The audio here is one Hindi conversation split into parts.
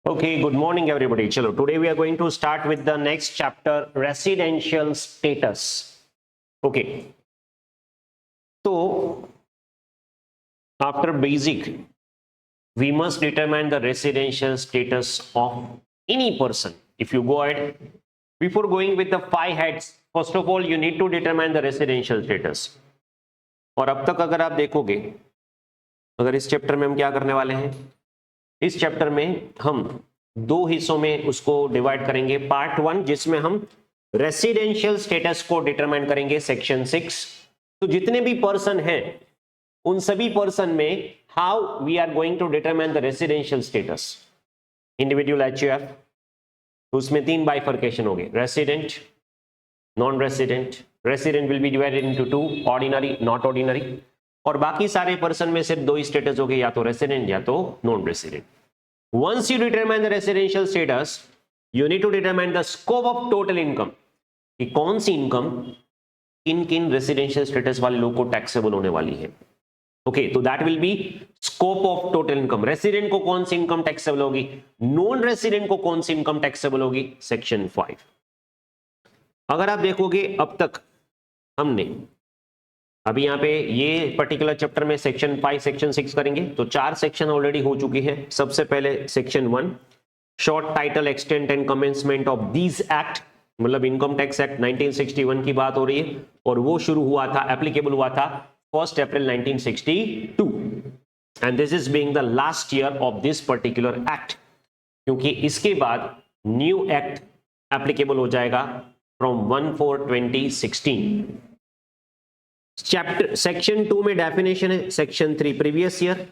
Okay, good morning everybody. Chalo, today we are going to start with the next chapter, residential status. Okay. So, after basic, we must determine the residential status of any person. If you go ahead, before going with the 5 heads, first of all, you need to determine the residential status. और अब तक अगर आप देखोगे, अगर इस चैप्टर में हम क्या करने वाले हैं, इस चैप्टर में हम दो हिस्सों में उसको डिवाइड करेंगे. पार्ट 1 जिसमें हम रेसिडेंशियल स्टेटस को डिटरमाइन करेंगे, सेक्शन 6. तो जितने भी पर्सन हैं उन सभी पर्सन में how we are going to determine the residential status. Individual HUF, उसमें 3 बाइफर्केशन हो गए, resident, non resident. Resident will be divided into 2, ordinary, not ordinary. और बाकी सारे पर्सन में सिर्फ 2 ही स्टेटस हो गए, या तो रेसिडेंट या तो non resident. Once you determine the residential status, you need to determine the scope of total income. कि कौन सी इनकम किन किन रेसिडेंशियल स्टेटस वाले लोग को टैक्सेबल होने वाली है. ओके, तो that will be scope of total income. Resident को कौन सी इनकम टैक्सेबल होगी, नॉन रेसिडेंट को कौन सी इनकम टैक्सेबल होगी, सेक्शन 5. अगर आप देखोगे अब तक हमने अभी यहाँ पे ये पर्टिकुलर चैप्टर में सेक्शन 5 सेक्शन 6 करेंगे, तो 4 सेक्शन ऑलरेडी हो चुकी है. सबसे पहले section 1, short title, extent and commencement of these act, मतलब इनकम टैक्स एक्ट 1961 की बात हो रही है, और वो शुरू हुआ था, एप्लीकेबल हुआ था 1 अप्रैल 1962. And this is being the last year of this particular act, क्योंकि इसके बाद न्यू एक्ट एप्लीकेबल हो जाएगा फ्रॉम 1/4/2016. चैप्टर सेक्शन 2 में डेफिनेशन है, सेक्शन 3 प्रीवियस ईयर,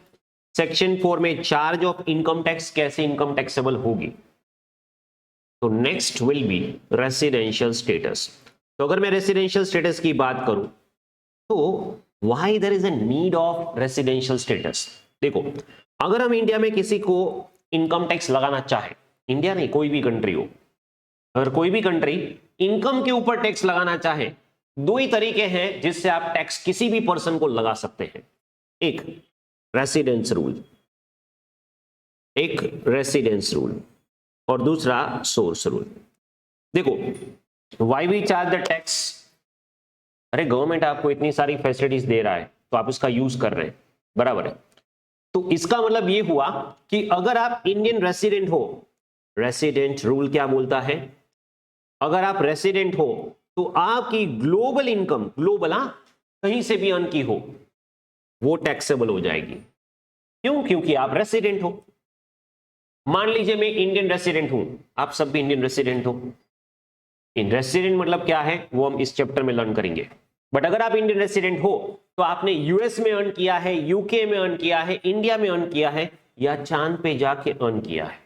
सेक्शन 4 में चार्ज ऑफ इनकम टैक्स, कैसे इनकम टैक्सेबल होगी. तो next will be residential status. तो अगर मैं रेसिडेंशियल स्टेटस की बात करूं तो why there is a need of residential status. देखो, अगर हम इंडिया में किसी को इनकम टैक्स लगाना चाहे, इंडिया नहीं कोई भी कंट्री हो, अगर कोई भी कंट्री इनकम के ऊपर टैक्स लगाना चाहे, 2 ही तरीके हैं जिससे आप टैक्स किसी भी पर्सन को लगा सकते हैं. एक रेसिडेंस रूल, और दूसरा सोर्स रूल. देखो, why we charge the tax. अरे गवर्नमेंट आपको इतनी सारी फैसिलिटीज दे रहा है तो आप इसका यूज कर रहे हैं, बराबर है. तो इसका मतलब ये हुआ कि अगर आप इंडियन रेसिडेंट हो, रेसिडेंट रूल क्या बोलता है, अगर आप रेसिडेंट हो तो आपकी ग्लोबल इनकम, ग्लोबल कहीं से भी अर्न की हो, वो टैक्सेबल हो जाएगी. क्यों? क्योंकि आप रेसिडेंट हो. मान लीजिए मैं इंडियन रेसिडेंट हूं, आप सब भी इंडियन रेसिडेंट हो. इन रेसिडेंट मतलब क्या है वो हम इस चैप्टर में लर्न करेंगे. बट अगर आप इंडियन रेसिडेंट हो तो आपने यूएस में अर्न किया है, यूके में अर्न किया है, इंडिया में अर्न किया है, या चांद पे जाके अर्न किया है,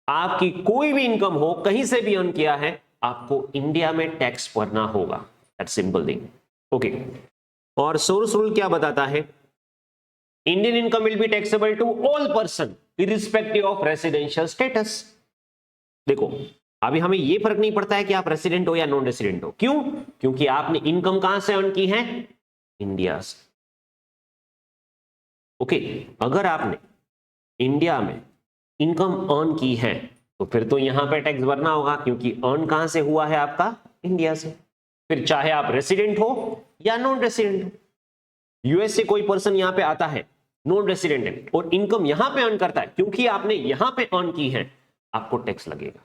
आपकी कोई भी इनकम हो, कहीं से भी अर्न किया है, आपको इंडिया में टैक्स भरना होगा. That's simple thing. ओके, और सोर्स रूल क्या बताता है, Indian income will be taxable to all person irrespective of residential status. देखो, अभी हमें यह फर्क नहीं पड़ता है कि आप रेसिडेंट हो या नॉन रेसिडेंट हो. क्यों? क्योंकि आपने इनकम कहां से अर्न की है, इंडिया से. ओके, अगर आपने इंडिया में इनकम अर्न की है तो फिर तो यहां पे टैक्स भरना होगा, क्योंकि अर्न कहां से हुआ है आपका, इंडिया से. फिर चाहे आप रेसिडेंट हो या नॉन रेसिडेंट हो. यूएस से कोई पर्सन यहां पे आता है, नॉन रेसिडेंट है, और इनकम यहां पे अर्न करता है, क्योंकि आपने यहां पे अर्न की है, आपको टैक्स लगेगा.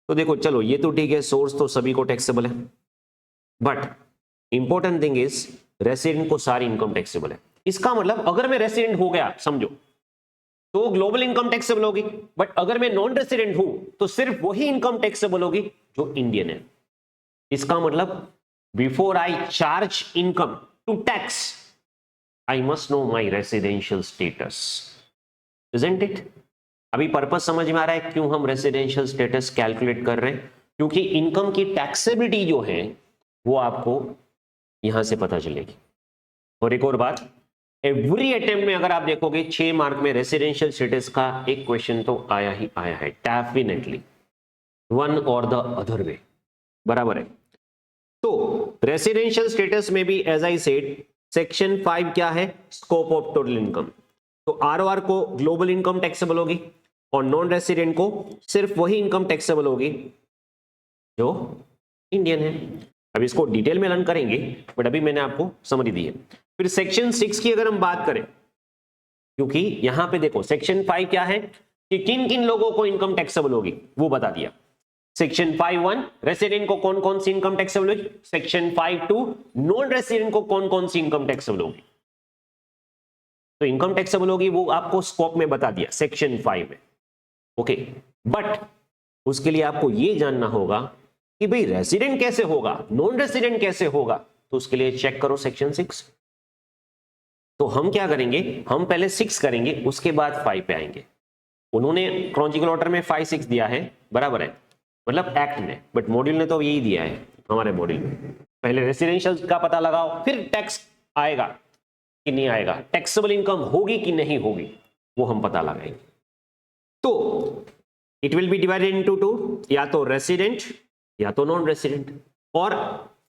तो देखो, चलो ये तो ठीक है, सोर्स तो सभी को टैक्सेबल है, but important thing is resident को सारी इनकम टैक्सेबल है. इसका मतलब अगर मैं रेसिडेंट हो गया समझो, तो ग्लोबल इनकम टैक्सेबल होगी. बट अगर मैं नॉन रेसिडेंट हूं तो सिर्फ वही इनकम टैक्सेबल होगी जो इंडियन है. इसका मतलब before I charge income to tax, I must know my residential status. Isn't it? अभी पर्पस समझ में आ रहा है क्यों हम रेसिडेंशियल स्टेटस कैलकुलेट कर रहे हैं? क्योंकि इनकम की टैक्सेबिलिटी जो है वो आपको यहां से पता चलेगी. और एक और बात, एवरी अटेम्प्ट में अगर आप देखोगे 6 मार्क में रेसिडेंशियल स्टेटस का एक क्वेश्चन तो आया ही आया है, डेफिनेटली, वन और द अदर वे, बराबर है. तो रेसिडेंशियल स्टेटस में भी एज आई सेड सेक्शन 5 क्या है, स्कोप ऑफ टोटल इनकम. तो आरओआर को ग्लोबल इनकम टैक्सेबल होगी और नॉन रेसिडेंट को सिर्फ वही इनकम टैक्सेबल होगी जो इंडियन है। अब इसको डिटेल में लर्न करेंगे, बट अभी मैंने आपको समरी दी है। फिर सेक्शन 6 की अगर हम बात करें, क्योंकि यहां पे देखो सेक्शन 5 क्या है कि किन किन लोगों को इनकम टैक्सेबल होगी वो बता दिया। सेक्शन 5(1) रेसिडेंट को कौन कौन सी इनकम टैक्सेबल होगी, सेक्शन 5(2) नॉन रेसिडेंट को कौन कौन सी इनकम टैक्सेबल होगी। तो इनकम टैक्सेबल होगी वो आपको स्कोप में बता दिया सेक्शन 5 में। ओके, बट उसके लिए आपको ये जानना होगा कि भाई रेसिडेंट कैसे होगा, नॉन रेसिडेंट कैसे होगा, तो उसके लिए चेक करो सेक्शन 6। तो हम क्या करेंगे, हम पहले 6 करेंगे उसके बाद 5 पे आएंगे। उन्होंने क्रोनोलॉजिकल ऑर्डर में 5, 6 दिया है, बराबर है, मतलब एक्ट में, बट मॉड्यूल ने तो यही दिया है हमारे मॉड्यूल में। पहले रेसिडेंशियल का पता लगाओ, फिर टैक्स आएगा कि नहीं आएगा, टैक्सेबल इनकम होगी कि नहीं होगी, वो हम पता लगाएंगे। तो it will be divided into 2, या तो रेसिडेंट या तो नॉन रेसिडेंट। और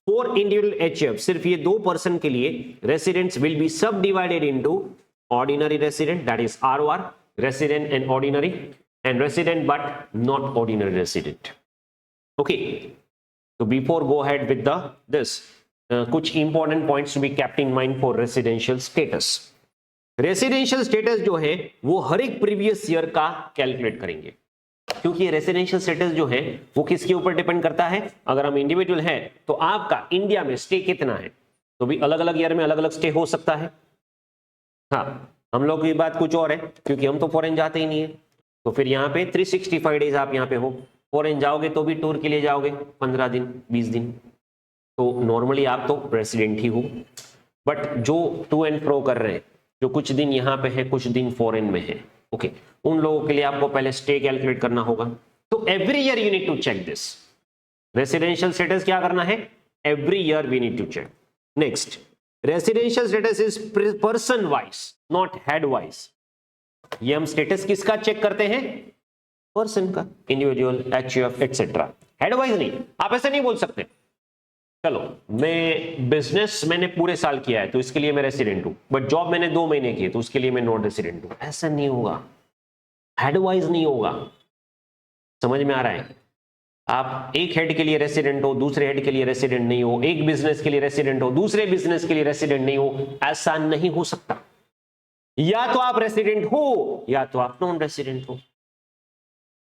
फॉर इंडिविजुअल एचएफ, सिर्फ ये 2 पर्सन के लिए residents will be sub divided into ordinary resident, that is ROR, resident and ordinary, and resident but not ordinary resident. Okay, तो before go ahead with the this, कुछ important points to be kept in mind for residential status. Residential status जो है वो हर एक प्रीवियस ईयर का कैलकुलेट करेंगे, क्योंकि रेसिडेंशियल स्टेटस जो है वो किसके ऊपर डिपेंड करता है। अगर हम इंडिविजुअल है तो आपका इंडिया में स्टे कितना है, तो भी अलग अलग ईयर में अलग अलग स्टे हो सकता है। हाँ, हम लोग की बात कुछ और है, क्योंकि हम तो फॉरेन जाते ही नहीं है, तो फिर यहाँ पे 365 डेज आप यहाँ पे हो। फॉरेन जाओगे तो भी टूर के लिए जाओगे 15 दिन 20 दिन, तो नॉर्मली आप तो रेसिडेंट ही हो। बट जो टू एंड फ्रो कर रहे हैं, जो कुछ दिन यहाँ पे है कुछ दिन फॉरेन में है, ओके, उन लोगों के लिए आपको पहले स्टे कैलकुलेट करना होगा। तो every year you need to check this. Residential status क्या करना है, every year we need to check. Next, residential status is person wise not head wise. ये हम स्टेटस किसका चेक करते हैं, पर्सन का, individual, HUF etcetera, head wise नहीं। आप ऐसे नहीं बोल सकते चलो मैं बिजनेस मैंने पूरे साल किया है तो इसके लिए मैं रेसिडेंट हूं, बट जॉब मैंने 2 महीने की है तो उसके लिए मैं नॉन रेसिडेंट हूं। ऐसा नहीं होगा, हेड वाइज नहीं होगा। समझ में आ रहा है, आप एक हेड के लिए रेसिडेंट हो, दूसरे हेड के लिए रेसिडेंट नहीं हो, एक बिजनेस के लिए रेसिडेंट हो, दूसरे बिजनेस के लिए रेसिडेंट नहीं हो, ऐसा नहीं हो सकता। या तो आप रेसिडेंट हो या तो आप नॉन रेसिडेंट हो,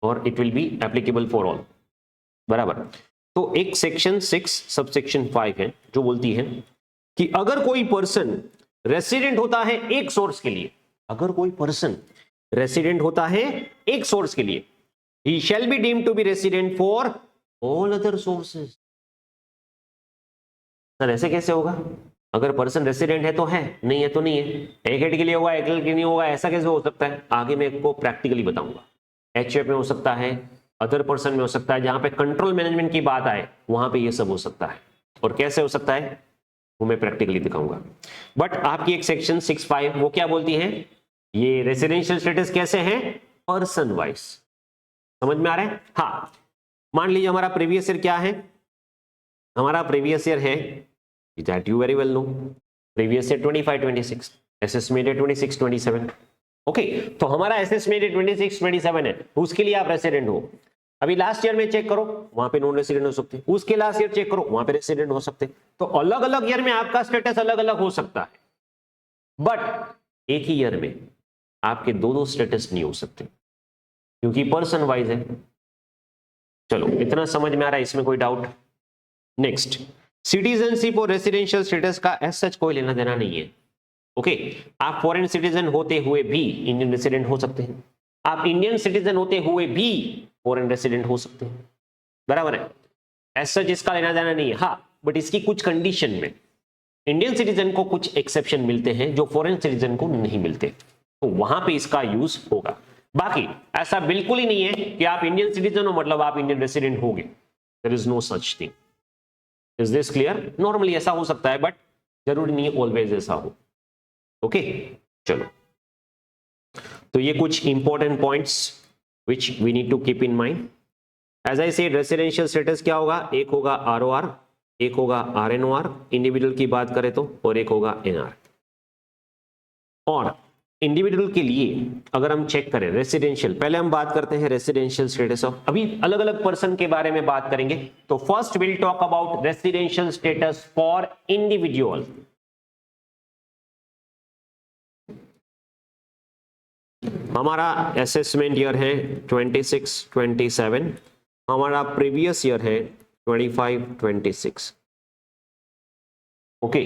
और it will be applicable for all, बराबर। तो एक सेक्शन 6 सबसेक्शन 5 है जो बोलती है कि अगर कोई पर्सन रेसिडेंट होता है एक सोर्स के लिए, अगर कोई पर्सन रेसिडेंट होता है एक सोर्स के लिए, he shall be deemed to be resident for all other sources। Sir ऐसे कैसे होगा, अगर पर्सन रेसिडेंट है तो है, नहीं है तो नहीं है, एक हेड के लिए होगा एक हेड के लिए नहीं होगा, ऐसा कैसे हो सकता है। आगे मैं आपको प्रैक्टिकली बताऊंगा। एचएफ में हो सकता है, अदर पर्सन में हो सकता है, जहां पे कंट्रोल मैनेजमेंट की बात आए वहां पे ये सब हो सकता है, और कैसे हो सकता है वो मैं प्रैक्टिकली दिखाऊंगा। बट आपकी एक सेक्शन 6(5) वो क्या बोलती है, ये रेसिडेंशियल स्टेटस कैसे है, पर्सन वाइज। समझ में आ रहा है। हाँ, मान लीजिए हमारा प्रीवियस ईयर क्या है, हमारा प्रीवियस ईयर है, that you very well know, previous year 25-26, assessment 26-27। Okay, तो हमारा एसेसमेंट 26-27 है, उसके लिए आप रेसिडेंट हो। अभी लास्ट ईयर में चेक करो, वहां पे नॉन रेसिडेंट हो सकते हैं, उसके लास्ट ईयर चेक करो, वहां पे रेसिडेंट हो सकते हैं। तो अलग अलग ईयर में आपका स्टेटस अलग अलग हो सकता है, बट एक ही ईयर में आपके दो स्टेटस नहीं हो सकते, क्योंकि पर्सन वाइज है। चलो इतना समझ में आ रहा है, इसमें कोई डाउट। नेक्स्ट, सिटीजनशिप और रेसिडेंशियल स्टेटस का एज सच कोई लेना देना नहीं है। ओके, आप फॉरेन सिटीजन होते हुए भी इंडियन रेसिडेंट हो सकते हैं, आप इंडियन सिटीजन होते हुए भी फॉरेन रेसिडेंट हो सकते हैं, बराबर है। एज सच इसका लेना देना नहीं है। हाँ, बट इसकी कुछ कंडीशन में इंडियन सिटीजन को कुछ एक्सेप्शन मिलते हैं जो फॉरेन सिटीजन को नहीं मिलते, तो वहां पे इसका यूज होगा। बाकी ऐसा बिल्कुल ही नहीं है कि आप इंडियन सिटीजन हो मतलब आप इंडियन रेसिडेंट होगे, there is no such thing. Is this clear. Normally ऐसा हो सकता है, बट जरूरी नहीं है ऑलवेज ऐसा हो। ओके, चलो, तो ये कुछ important points which we need to keep in mind. As I said, residential status क्या होगा, एक होगा आरओआर, एक होगा आरएनओआर इंडिविजुअल की बात करें तो, और एक होगा एनआर। और इंडिविजुअल के लिए अगर हम चेक करें रेसिडेंशियल, पहले हम बात करते हैं रेसिडेंशियल स्टेटस ऑफ, अभी अलग अलग पर्सन के बारे में बात करेंगे। तो first will talk about residential status for individual. हमारा असेसमेंट ईयर है 26-27, हमारा प्रीवियस ईयर है 25-26। Okay,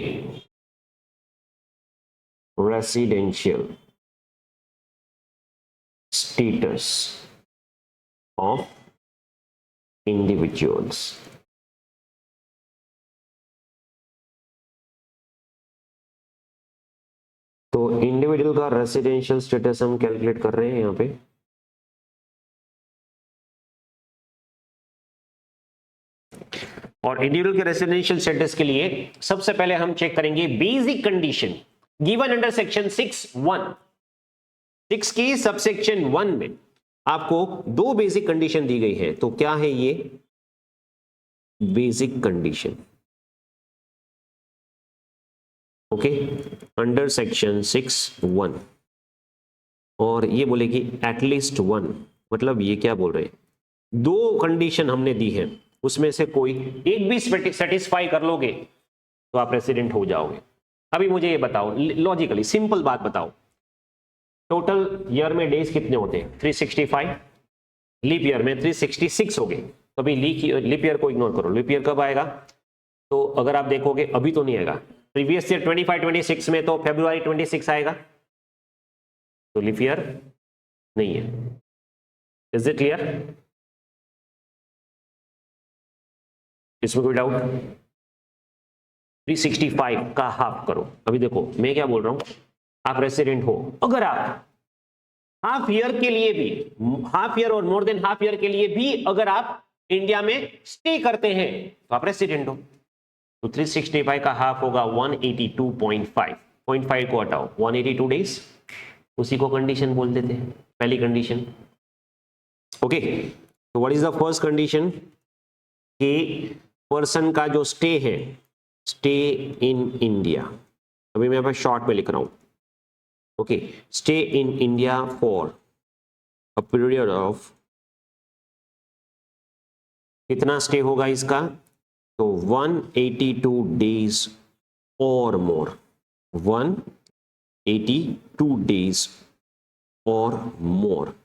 residential status of individuals। तो इंडिविजुअल का रेसिडेंशियल स्टेटस हम कैलकुलेट कर रहे हैं यहां पे। और इंडिविजुअल के रेसिडेंशियल स्टेटस के लिए सबसे पहले हम चेक करेंगे basic condition given under section 6(1). 6 की सबसेक्शन 1 में आपको दो बेसिक कंडीशन दी गई है। तो क्या है ये basic condition? Okay, under section 6(1), और ये बोलेगी एटलीस्ट 1, मतलब ये क्या बोल रहे हैं, दो कंडीशन हमने दी है, उसमें से कोई एक भी सेटिस्फाई कर लोगे तो आप रेसिडेंट हो जाओगे। अभी मुझे ये बताओ, लॉजिकली सिंपल बात बताओ, टोटल ईयर में डेज कितने होते हैं? 365, लीप ईयर में 366 हो गए। तो अभी लीप ईयर को इग्नोर करो, लीप ईयर कब आएगा? तो अगर आप देखोगे अभी तो नहीं आएगा, प्रीवियस ईयर 25-26 में तो February 26 आएगा, तो लीप ईयर नहीं है। Is it clear? इसमें कोई डाउट? 365 का हाफ करो। अभी देखो मैं क्या बोल रहा हूं, आप रेसिडेंट हो, अगर आप हाफ ईयर के लिए भी, हाफ ईयर और मोर देन हाफ ईयर के लिए भी अगर आप इंडिया में स्टे करते हैं तो आप रेसिडेंट हो। तो 365 का हाफ होगा 182.5, 0.5 को हटाओ, 182 डेज, उसी को कंडीशन बोल देते हैं, पहली कंडीशन। ओके, तो what is the first condition? कि पर्सन का जो स्टे है, स्टे इन इंडिया, अभी मैं यहाँ पर शॉर्ट में लिख रहा हूं, okay, stay in India for a period of, कितना स्टे होगा इसका? तो 182 डेज और मोर, 182 डेज और मोर।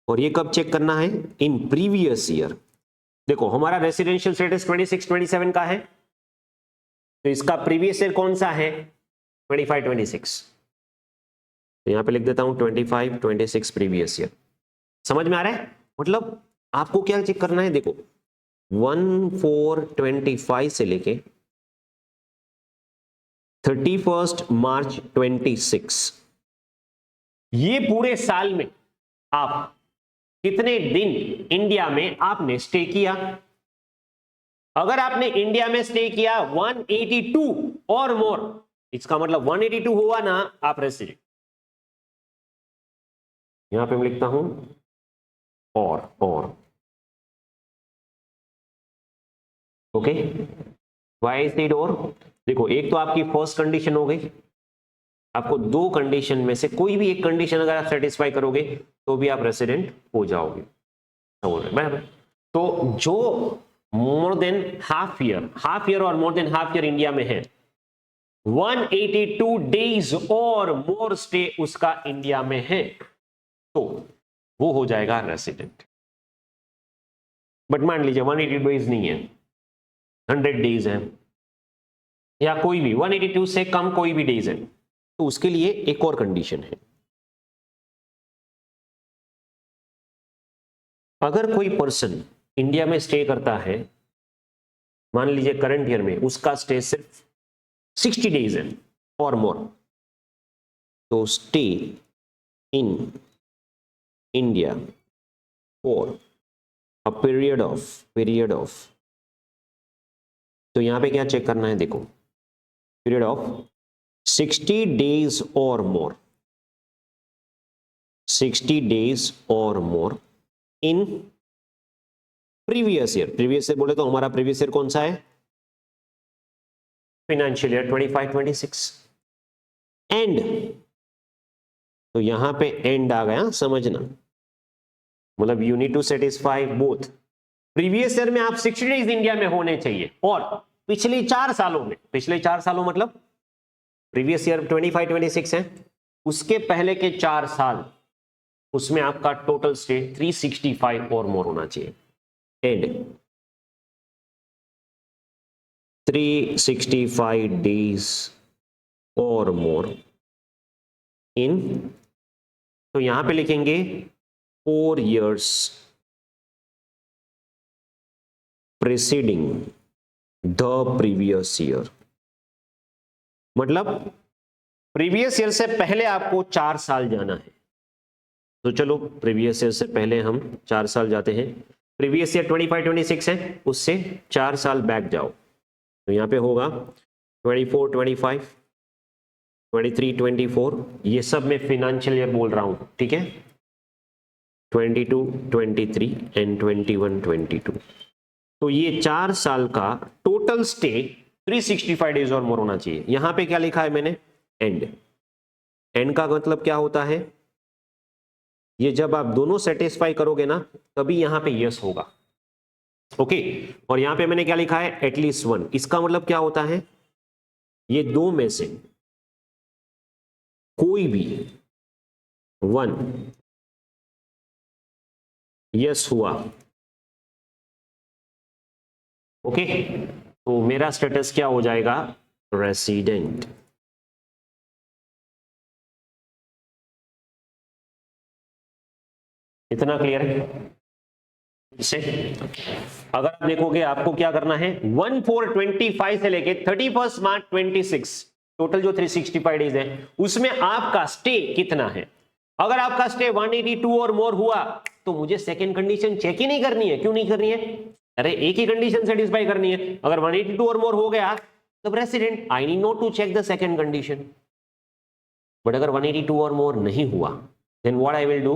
और ये कब चेक करना है? इन प्रीवियस ईयर। देखो हमारा रेसिडेंशियल स्टेटस 26-27 का है, तो इसका प्रीवियस ईयर कौन सा है? 25-26। तो यहां पे लिख देता हूं 25-26 प्रीवियस ईयर। समझ में आ रहा है? मतलब आपको क्या चेक करना है, देखो 1/4/25 से लेके 31 मार्च 26, ये पूरे साल में आप कितने दिन इंडिया में आपने स्टे किया। अगर आपने इंडिया में स्टे किया 182 और मोर, इसका मतलब 182 हुआ ना, आप रेसिडेंट। यहां पे मैं लिखता हूं और ओके, वाई इज इट और? देखो एक तो आपकी फर्स्ट कंडीशन हो गई, आपको दो कंडीशन में से कोई भी एक कंडीशन अगर आप सेटिस्फाई करोगे तो भी आप रेसिडेंट हो जाओगे। तो जो मोर देन हाफ ईयर और more than half year India में है, 182 डेज और मोर स्टे उसका इंडिया में है, तो वो हो जाएगा रेसिडेंट। बट मान लीजिए 182 डेज नहीं है, 100 डेज है, या कोई भी 182 से कम कोई भी डेज है, तो उसके लिए एक और कंडीशन है। अगर कोई पर्सन इंडिया में स्टे करता है, मान लीजिए करंट ईयर में उसका स्टे सिर्फ 60 डेज है और मोर, तो stay in India for a period of, तो यहां पे क्या चेक करना है? देखो पीरियड ऑफ 60 डेज और मोर, 60 डेज और मोर इन प्रीवियस ईयर बोले तो हमारा प्रीवियस ईयर कौन सा है? Financial year 25-26। एंड तो यहां पे एंड आ गया, समझना, मतलब you need to satisfy both. Previous year में आप 60 डेज इंडिया में होने चाहिए, और पिछले 4 सालों में, पिछले 4 सालों मतलब प्रीवियस ईयर 25-26 है, उसके पहले के 4 साल, उसमें आपका टोटल स्टे 365 और मोर होना चाहिए। And 365 days or more in, तो यहां पे लिखेंगे 4 years preceding the previous year। मतलब प्रीवियस ईयर से पहले आपको 4 साल जाना है। तो चलो प्रीवियस ईयर से पहले हम 4 साल जाते हैं। प्रीवियस ईयर 25-26 है, उससे 4 साल बैक जाओ, तो यहां पे होगा 24-25, 23-24, ये सब मैं फिनेंशियल ईयर बोल रहा हूं, ठीक है, 22-23 एंड 21-22। तो ये 4 साल का टोटल स्टे 365 डेज और मोर होना चाहिए। यहां पे क्या लिखा है मैंने, एंड। एंड का मतलब क्या होता है, ये जब आप दोनों सेटिस्फाई करोगे ना, तभी यहां पे यस होगा, ओके। और यहां पे मैंने क्या लिखा है, एटलीस्ट 1, इसका मतलब क्या होता है, ये दो में से कोई भी 1 यस हुआ, ओके, तो मेरा स्टेटस क्या हो जाएगा, रेसिडेंट। इतना क्लियर है इससे? अगर आप देखोगे आपको क्या करना है, 1425 से लेके 31 मार्च 26, टोटल जो 365 डेज है, उसमें आपका स्टे कितना है। अगर आपका स्टे 182 और मोर हुआ, तो मुझे सेकंड कंडीशन चेक ही नहीं करनी है। क्यों नहीं करनी है, अरे एक ही कंडीशन सेटिस्फाई करनी है। अगर 182 और मोर हो गया तब resident, I need not to check the second condition. But अगर 182 और मोर नहीं हुआ, then what I will do,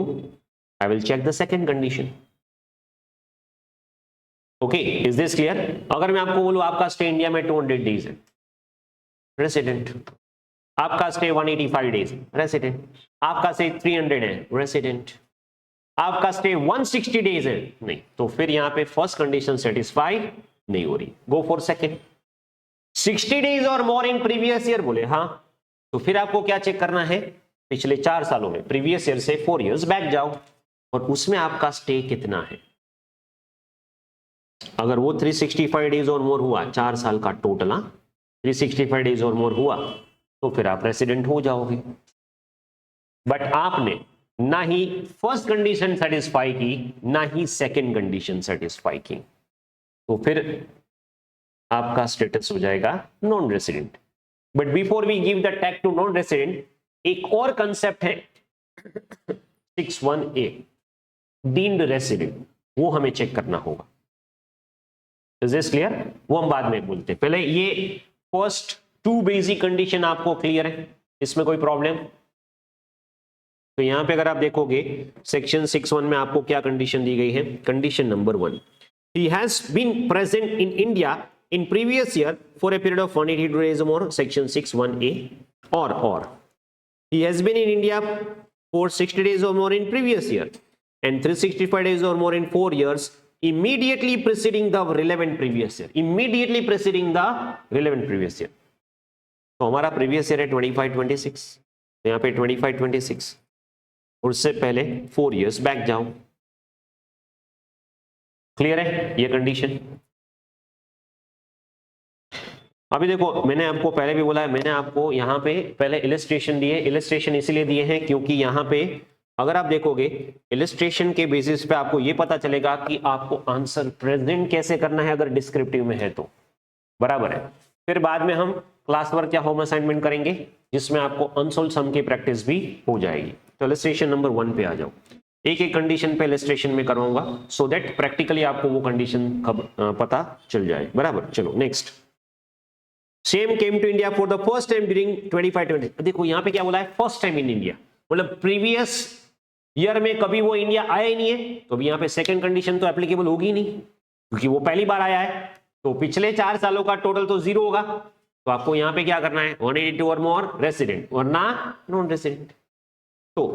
I will check the second condition. Okay, is this clear? अगर मैं आपको बोलूं आपका स्टे इंडिया में 200 डेज है, रेसिडेंट। आपका स्टे 185 डेज, रेसिडेंट। आपका स्टे 300 है, रेसिडेंट। आपका स्टे 160 डेज है, नहीं, तो फिर यहां पे फर्स्ट कंडीशन सेटिस्फाई नहीं हो रही, गो फॉर सेकंड। 60 डेज और मोर इन प्रीवियस ईयर बोले, हाँ, तो फिर आपको क्या चेक करना है, पिछले 4 सालों में, प्रीवियस ईयर से 4 इयर्स बैक जाओ, और उसमें आपका स्टे कितना है। अगर वो 365 डेज और मोर हुआ, 4 साल का टोटल, 365 डेज और मोर हुआ, तो फिर आप रेसिडेंट हो जाओगे। बट आपने ना ही फर्स्ट कंडीशन सेटिस्फाई की, ना ही सेकंड कंडीशन सेटिस्फाई की, तो फिर आपका स्टेटस हो जाएगा non resident. But before we give the tag to non resident, एक और कंसेप्ट है 61A, डीम्ड रेसिडेंट, वो हमें चेक करना होगा। Is this clear? वो हम बाद में बोलते हैं, पहले ये फर्स्ट 2 बेसिक कंडीशन आपको क्लियर है, इसमें कोई प्रॉब्लम? तो यहां पे अगर आप देखोगे सेक्शन 61 में आपको क्या कंडीशन दी गई है, condition number 1, he has been present in India in previous year for a period of 182 days or more, section 61A, or he has been in India for 60 days or more in previous year and 365 days or more in 4 years immediately preceding the relevant previous year, immediately preceding the relevant previous year। तो हमारा प्रीवियस ईयर है 25-26, तो यहाँ पे 25-26, और उससे पहले 4 इयर्स बैक जाओ। क्लियर है ये कंडीशन? अभी देखो, मैंने आपको पहले भी बोला है, मैंने आपको यहाँ पे पहले इलस्ट्रेशन दिए, इलस्ट्रेशन इसलिए दिए हैं क्योंकि यहाँ पे अगर आप देखोगे इलस्ट्रेशन के बेसिस पे आपको ये पता चलेगा कि आपको आंसर प्रेजेंट कैसे करना है अगर डिस्क्रिप्टिव में है तो, बराबर है। फिर बाद में हम क्लास वर्क या होम असाइनमेंट करेंगे जिसमें आपको अनसोल्व सम की प्रैक्टिस भी हो जाएगी। तो इलस्ट्रेशन नंबर 1 पे आ जाओ, एक एक कंडीशन पे इलस्ट्रेशन में करवाऊंगा सो दैट प्रैक्टिकली आपको वो कंडीशन पता चल जाए, बराबर। चलो next, Sam came to India for the first time during 25-20। देखो यहाँ पे क्या बोला है, फर्स्ट टाइम इन इंडिया, मतलब प्रीवियस ईयर में कभी वो इंडिया आया ही नहीं है, तो अभी यहाँ पे सेकंड कंडीशन तो एप्लीकेबल होगी ही नहीं क्योंकि वो पहली बार आया है। तो पिछले 4 सालों का टोटल तो 0 होगा, तो आपको यहाँ पे क्या करना है, 182 और मोर रेसिडेंट, वरना नॉन रेसिडेंट। तो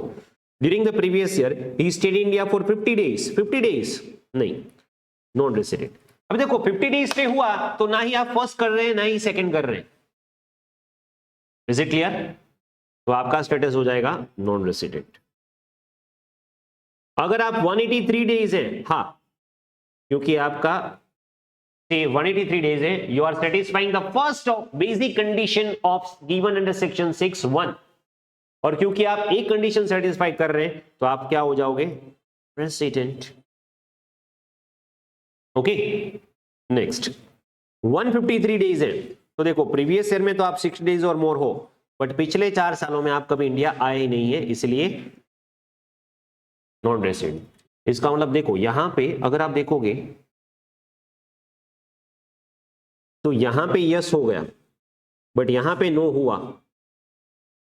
during the previous year he stayed in India for 50 days, 50 days नहीं, नॉन रेसिडेंट। अब देखो 50 डेज स्टे हुआ तो ना ही आप फर्स्ट कर रहे हैं ना ही सेकंड कर रहे हैं, इज इट क्लियर? तो आपका स्टेटस हो जाएगा नॉन रेसिडेंट। अगर आप 183 डेज हैं, हाँ, क्योंकि आपका 183 days है, you are satisfying the first of basic condition of given under section 6(1), और क्योंकि आप एक कंडीशन सेटिस्फाई कर रहे हैं तो आप क्या हो जाओगे? रेसिडेंट। ओके, नेक्स्ट 153 डेज है, तो देखो प्रीवियस ईयर में तो आप 6 डेज और मोर हो, बट पिछले 4 सालों में आप कभी इंडिया आए ही नहीं है, इसलिए नॉन रेसिडेंट। इसका मतलब देखो यहां पे अगर आप देखोगे तो यहां पे यस हो गया, बट यहां पे नो हुआ,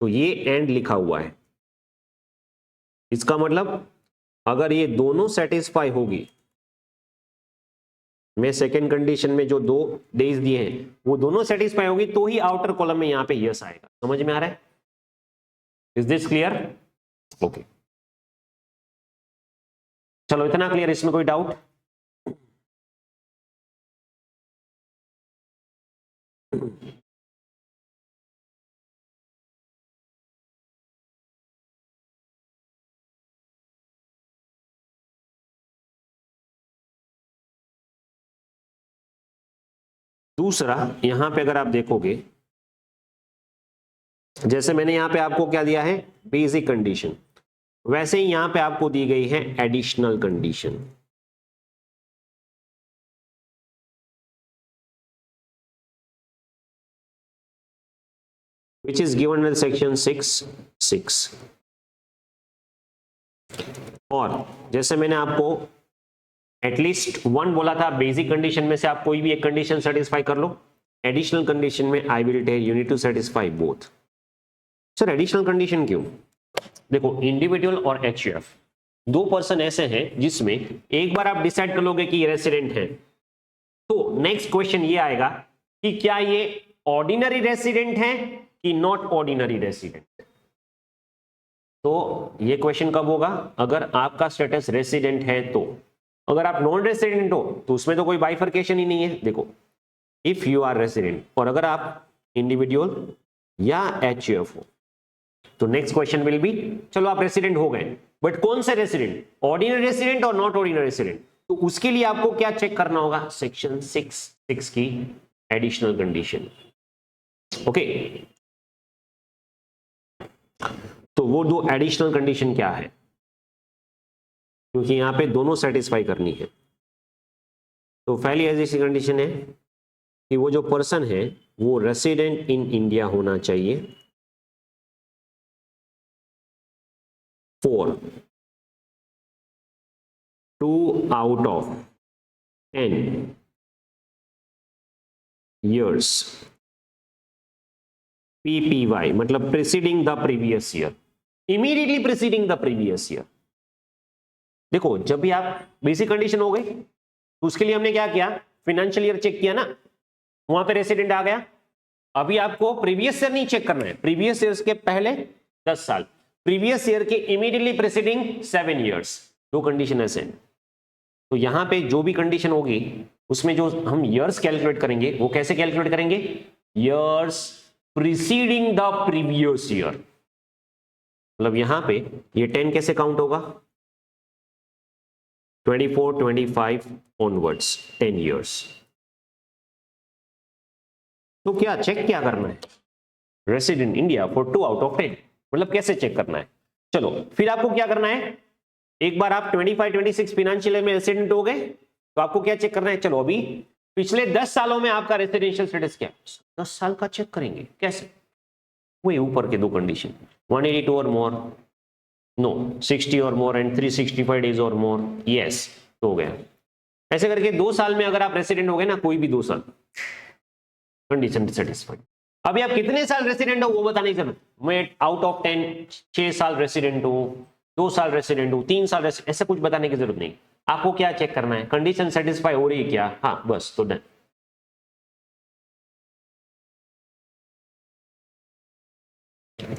तो ये एंड लिखा हुआ है। इसका मतलब अगर ये दोनों सेटिस्फाई होगी, मैं सेकेंड कंडीशन में जो 2 डेज दिए हैं वो दोनों सेटिस्फाई होगी, तो ही आउटर कॉलम में यहां पे यस आएगा। समझ में आ रहा है? Is this clear? ओके, चलो इतना क्लियर, इसमें कोई डाउट? दूसरा यहां पे अगर आप देखोगे, जैसे मैंने यहां पे आपको क्या दिया है? बेसिक कंडीशन, वैसे ही यहां पे आपको दी गई है additional condition. which is given in section 6(6). और जैसे मैंने आपको एटलीस्ट 1 बोला था, बेसिक कंडीशन में से आप कोई भी एक कंडीशन सेटिस्फाई कर लो। एडिशनल कंडीशन में I will tell you need to satisfy both. Sir additional condition क्यों? देखो इंडिविजुअल और एचयूएफ 2 पर्सन ऐसे हैं जिसमें एक बार आप डिसाइड कर लोगे कि ये रेसिडेंट है, तो नेक्स्ट क्वेश्चन ये आएगा कि क्या ये ऑर्डिनरी रेसिडेंट है कि नॉट ऑर्डिनरी रेसिडेंट। तो ये क्वेश्चन कब होगा? अगर आपका स्टेटस रेसिडेंट है तो। अगर आप नॉन रेसिडेंट हो तो उसमें तो कोई बाइफर्केशन ही नहीं है। देखो इफ यू आर रेसिडेंट, और अगर आप इंडिविजुअल या एचयूएफ हो, तो नेक्स्ट क्वेश्चन विल बी, चलो आप रेसिडेंट हो गए, बट कौन से रेसिडेंट? ऑर्डिनरी रेसिडेंट और नॉट ऑर्डिनरी रेसिडेंट। तो उसके लिए आपको क्या चेक करना होगा? सेक्शन 6(6) की एडिशनल कंडीशन। ओके, तो वो 2 एडिशनल कंडीशन क्या है? क्योंकि यहां पे दोनों सेटिस्फाई करनी है। तो पहली ऐसी कंडीशन है कि वो जो पर्सन है वो रेसिडेंट इन इंडिया होना चाहिए for 2 out of 10 years PPY, मतलब preceding the previous year, immediately preceding the previous year. देखो जब भी आप बेसिक कंडीशन हो गई तो उसके लिए हमने क्या किया? फाइनेंशियल ईयर चेक किया ना, वहां पे रेसिडेंट आ गया। अभी आपको प्रीवियस ईयर नहीं चेक करना है, प्रीवियस ईयर के पहले 10 साल, प्रीवियस ईयर के इमीडिएटली प्रीसीडिंग 7 years। 2 कंडीशन ऐसे हैं। तो यहां पे जो भी कंडीशन होगी उसमें जो हम ईयर्स कैलकुलेट करेंगे वो कैसे कैलकुलेट करेंगे? Years preceding the previous year. मतलब यहां पे ये 10 कैसे काउंट होगा? 24, 25 ऑनवर्ड्स 10 years। तो क्या चेक क्या करना है? Resident India for 2 out of 10। मतलब कैसे चेक करना है? चलो फिर आपको क्या करना है? एक बार आप 25, 26 फाइनेंशियल में रेसिडेंट हो गए तो आपको क्या चेक करना है? चलो अभी पिछले 10 सालों में आपका रेसिडेंशियल स्टेटस क्या? 10 साल का चेक करेंगे। कैसे? वही ऊपर के 2 कंडीशन, 182 और मोर, नो 60 और मोर एंड 365 डेज और मोर, यस, तो हो गया। ऐसे करके 2 साल में अगर आप रेसिडेंट हो गए ना, कोई भी 2 साल, कंडीशन सेटिस्फाइड। अभी आप कितने साल रेसिडेंट हो वो बताने की जरूरत, मैं आउट ऑफ 10 6 साल रेसिडेंट हूं, 2 साल रेसिडेंट हूं, 3 साल रेसिडेंट, ऐसा कुछ बताने की जरूरत नहीं। आपको क्या चेक करना है? कंडीशन सेटिस्फाई हो रही है क्या? हाँ बस, तो डन।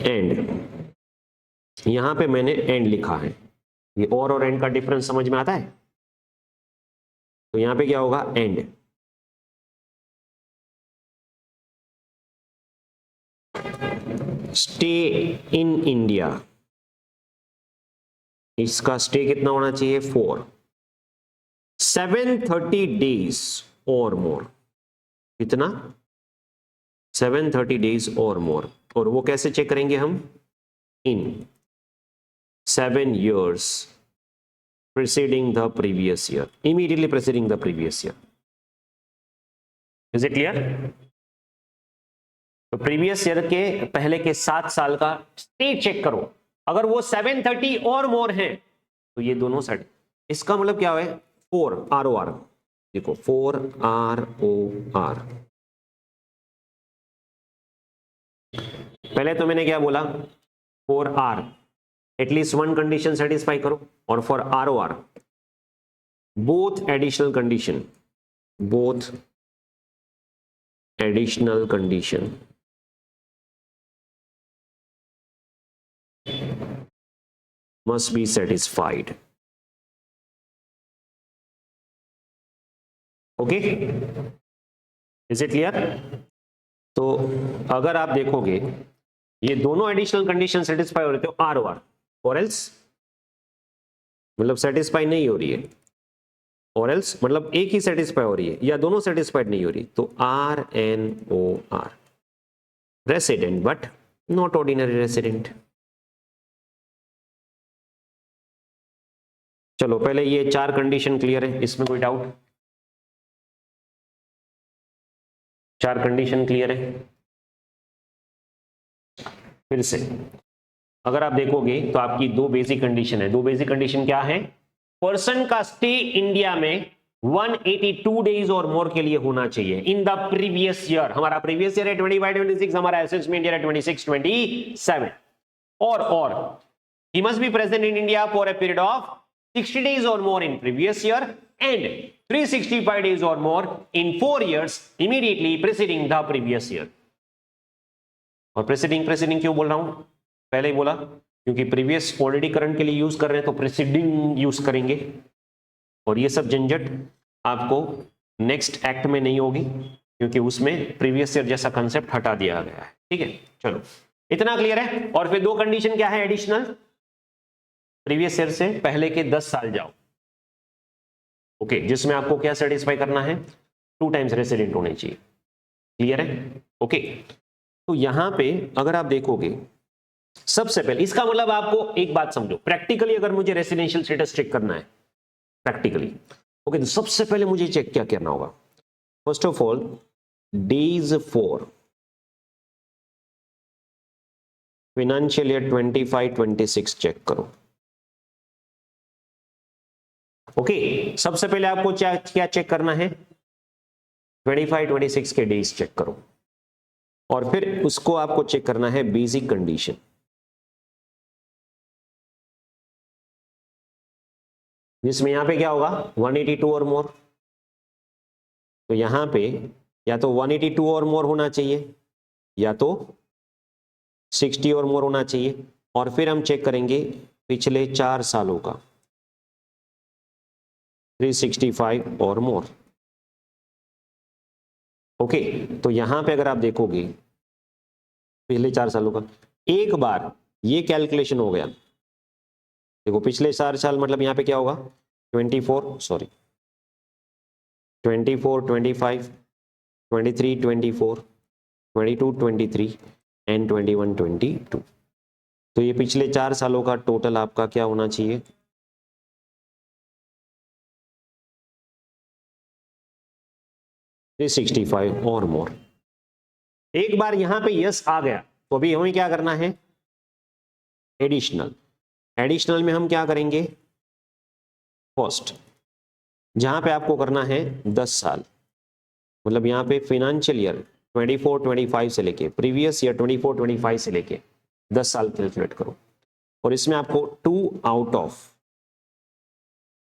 एंड यहां पे मैंने एंड लिखा है, ये और एंड का डिफरेंस समझ में आता है? तो यहां पे क्या होगा, एंड। स्टे इन इंडिया, इसका स्टे कितना होना चाहिए, 4, 730 डेज और मोर, कितना, 730 डेज और मोर। और वो कैसे चेक करेंगे हम, इन 7 years preceding the previous year, immediately preceding the previous year. Is it clear? तो प्रीवियस ईयर के पहले के 7 साल का स्टे चेक करो, अगर वो 730 और मोर है तो ये दोनों सेट। इसका मतलब क्या है, 4 ROR, देखो 4 ROR। पहले तो मैंने क्या बोला, 4R at least one condition satisfy करो, और for ROR both additional condition, both additional condition must be satisfied. Okay, is it clear? तो अगर आप देखोगे ये दोनों एडिशनल कंडीशन सेटिस्फाई हो रहे थे ROR, और एल्स मतलब सेटिस्फाई नहीं हो रही है, और एल्स मतलब एक ही सेटिस्फाई हो रही है या दोनों सेटिस्फाइड नहीं हो रही, तो RNOR, resident but not ordinary resident. चलो पहले ये 4 कंडीशन क्लियर है, इसमें कोई डाउट? 4 कंडीशन क्लियर है? फिर से अगर आप देखोगे तो आपकी 2 बेसिक कंडीशन है। 2 बेसिक कंडीशन क्या है, पर्सन का स्टे इंडिया में 182 डेज और मोर के लिए होना चाहिए इन द प्रीवियस ईयर। हमारा प्रीवियस ईयर है 25-26, हमारा असेसमेंट ईयर है 26-27। और he must be present in India for a period of 60 days or more in previous year and 365 days or more in 4 years immediately preceding the previous year. और प्रेसिडिंग क्यों बोल रहा हूं, पहले ही बोला क्योंकि प्रीवियस ऑलरेडी करंट के लिए यूज कर रहे हैं तो प्रेसिडिंग यूज करेंगे, और ये सब झंझट आपको नेक्स्ट एक्ट में नहीं होगी क्योंकि उसमें प्रीवियस ईयर जैसा कंसेप्ट हटा दिया गया है। ठीक है, चलो इतना क्लियर है। और फिर 2 कंडीशन क्या है एडिशनल, प्रीवियस ईयर से पहले के 10 साल जाओ, ओके, जिसमें आपको क्या सेटिस्फाई करना है, 2 टाइम्स रेसिडेंट होने चाहिए। क्लियर है? ओके, तो यहां पे अगर आप देखोगे सबसे पहले इसका मतलब आपको एक बात समझो, प्रैक्टिकली अगर मुझे रेसिडेंशियल स्टेटस चेक करना है प्रैक्टिकली, ओके, तो सबसे पहले मुझे चेक क्या करना होगा, first of all days for financial year 25-26 check करो। ओके, सबसे पहले आपको क्या चेक करना है, 25-26 के डेज चेक करो, और फिर उसको आपको चेक करना है बेसिक कंडीशन। जिसमें यहां पे क्या होगा, 182 और मोर, तो यहां पे या तो 182 और मोर होना चाहिए या तो 60 और मोर होना चाहिए, और फिर हम चेक करेंगे पिछले 4 सालों का 365 और मोर। ओके, तो यहां पे अगर आप देखोगे पिछले 4 सालों का, एक बार ये कैलकुलेशन हो गया, देखो पिछले 4 साल मतलब यहां पे क्या होगा, 24, 25, 23, 24, 22, 23 एंड 21, 22। तो ये पिछले 4 सालों का टोटल आपका क्या होना चाहिए, 365 और मोर। एक बार यहां पे यस आ गया तो अभी हमें क्या करना है, एडिशनल में हम क्या करेंगे, फर्स्ट जहां पे आपको करना है 10 साल, मतलब यहां पे फाइनेंशियल ईयर 24-25 से लेके प्रीवियस ईयर 24-25 से लेके 10 साल कैलकुलेट करो, और इसमें आपको 2 आउट ऑफ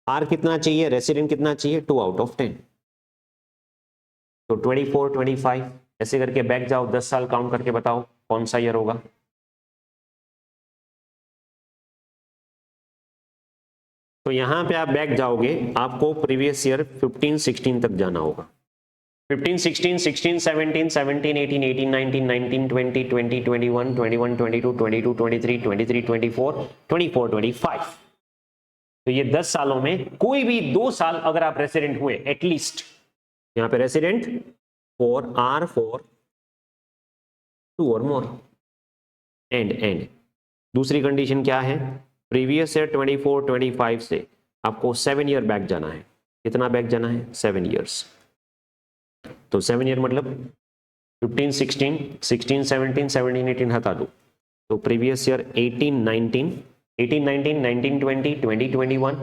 आर कितना चाहिए, रेसिडेंट कितना चाहिए, 2 आउट ऑफ 10, तो 24-25 ऐसे करके बैक जाओ, 10 साल काउंट करके बताओ कौन सा ईयर होगा, तो यहां पे आप बैक जाओगे, आपको प्रीवियस ईयर 15-16 तक जाना होगा। 15, 16, 16, 17, 17, 18, 18, 19, 19, 20, 20, 21, 21, 22, 22, 23, 23, 24, 24, 25। तो ये 10 सालों में कोई भी 2 साल अगर आप रेसिडेंट हुए एटलीस्ट, यहां पे रेसिडेंट फॉर आर फॉर 2 और मोर एंड दूसरी कंडीशन क्या है, प्रीवियस ईयर 24, 25 से आपको 7 ईयर बैक जाना है। कितना बैक जाना है? 7 ईयर्स। तो 7 ईयर मतलब 15, 16, 16, 17, 17, 18 हटा दो, तो प्रीवियस ईयर 18, 19, 18, 19, 19, 20, 20, 21,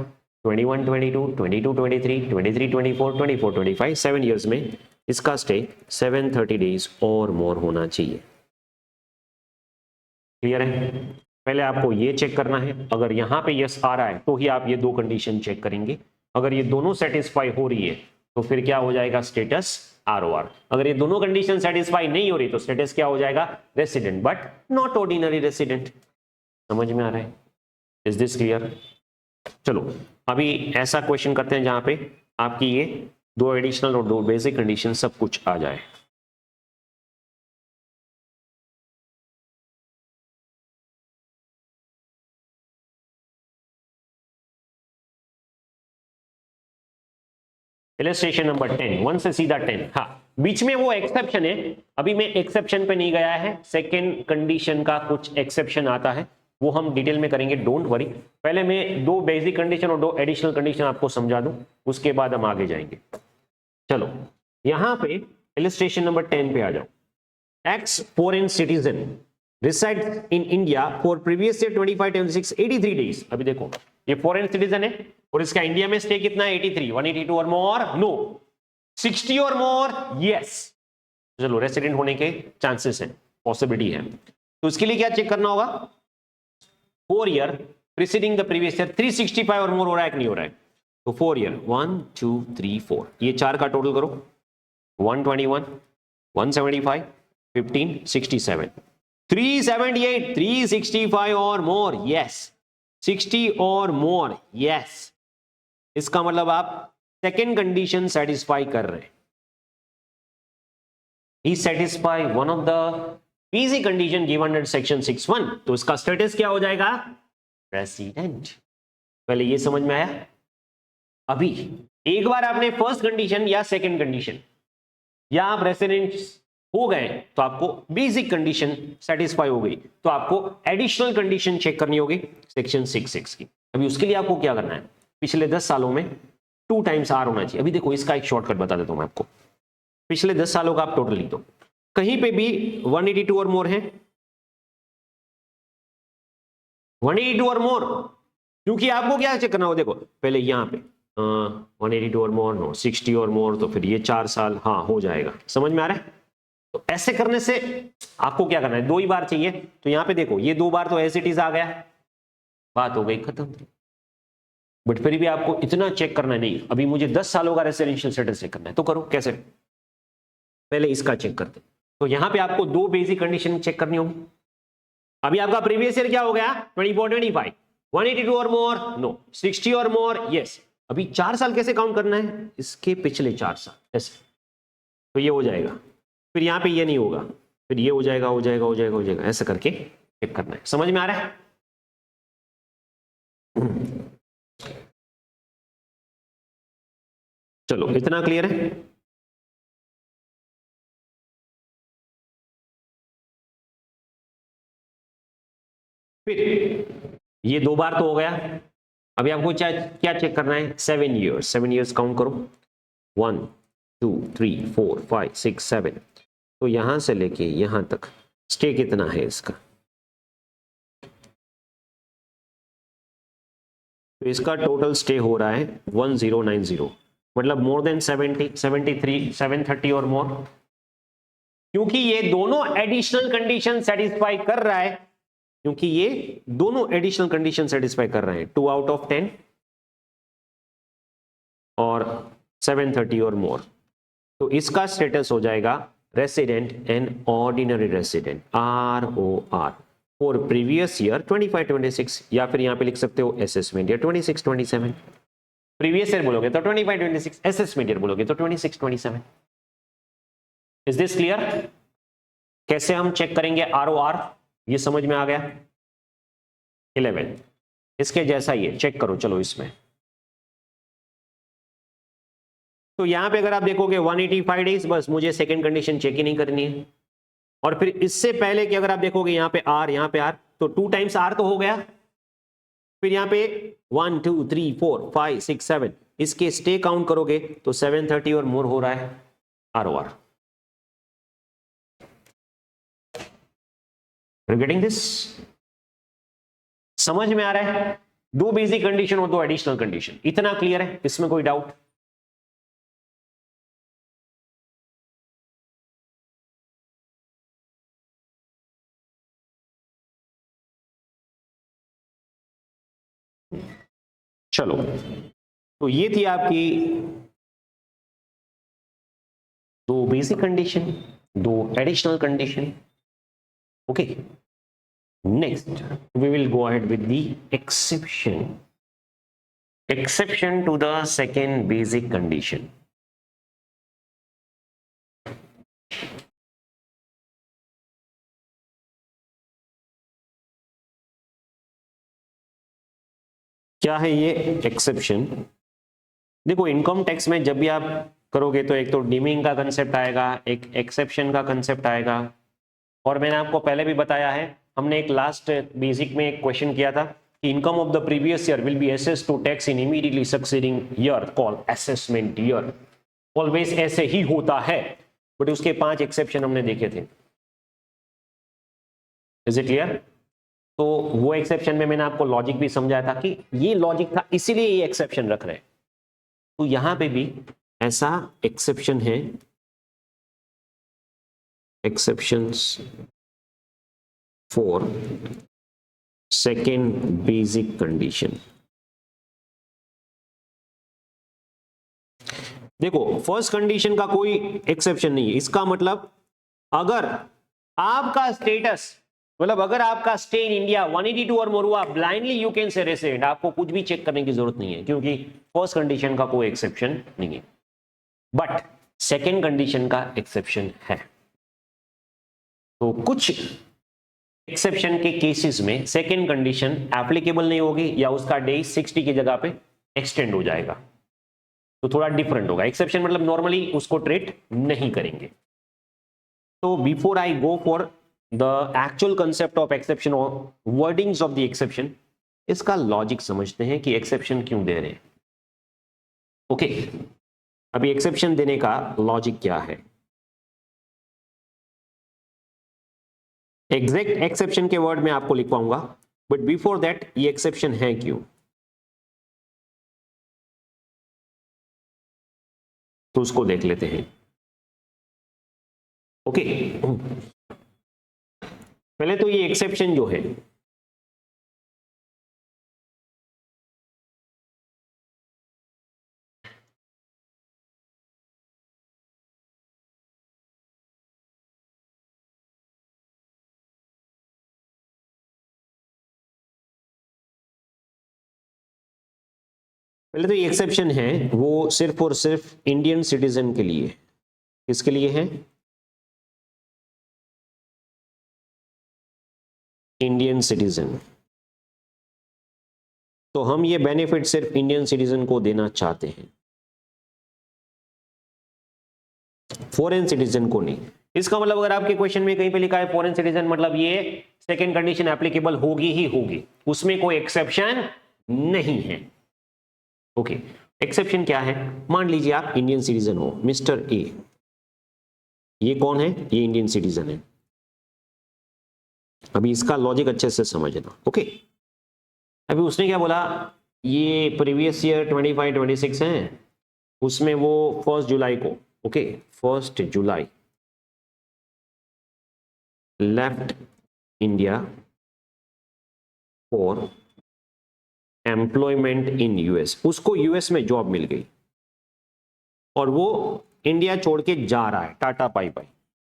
21, 22, 22, 23, 23, 24, 24, 25, 7 ईयर्स में इसका स्टे 730 डेज और मोर होना चाहिए। क्लियर है? पहले आपको ये चेक करना है, अगर यहां पे यस आ रहा है तो ही आप ये दो कंडीशन चेक करेंगे। अगर ये दोनों सेटिस्फाई हो रही है तो फिर क्या हो जाएगा? Status ROR। अगर ये दोनों कंडीशन सेटिस्फाई नहीं हो रही तो स्टेटस क्या हो जाएगा? Resident but not ordinary resident. समझ में आ रहा है? Is this clear? चलो अभी ऐसा क्वेश्चन करते हैं जहां पे आपकी ये दो एडिशनल और दो बेसिक कंडीशन सब कुछ आ जाए। इलस्ट्रेशन नंबर 10, 1 से सीधा 10। हाँ, बीच में वो एक्सेप्शन है, अभी मैं एक्सेप्शन पे नहीं गया है, सेकेंड कंडीशन का कुछ एक्सेप्शन आता है, वो हम डिटेल में करेंगे, डोंट वरी। पहले मैं दो बेसिक कंडीशन और दो एडिशनल कंडीशन आपको समझा दूं, उसके बाद हम आगे जाएंगे। चलो यहां पे इलस्ट्रेशन नंबर 10 पे आ जाओ। X foreign citizen resides in India for previous year 25, 26, 83 days। अभी देखो ये फॉरेन सिटीजन है और इसका इंडिया में स्टे कितना है? 83, 182 और मोर? नो। 60 और मोर? यस। चलो रेसिडेंट होने के चांसेस हैं, पॉसिबिलिटी है, तो इसके लिए क्या चेक करना होगा? 4 year preceding the previous year 365 और मोर हो रहा है कि नहीं हो रहा है? तो 4 ईयर 1 2 3 4, ये चार का टोटल करो, 121, 175, 15, 67, 378, 365 और मोर? यस। 60 और मोर? यस। इसका मतलब आप सेकेंड कंडीशन सेटिस्फाई कर रहे हैं। He satisfy one of the PC condition given under section 6(1), तो इसका स्टेटस क्या हो जाएगा? रेसिडेंट। पहले ये समझ में आया? अभी एक बार आपने फर्स्ट कंडीशन या सेकेंड कंडीशन या आप रेसिडेंट हो गए तो आपको बेसिक कंडीशन सेटिस्फाई हो गई, तो आपको एडिशनल कंडीशन चेक करनी होगी सेक्शन 6(6) की। अभी उसके लिए आपको क्या करना है? पिछले 10 सालों में 2 टाइम्स R होना चाहिए। अभी देखो इसका एक शॉर्टकट बता देता हूं मैं आपको। पिछले 10 सालों का आप टोटल लिख दो, कहीं पे भी 182 और मोर है, 182 और मोर, क्योंकि आपको क्या चेक करना हो? देखो पहले यहां पे 182 और मोर, नो 60 और मोर, तो फिर ये 4 साल हाँ हो जाएगा। समझ में आ रहा है? तो ऐसे करने से आपको क्या करना है? 2 ही बार चाहिए, तो यहां पे देखो ये 2 बार तो एज इट इज आ गया, बात हो गई खत्म। बट फिर भी आपको इतना चेक करना नहीं, अभी मुझे 10 सालों का रेसिडेंशियल स्टेटस चेक करना है, तो करो। कैसे? पहले इसका चेक करते, तो यहां पे आपको 2 बेसिक कंडीशन चेक करनी होगी। अभी आपका प्रीवियस ईयर क्या हो गया? 24, 25, 182 और मोर? नो। 60 और मोर? यस। अभी 4 साल कैसे काउंट करना है? इसके पिछले 4 साल ऐसे, तो ये हो जाएगा। फिर यहां पे ये नहीं होगा, फिर ये हो जाएगा, हो जाएगा, हो जाएगा, हो जाएगा, ऐसा करके चेक करना है। समझ में आ रहा है? चलो इतना क्लियर है? फिर ये 2 बार तो हो गया, अभी आपको क्या चेक करना है? 7 ईयर्स। 7 ईयर्स काउंट करो, 1 2 3 4 5 6 7, तो यहां से लेके यहां तक स्टे कितना है इसका? तो इसका टोटल स्टे हो रहा है 1090, मतलब मोर देन 70, 73, 730 और मोर, क्योंकि ये दोनों एडिशनल कंडीशन सेटिस्फाई कर रहा है, क्योंकि ये दोनों एडिशनल कंडीशन सेटिस्फाई कर रहे हैं, 2 आउट ऑफ 10 और 730 और मोर, तो इसका स्टेटस हो जाएगा resident and ordinary resident, ROR। For previous year 25-26, या फिर यहां पे लिख सकते हो असेसमेंट ईयर 26-27। प्रीवियस ईयर बोलोगे तो 25-26, असेसमेंट ईयर बोलोगे तो 26-27। Is this clear? कैसे हम चेक करेंगे ROR, ये समझ में आ गया? 11 इसके जैसा ही है, चेक करो चलो इसमें। तो यहां पे अगर आप देखोगे 185 डेज, बस मुझे सेकंड कंडीशन चेक ही नहीं करनी है। और फिर इससे पहले कि अगर आप देखोगे यहां पे R, यहां पे R, तो 2 टाइम्स R तो हो गया। फिर यहां पे 1 2 3 4 5 6 7 इसके स्टे काउंट करोगे तो 730 और मोर हो रहा है ROR। Getting this? समझ में आ रहा है? 2 बेसिक कंडीशन और 2 एडिशनल कंडीशन, इतना क्लियर है? इसमें कोई डाउट? चलो, तो ये थी आपकी 2 basic condition, 2 additional condition. Okay, next we will go ahead with the exception to the second basic condition। क्या है ये एक्सेप्शन? देखो, इनकम टैक्स में जब भी आप करोगे तो एक तो डीमिंग का कंसेप्ट आएगा, एक एक्सेप्शन का कंसेप्ट आएगा। और मैंने आपको पहले भी बताया है, हमने एक लास्ट बेसिक में एक क्वेश्चन किया था कि income of the previous year will be assessed to tax in immediately succeeding year called assessment year. Always ऐसे ही होता है, बट उसके 5 एक्सेप्शन हमने देखे थे। Is it clear? तो वो एक्सेप्शन में मैंने आपको लॉजिक भी समझाया था कि ये लॉजिक था, इसीलिए ये एक्सेप्शन रख रहे हैं। तो यहां पे भी ऐसा एक्सेप्शन है, exceptions for second basic condition. देखो, फर्स्ट कंडीशन का कोई एक्सेप्शन नहीं है। इसका मतलब अगर आपका स्टेटस, मतलब अगर आपका स्टे इन इंडिया 182 और मोर हुआ, blindly you can say resident, आपको कुछ भी चेक करने की जरूरत नहीं है, क्योंकि फर्स्ट कंडीशन का कोई एक्सेप्शन नहीं है। बट सेकेंड कंडीशन का एक्सेप्शन है। तो कुछ एक्सेप्शन के केसेस में सेकेंड कंडीशन एप्लीकेबल नहीं होगी, या उसका डे 60 की जगह पे एक्सटेंड हो जाएगा। तो थोड़ा डिफरेंट होगा। एक्सेप्शन मतलब नॉर्मली उसको ट्रीट नहीं करेंगे। तो before I go for the actual concept of exception or wordings of the exception, इसका लॉजिक समझते हैं कि एक्सेप्शन क्यों दे रहे हैं। ओके, अभी एक्सेप्शन देने का लॉजिक क्या है? एग्जैक्ट एक्सेप्शन के वर्ड में आपको लिखवाऊंगा, बट बिफोर दैट ये एक्सेप्शन है क्यों, तो उसको देख लेते हैं। ओके, पहले तो ये एक्सेप्शन जो है, पहले तो ये एक्सेप्शन है वो सिर्फ और सिर्फ इंडियन सिटीजन के लिए। किसके लिए है? Indian citizen. तो हम ये बेनिफिट सिर्फ इंडियन सिटीजन को देना चाहते हैं, फॉरेन सिटीजन को नहीं। इसका मतलब अगर आपके क्वेश्चन में कहीं पे लिखा है फॉरेन सिटीजन, मतलब ये सेकेंड कंडीशन एप्लीकेबल होगी ही होगी, उसमें कोई एक्सेप्शन नहीं है। ओके, एक्सेप्शन क्या है? मान लीजिए आप इंडियन सिटीजन हो, मिस्टर ए। ये कौन है? ये इंडियन सिटीजन है। अभी इसका लॉजिक अच्छे से समझना। ओके, अभी उसने क्या बोला, ये प्रीवियस ईयर 25-26 है, उसमें वो 1 जुलाई को, okay 1 July left India for employment in US. उसको यूएस में जॉब मिल गई और वो इंडिया छोड़ के जा रहा है, टाटा बाय बाय।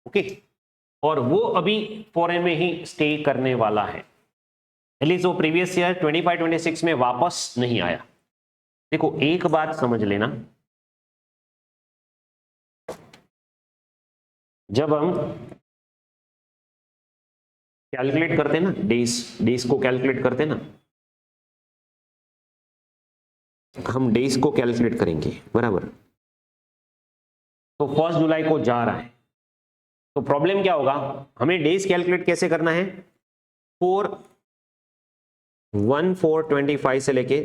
ओके, और वो अभी फॉरेन में ही स्टे करने वाला है, एटलीस्ट वो प्रीवियस ईयर 25-26 में वापस नहीं आया। देखो एक बात समझ लेना, जब हम कैलकुलेट करते हैं ना, डेज को कैलकुलेट करते हैं ना, हम डेज को कैलकुलेट करेंगे बराबर। तो 1 जुलाई को जा रहा है, तो प्रॉब्लम क्या होगा, हमें डेज कैलकुलेट कैसे करना है, 1/4/25 से लेके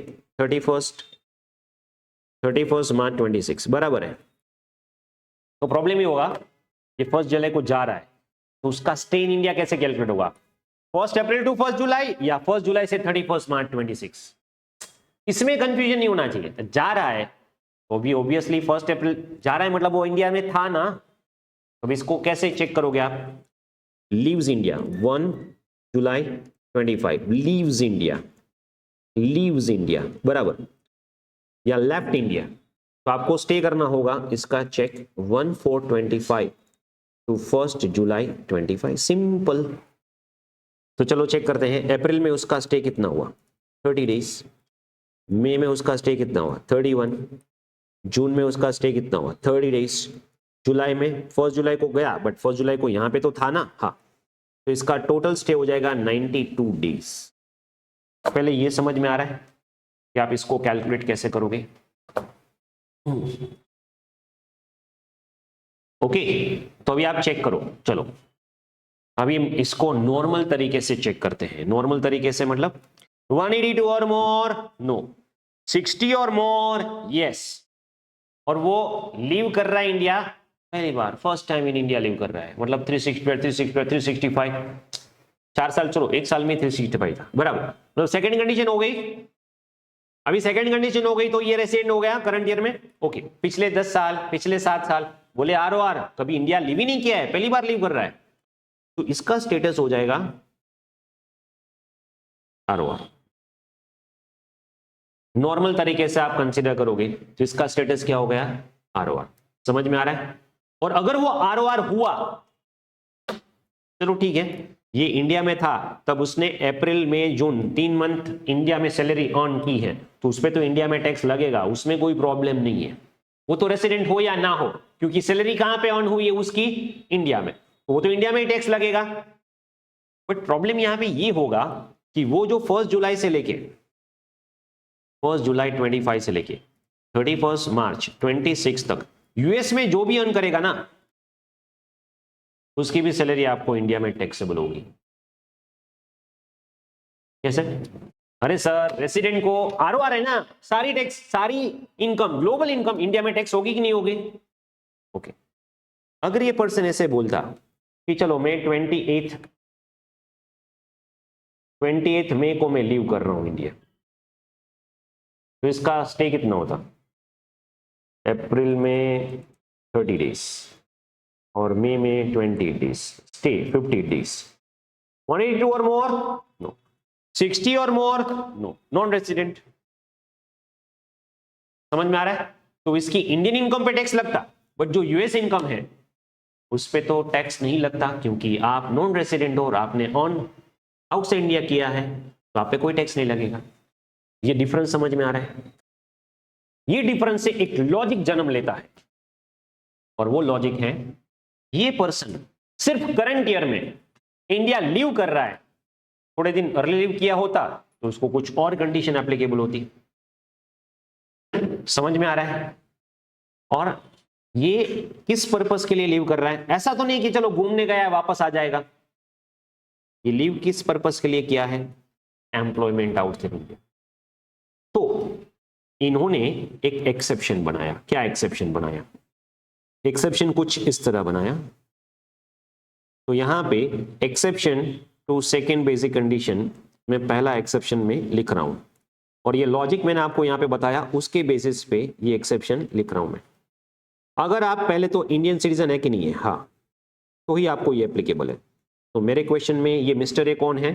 31 मार्च 26 बराबर है। तो प्रॉब्लम ये होगा, ये 1 जुलाई को जा रहा है, तो उसका स्टे इन इंडिया कैसे कैलकुलेट होगा, 1 अप्रैल टू 1 जुलाई या 1 जुलाई से 31 मार्च 26। इसमें कंफ्यूजन नहीं होना चाहिए। जा रहा है वो भी ऑब्वियसली 1 अप्रैल जा रहा है, मतलब वो इंडिया में था ना। अब इसको कैसे चेक करोगे आप, लीव्स इंडिया 1 जुलाई 25, लीव्स इंडिया बराबर, या लेफ्ट इंडिया, तो आपको स्टे करना होगा इसका चेक 1/4/25 टू 1 जुलाई 25, सिंपल। तो चलो चेक करते हैं, अप्रैल में उसका स्टे कितना हुआ 30 डेज, मई में उसका स्टे कितना हुआ 31, जून में उसका स्टे कितना हुआ 30 डेज, जुलाई में 1 जुलाई को गया बट 1 जुलाई को यहां पे तो था ना, हाँ, तो इसका टोटल स्टे हो जाएगा 92 डेज। पहले ये समझ में आ रहा है कि आप इसको कैलकुलेट कैसे करोगे। ओके, तो अभी आप चेक करो। चलो अभी हम इसको नॉर्मल तरीके से चेक करते हैं। नॉर्मल तरीके से मतलब 182 और मोर, नो, 60 और मोर, यस, और वो लीव कर रहा है इंडिया पहली बार, first time in India leave कर रहा है, मतलब 365, 4 साल, चलो 1 साल में 365 था बराबर। तो सेकंड कंडीशन हो गई, अभी सेकंड कंडीशन हो गई, तो ये रेसिडेंट हो गया करंट ईयर में। ओके, पिछले 10 साल, पिछले 7 साल, बोले ROR कभी इंडिया लीव ही नहीं किया है, पहली बार लीव कर रहा है, तो इसका स्टेटस हो जाएगा ROR। नॉर्मल तरीके से आप कंसीडर करोगे तो इसका स्टेटस क्या हो गया, ROR। समझ में आ रहा है। और अगर वो ROR हुआ, चलो ठीक है, ये इंडिया में था तब उसने अप्रैल मई जून 3 मंथ इंडिया में सैलरी अर्न की है, तो उस पर तो इंडिया में टैक्स लगेगा, उसमें कोई प्रॉब्लम नहीं है, वो तो रेसिडेंट हो या ना हो, क्योंकि सैलरी कहां पे अर्न हुई है उसकी, इंडिया में, तो वो तो इंडिया में ही टैक्स लगेगा। बट प्रॉब्लम यहां पे ये होगा कि वो जो 1 जुलाई से लेके 1 जुलाई 25 से लेके 31 मार्च 26 तक यूएस में जो भी अर्न करेगा ना, उसकी भी सैलरी आपको इंडिया में टैक्सेबल होगी। कैसे, अरे सर रेसिडेंट को ROR है ना, सारी टैक्स, सारी इनकम, ग्लोबल इनकम इंडिया में टैक्स होगी कि नहीं होगी। ओके, अगर ये पर्सन ऐसे बोलता कि चलो मैं 28 मई को मैं लीव कर रहा हूं इंडिया, तो इसका स्टे कितना होता, अप्रैल में 30 डेज और मई में 20 डेज, स्टे 50 डेज, 182 और मोर, नो, 60 और मोर, नो, नॉन रेसिडेंट। समझ में आ रहा है। तो इसकी इंडियन इनकम पे टैक्स लगता, बट जो यूएस इनकम है उस पे तो टैक्स नहीं लगता, क्योंकि आप नॉन रेसिडेंट हो और आपने ऑन आउट से इंडिया किया है, तो आप पे कोई टैक्स नहीं लगेगा। ये डिफरेंस समझ में आ रहा है। ये डिफरेंस से एक लॉजिक जन्म लेता है, और वो लॉजिक है, ये पर्सन सिर्फ करंट ईयर में इंडिया लीव कर रहा है, थोड़े दिन अर्ली लीव किया होता तो उसको कुछ और कंडीशन एप्लीकेबल होती। समझ में आ रहा है। और ये किस पर्पस के लिए लीव कर रहा है, ऐसा तो नहीं कि चलो घूमने गया है वापस आ जाएगा। ये लीव किस पर्पस के लिए किया है, एम्प्लॉयमेंट आउटसाइड इंडिया। तो इन्होंने एक एक्सेप्शन बनाया। क्या एक्सेप्शन बनाया, एक्सेप्शन कुछ इस तरह बनाया। तो यहां पे exception to second basic condition में पहला एक्सेप्शन में लिख रहा हूं, और ये लॉजिक मैंने आपको यहां पे बताया, उसके बेसिस पे ये एक्सेप्शन लिख रहा हूं मैं। अगर आप पहले तो इंडियन सिटीजन है कि नहीं है, हाँ, तो ही आपको ये एप्लीकेबल है। तो मेरे क्वेश्चन में ये मिस्टर ए कौन है,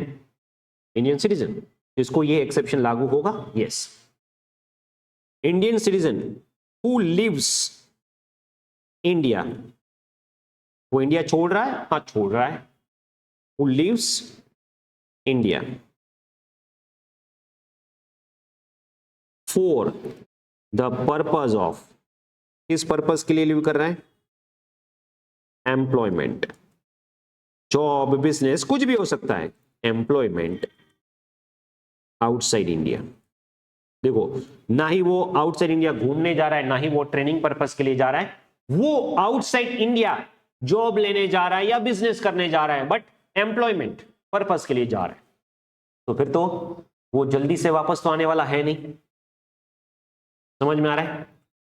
इंडियन सिटीजन, इसको ये एक्सेप्शन लागू होगा। Yes, Indian citizen who lives India वो इंडिया छोड़ रहा है, हाँ छोड़ रहा है। Who leaves India for the purpose of, किस पर्पस के लिए लीव कर रहा है? एम्प्लॉयमेंट, जॉब, बिजनेस, कुछ भी हो सकता है। Employment outside India. देखो, ना ही वो आउटसाइड इंडिया घूमने जा रहा है, ना ही वो ट्रेनिंग पर्पस के लिए जा रहा है, वो आउटसाइड इंडिया जॉब लेने जा रहा है या बिजनेस करने जा रहा है, बट एम्प्लॉयमेंट पर्पस के लिए जा रहा है। तो फिर तो वो जल्दी से वापस तो आने वाला है नहीं। समझ में आ रहा है?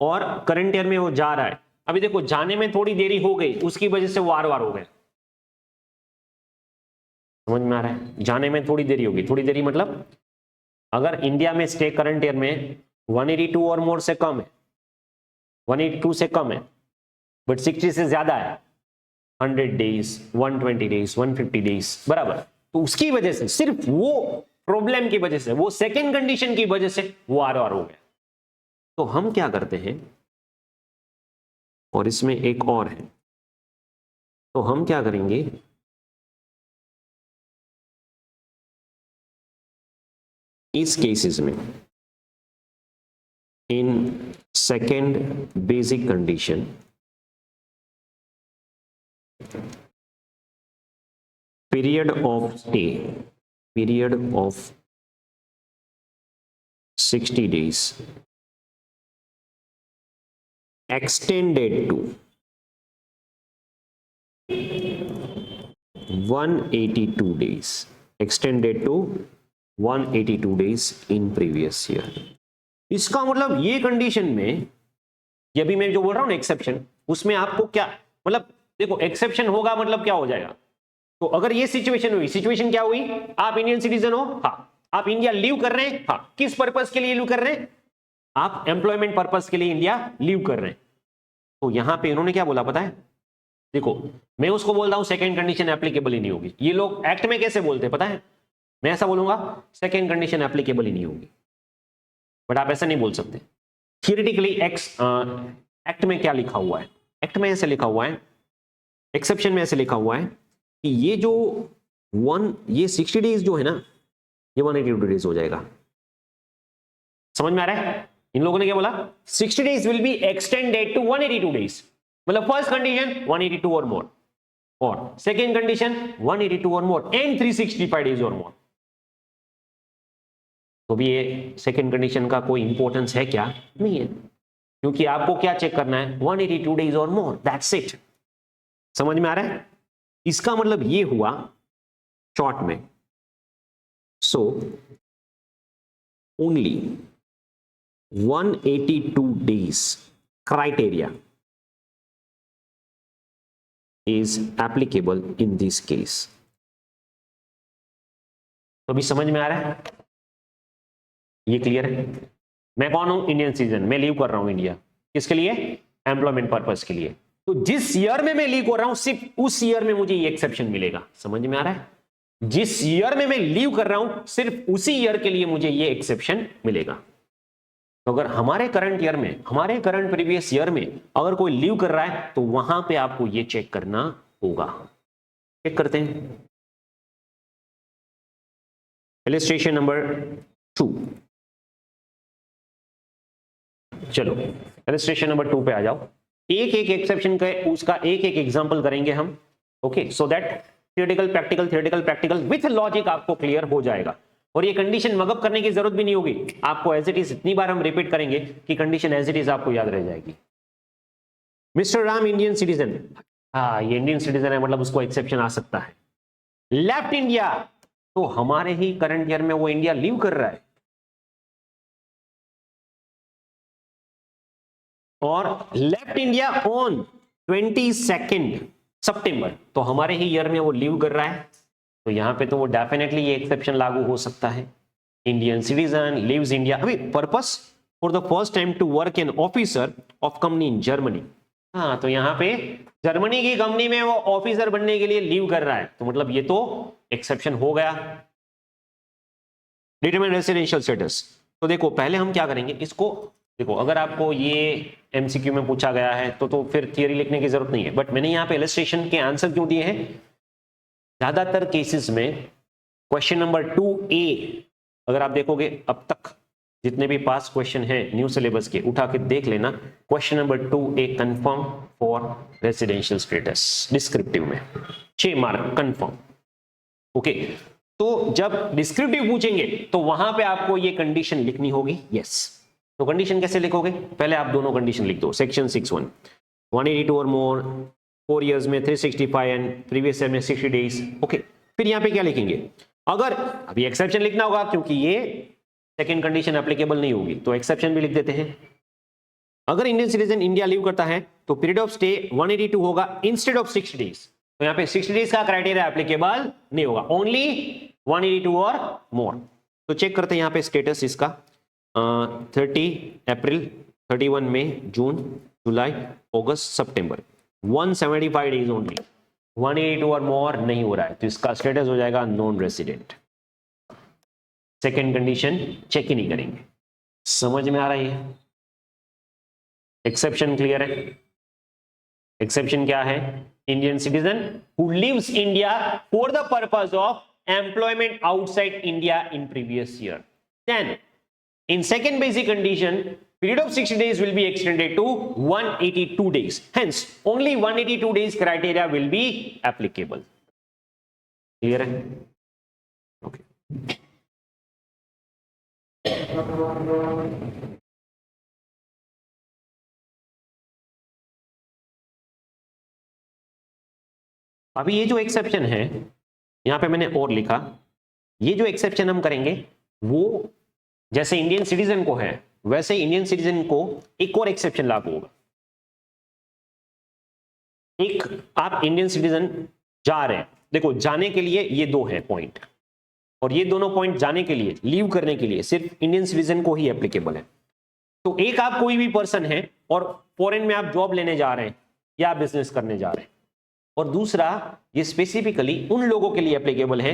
और करंट ईयर में वो जा रहा है, अभी देखो जाने में थोड़ी देरी हो गई, उसकी वजह से वो वार हो गया। समझ में आ रहा है? जाने में थोड़ी देरी होगी, थोड़ी देरी मतलब अगर इंडिया में स्टे करंट ईयर में 182 और मोर से कम है, 182 से कम है, बट 60 से ज्यादा है, 100 डेज, 120 डेज, 150 डेज, बराबर, तो उसकी वजह से, सिर्फ वो प्रॉब्लम की वजह से, वो सेकेंड कंडीशन की वजह से वो आर हो गया। तो हम क्या करते हैं, और इसमें एक और है, तो हम क्या करेंगे, इस केसेस में in second basic condition period of stay, period of 60 days extended to 182 days, extended to 182 days in previous year। इसका मतलब ये कंडीशन में, ये भी मैं जो बोल रहा हूं ना एक्सेप्शन, उसमें आपको क्या मतलब, देखो एक्सेप्शन होगा मतलब क्या हो जाएगा, तो अगर ये सिचुएशन हुई, सिचुएशन क्या हुई, आप इंडियन सिटीजन हो, हाँ, आप इंडिया लीव कर रहे हैं, हाँ, किस पर्पस के लिए लीव कर रहे हैं, आप एम्प्लॉयमेंट पर्पस के लिए इंडिया लीव कर रहे हैं। तो यहां पे इन्होंने क्या बोला पता है, देखो मैं उसको बोल रहा हूं सेकेंड कंडीशन एप्लीकेबल ही नहीं होगी, ये लोग एक्ट में कैसे बोलते हैं पता है, मैं ऐसा बोलूंगा सेकेंड कंडीशन एप्लीकेबल ही नहीं होगी, बट आप ऐसा नहीं बोल सकते। थियोरेटिकली एक्ट में क्या लिखा हुआ है, एक्ट में ऐसे लिखा हुआ है, एक्सेप्शन में ऐसे लिखा हुआ है कि ये जो ये 60 डेज जो है ना, ये 182 डेज हो जाएगा। समझ में आ रहा है? इन लोगों ने क्या बोला, 60 days will be extended to 182 days, मतलब फर्स्ट कंडीशन 182 और मोर, और सेकेंड कंडीशन 182 और मोर एंड 365 डेज और मोर। तो भी ये सेकेंड कंडीशन का कोई इंपॉर्टेंस है क्या? नहीं है, क्योंकि आपको क्या चेक करना है, 182 डेज और मोर, दैट्स इट। समझ में आ रहा है? इसका मतलब ये हुआ शॉर्ट में, so only 182 days criteria is applicable in this case। तो अभी समझ में आ रहा है? ये क्लियर है? मैं कौन हूं? इंडियन सिटीजन, मैं लीव कर रहा हूं इंडिया, किसके लिए? एम्प्लॉयमेंट पर्पस के लिए। तो जिस ईयर में मैं लीव कर रहा हूं, सिर्फ उस ईयर में मुझे ये एक्सेप्शन मिलेगा। समझ में आ रहा है? जिस ईयर में मैं लीव कर रहा हूं, सिर्फ उसी ईयर के लिए मुझे ये एक्सेप्शन मिलेगा। तो अगर हमारे करंट ईयर में, हमारे करंट प्रीवियस ईयर में अगर कोई लीव कर रहा है, तो वहां पे आपको ये चेक करना होगा। चेक करते हैं इलस्ट्रेशन नंबर 2। चलो इलस्ट्रेशन नंबर 2 पे आ जाओ। एक एक एक्सेप्शन का उसका एक एक एग्जांपल करेंगे हम, okay, so that theoretical practical with logic आपको क्लियर हो जाएगा। और ये कंडीशन मगअप करने की जरूरत भी नहीं होगी, आपको एज इट इज इतनी बार हम रिपीट करेंगे कि कंडीशन एज इट इज आपको याद रह जाएगी। मिस्टर राम इंडियन सिटीजन, हाँ ये इंडियन सिटीजन है, मतलब उसको एक्सेप्शन आ सकता है। लेफ्ट इंडिया, तो हमारे ही करंट ईयर में वो इंडिया लीव कर रहा है, और लेफ्ट इंडिया ऑन 22 सितंबर, तो हमारे ही ईयर में वो लीव कर रहा है, तो यहां पे तो वो डेफिनेटली ये एक्सेप्शन लागू हो सकता है। इंडियन सिटीजन लीव्स इंडिया, अभी purpose for the first time to work an officer of company in Germany. हाँ, तो यहां पे जर्मनी की कंपनी में वो ऑफिसर बनने के लिए लीव कर रहा है, तो मतलब ये तो एक्सेप्शन हो गया। डिटरमाइन रेसिडेंशियल स्टेटस, तो देखो पहले हम क्या करेंगे, इसको देखो अगर आपको ये एमसीक्यू में पूछा गया है तो फिर थियरी लिखने की जरूरत नहीं है, बट मैंने यहाँ पे इलस्ट्रेशन के आंसर क्यों दिए हैं? ज्यादातर केसेस में क्वेश्चन नंबर 2A अगर आप देखोगे अब तक जितने भी पास क्वेश्चन हैं न्यू सिलेबस के, उठा के देख लेना, question number 2A confirm for residential status descriptive में 6 मार्क कंफर्म। ओके, तो जब डिस्क्रिप्टिव पूछेंगे तो वहां पे आपको ये कंडीशन लिखनी होगी, यस। तो कंडीशन कैसे लिखोगे? पहले आप दोनों कंडीशन लिख दो, सेक्शन 6(1) 182 और मोर 4 इयर्स में 365 एंड प्रीवियस ईयर में 60 डेज। ओके, फिर यहाँ पे क्या लिखेंगे? अगर अभी एक्सेप्शन लिखना होगा क्योंकि ये सेकंड कंडीशन एप्लीकेबल नहीं होगी, तो एक्सेप्शन भी लिख देते हैं। अगर इंडियन सिटीजन इंडिया लीव करता है तो पीरियड ऑफ स्टे 182 होगा इंस्टेड ऑफ 60 डेज। तो यहाँ पे 60 डेज का क्राइटेरिया एप्लीकेबल नहीं होगा, ओनली 182 और मोर। तो चेक करते हैं यहाँ पे स्टेटस इसका 30 अप्रैल, 31 मई, जून, जुलाई, अगस्त, सितंबर, 175 डेज ओनली, 182 और मोर नहीं हो रहा है, तो इसका स्टेटस हो जाएगा non resident. Second condition check ही नहीं करेंगे। समझ में आ रही है? एक्सेप्शन क्लियर है? एक्सेप्शन क्या है? Indian citizen who lives India for the purpose of employment outside India in previous year, then in second basic condition period of 60 days will be extended to 182 days, hence only 182 days criteria will be applicable. Clear hai? Okay. अभी ये जो एक्सेप्शन है यहां पे मैंने और लिखा, ये जो एक्सेप्शन हम करेंगे वो जैसे इंडियन सिटीजन को है वैसे इंडियन सिटीजन को एक और एक्सेप्शन लागू होगा। एक आप इंडियन सिटीजन जा रहे हैं, देखो जाने के लिए ये दो है पॉइंट, और ये दोनों पॉइंट जाने के लिए, लीव करने के लिए सिर्फ इंडियन सिटीजन को ही एप्लीकेबल है। तो एक आप कोई भी पर्सन है और फॉरेन में आप जॉब लेने जा रहे हैं या बिजनेस करने जा रहे हैं, और दूसरा ये स्पेसिफिकली उन लोगों के लिए एप्लीकेबल है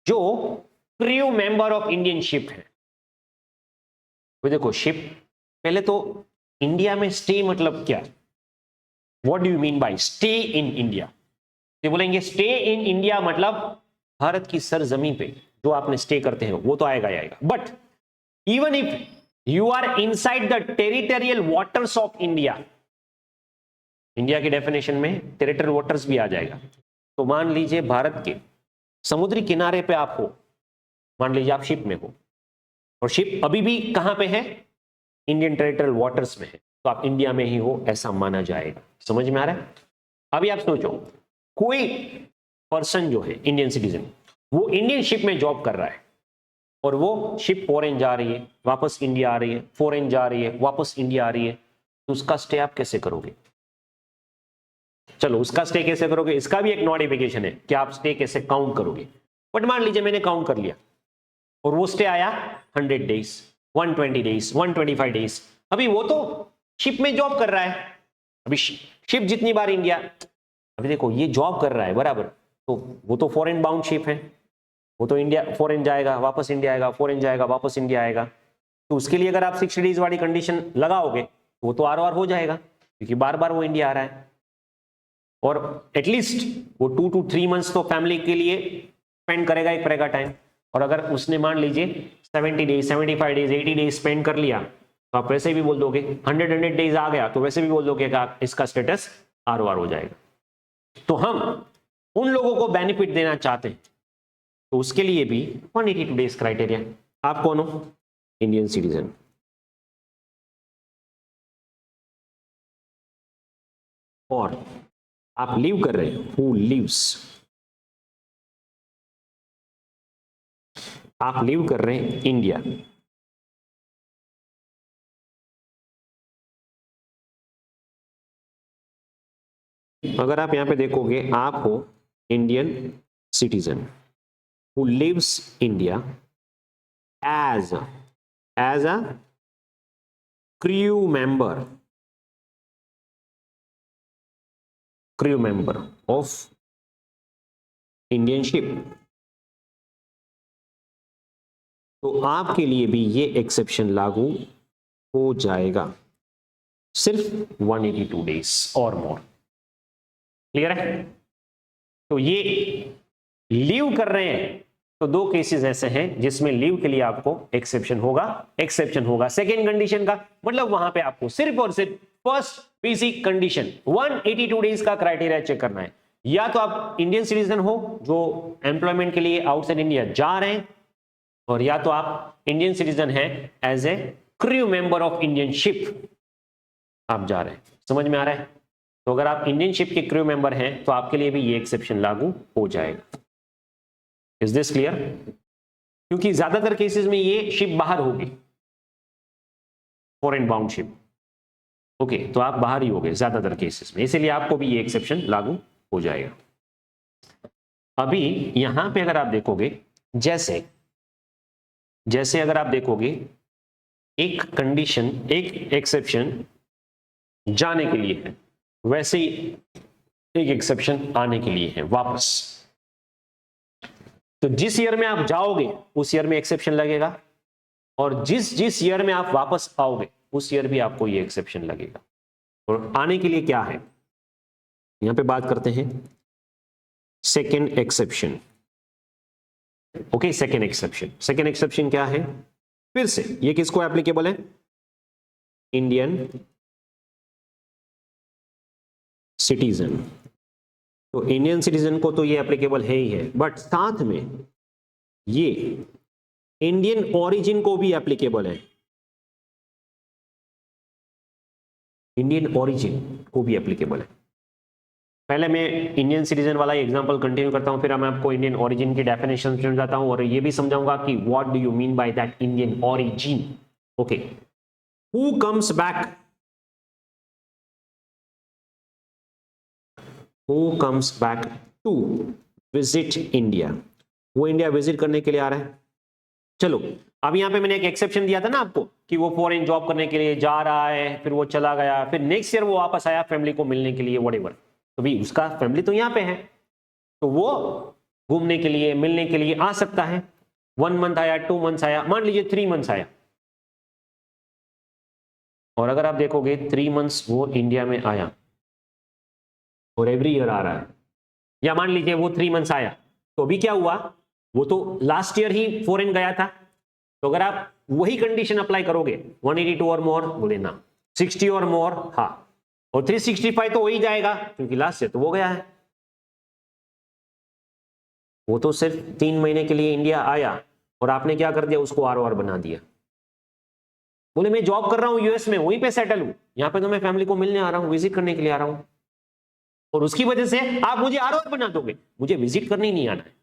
जो crew member of Indian ship है। तो देखो शिप, पहले तो इंडिया में स्टे मतलब क्या? What do you mean by stay in India? तो बोलेंगे स्टे इन इंडिया मतलब भारत की सरजमीन पे जो आपने स्टे करते हैं वो तो आएगा ही आएगा, but even if you are inside the territorial waters of India, India की डेफिनेशन में टेरिटोरियल वाटर्स भी आ जाएगा। तो मान लीजिए भारत के समुद्री किनारे पे आप हो, मान लीजिए आप शिप में हो और शिप अभी भी कहां पे है? इंडियन टेरिटोरियल वाटर्स में है, तो आप इंडिया में ही हो ऐसा माना जाएगा। समझ में आ रहा है? अभी आप सोचो कोई पर्सन जो है इंडियन सिटीजन, वो इंडियन शिप में जॉब कर रहा है और वो शिप फॉरेन जा रही है वापस इंडिया आ रही है, फॉरेन जा रही है वापस इंडिया आ रही है, तो उसका स्टे आप कैसे करोगे? चलो उसका स्टे कैसे करोगे इसका भी एक नोटिफिकेशन है कि आप स्टे कैसे काउंट करोगे। बट मान लीजिए मैंने काउंट कर लिया और वो स्टे आया 100 डेज, 120 डेज, 125 डेज। अभी वो तो शिप में जॉब कर रहा है, अभी शिप जितनी बार इंडिया, अभी देखो ये जॉब कर रहा है बराबर, तो वो तो फॉरेन बाउंड शिप है, वो तो इंडिया फॉरेन जाएगा वापस इंडिया आएगा, फॉरेन जाएगा वापस इंडिया आएगा। तो उसके लिए अगर आप 60 डेज वाली कंडीशन लगाओगे तो वो तो आर हो जाएगा क्योंकि बार बार वो इंडिया आ रहा है, और एटलीस्ट वो 2 to 3 मंथ्स तो फैमिली के लिए स्पेंड करेगा, एक रहेगा टाइम। और अगर उसने मान लीजिए 70 डेज, 75 डेज, 80 डेज स्पेंड कर लिया तो आप वैसे भी बोल दोगे, 100 डेज आ गया तो वैसे भी बोल दोगे कि इसका स्टेटस आर हो जाएगा। तो हम उन लोगों को बेनिफिट देना चाहते हैं, तो उसके लिए भी 182 डेज क्राइटेरिया। आप कौन हो? Indian citizen. और आप लीव कर रहे हैं, हु लीव्स, आप लीव कर रहे हैं इंडिया, अगर आप यहां पे देखोगे आप हो Indian citizen who lives India as a crew member of Indian ship, तो आपके लिए भी ये एक्सेप्शन लागू हो जाएगा, सिर्फ 182 डेज और मोर। क्लियर है? तो ये लीव कर रहे हैं तो दो केसेस ऐसे हैं जिसमें लीव के लिए आपको एक्सेप्शन होगा सेकेंड कंडीशन का, मतलब वहां पे आपको सिर्फ और सिर्फ फर्स्ट बेसिक कंडीशन 182 डेज का क्राइटेरिया चेक करना है। या तो आप इंडियन सिटीजन हो जो एम्प्लॉयमेंट के लिए आउटसाइड इंडिया जा रहे हैं, और या तो आप इंडियन सिटीजन हैं as a crew member of Indian ship आप जा रहे हैं। समझ में आ रहा है? तो अगर आप इंडियन शिप के क्रू मेंबर हैं तो आपके लिए भी ये एक्सेप्शन लागू हो जाएगा। Is this clear? क्योंकि ज्यादातर केसेस में ये शिप बाहर होगी, फॉरेन बाउंड शिप। ओके, तो आप बाहर ही होगे ज्यादातर केसेस में, इसलिए आपको भी ये एक्सेप्शन लागू हो जाएगा। अभी यहां पे अगर आप देखोगे, जैसे अगर आप देखोगे एक कंडीशन, एक एक्सेप्शन जाने के लिए है, वैसे ही एक एक्सेप्शन आने के लिए है वापस। तो जिस ईयर में आप जाओगे उस ईयर में एक्सेप्शन लगेगा, और जिस ईयर में आप वापस आओगे उस ईयर भी आपको ये एक्सेप्शन लगेगा। और आने के लिए क्या है, यहां पे बात करते हैं second exception. Okay, second exception क्या है? फिर से ये किसको एप्लीकेबल है? Indian citizen. तो इंडियन सिटीजन को तो ये एप्लीकेबल है ही है, बट साथ में ये इंडियन ओरिजिन को भी एप्लीकेबल है, इंडियन ओरिजिन को भी एप्लीकेबल है। पहले मैं इंडियन सिटीजन वाला एग्जांपल कंटिन्यू करता हूं, फिर मैं आपको इंडियन ओरिजिन की डेफिनेशन समझाता हूं, और ये भी समझाऊंगा कि what do you mean by that Indian origin. Okay, who comes back, who comes back to visit India? वो इंडिया विजिट करने के लिए आ रहा है। चलो, अब यहां पे मैंने एक एक्सेप्शन दिया था ना आपको कि वो फॉरेन जॉब करने के लिए जा रहा है, फिर वो चला गया, फिर नेक्स्ट ईयर वो वापस आया फैमिली को मिलने के लिए, व्हाटएवर। तो भी उसका फैमिली तो यहां पे है, तो वो घूमने के लिए मिलने के लिए आ सकता है। 1 मंथ आया, 2 मंथ्स आया, मान लीजिए 3 मंथ्स आया, और अगर आप देखोगे 3 मंथ्स वो इंडिया में आया और एवरी ईयर आ रहा है, या मान लीजिए वो 3 मंथ्स आया, तो अभी क्या हुआ, वो तो लास्ट ईयर ही फॉरेन गया था। तो अगर आप वही कंडीशन अप्लाई करोगे 182 और मोर बोले ना, 60 और मोर हाँ, और 365 तो हो ही जाएगा क्योंकि लास्ट ईयर तो वो गया है। वो तो सिर्फ 3 महीने के लिए इंडिया आया और आपने क्या कर दिया, उसको आरओआर बना दिया। बोले मैं जॉब कर रहा हूं यूएस में, वहीं पे सेटल हूं, यहां पे तो मैं फैमिली को मिलने आ रहा हूं, विजिट करने के लिए आ रहा हूं, और उसकी वजह से आप मुझे आरओआर बना दोगे, मुझे विजिट करने ही नहीं आना है।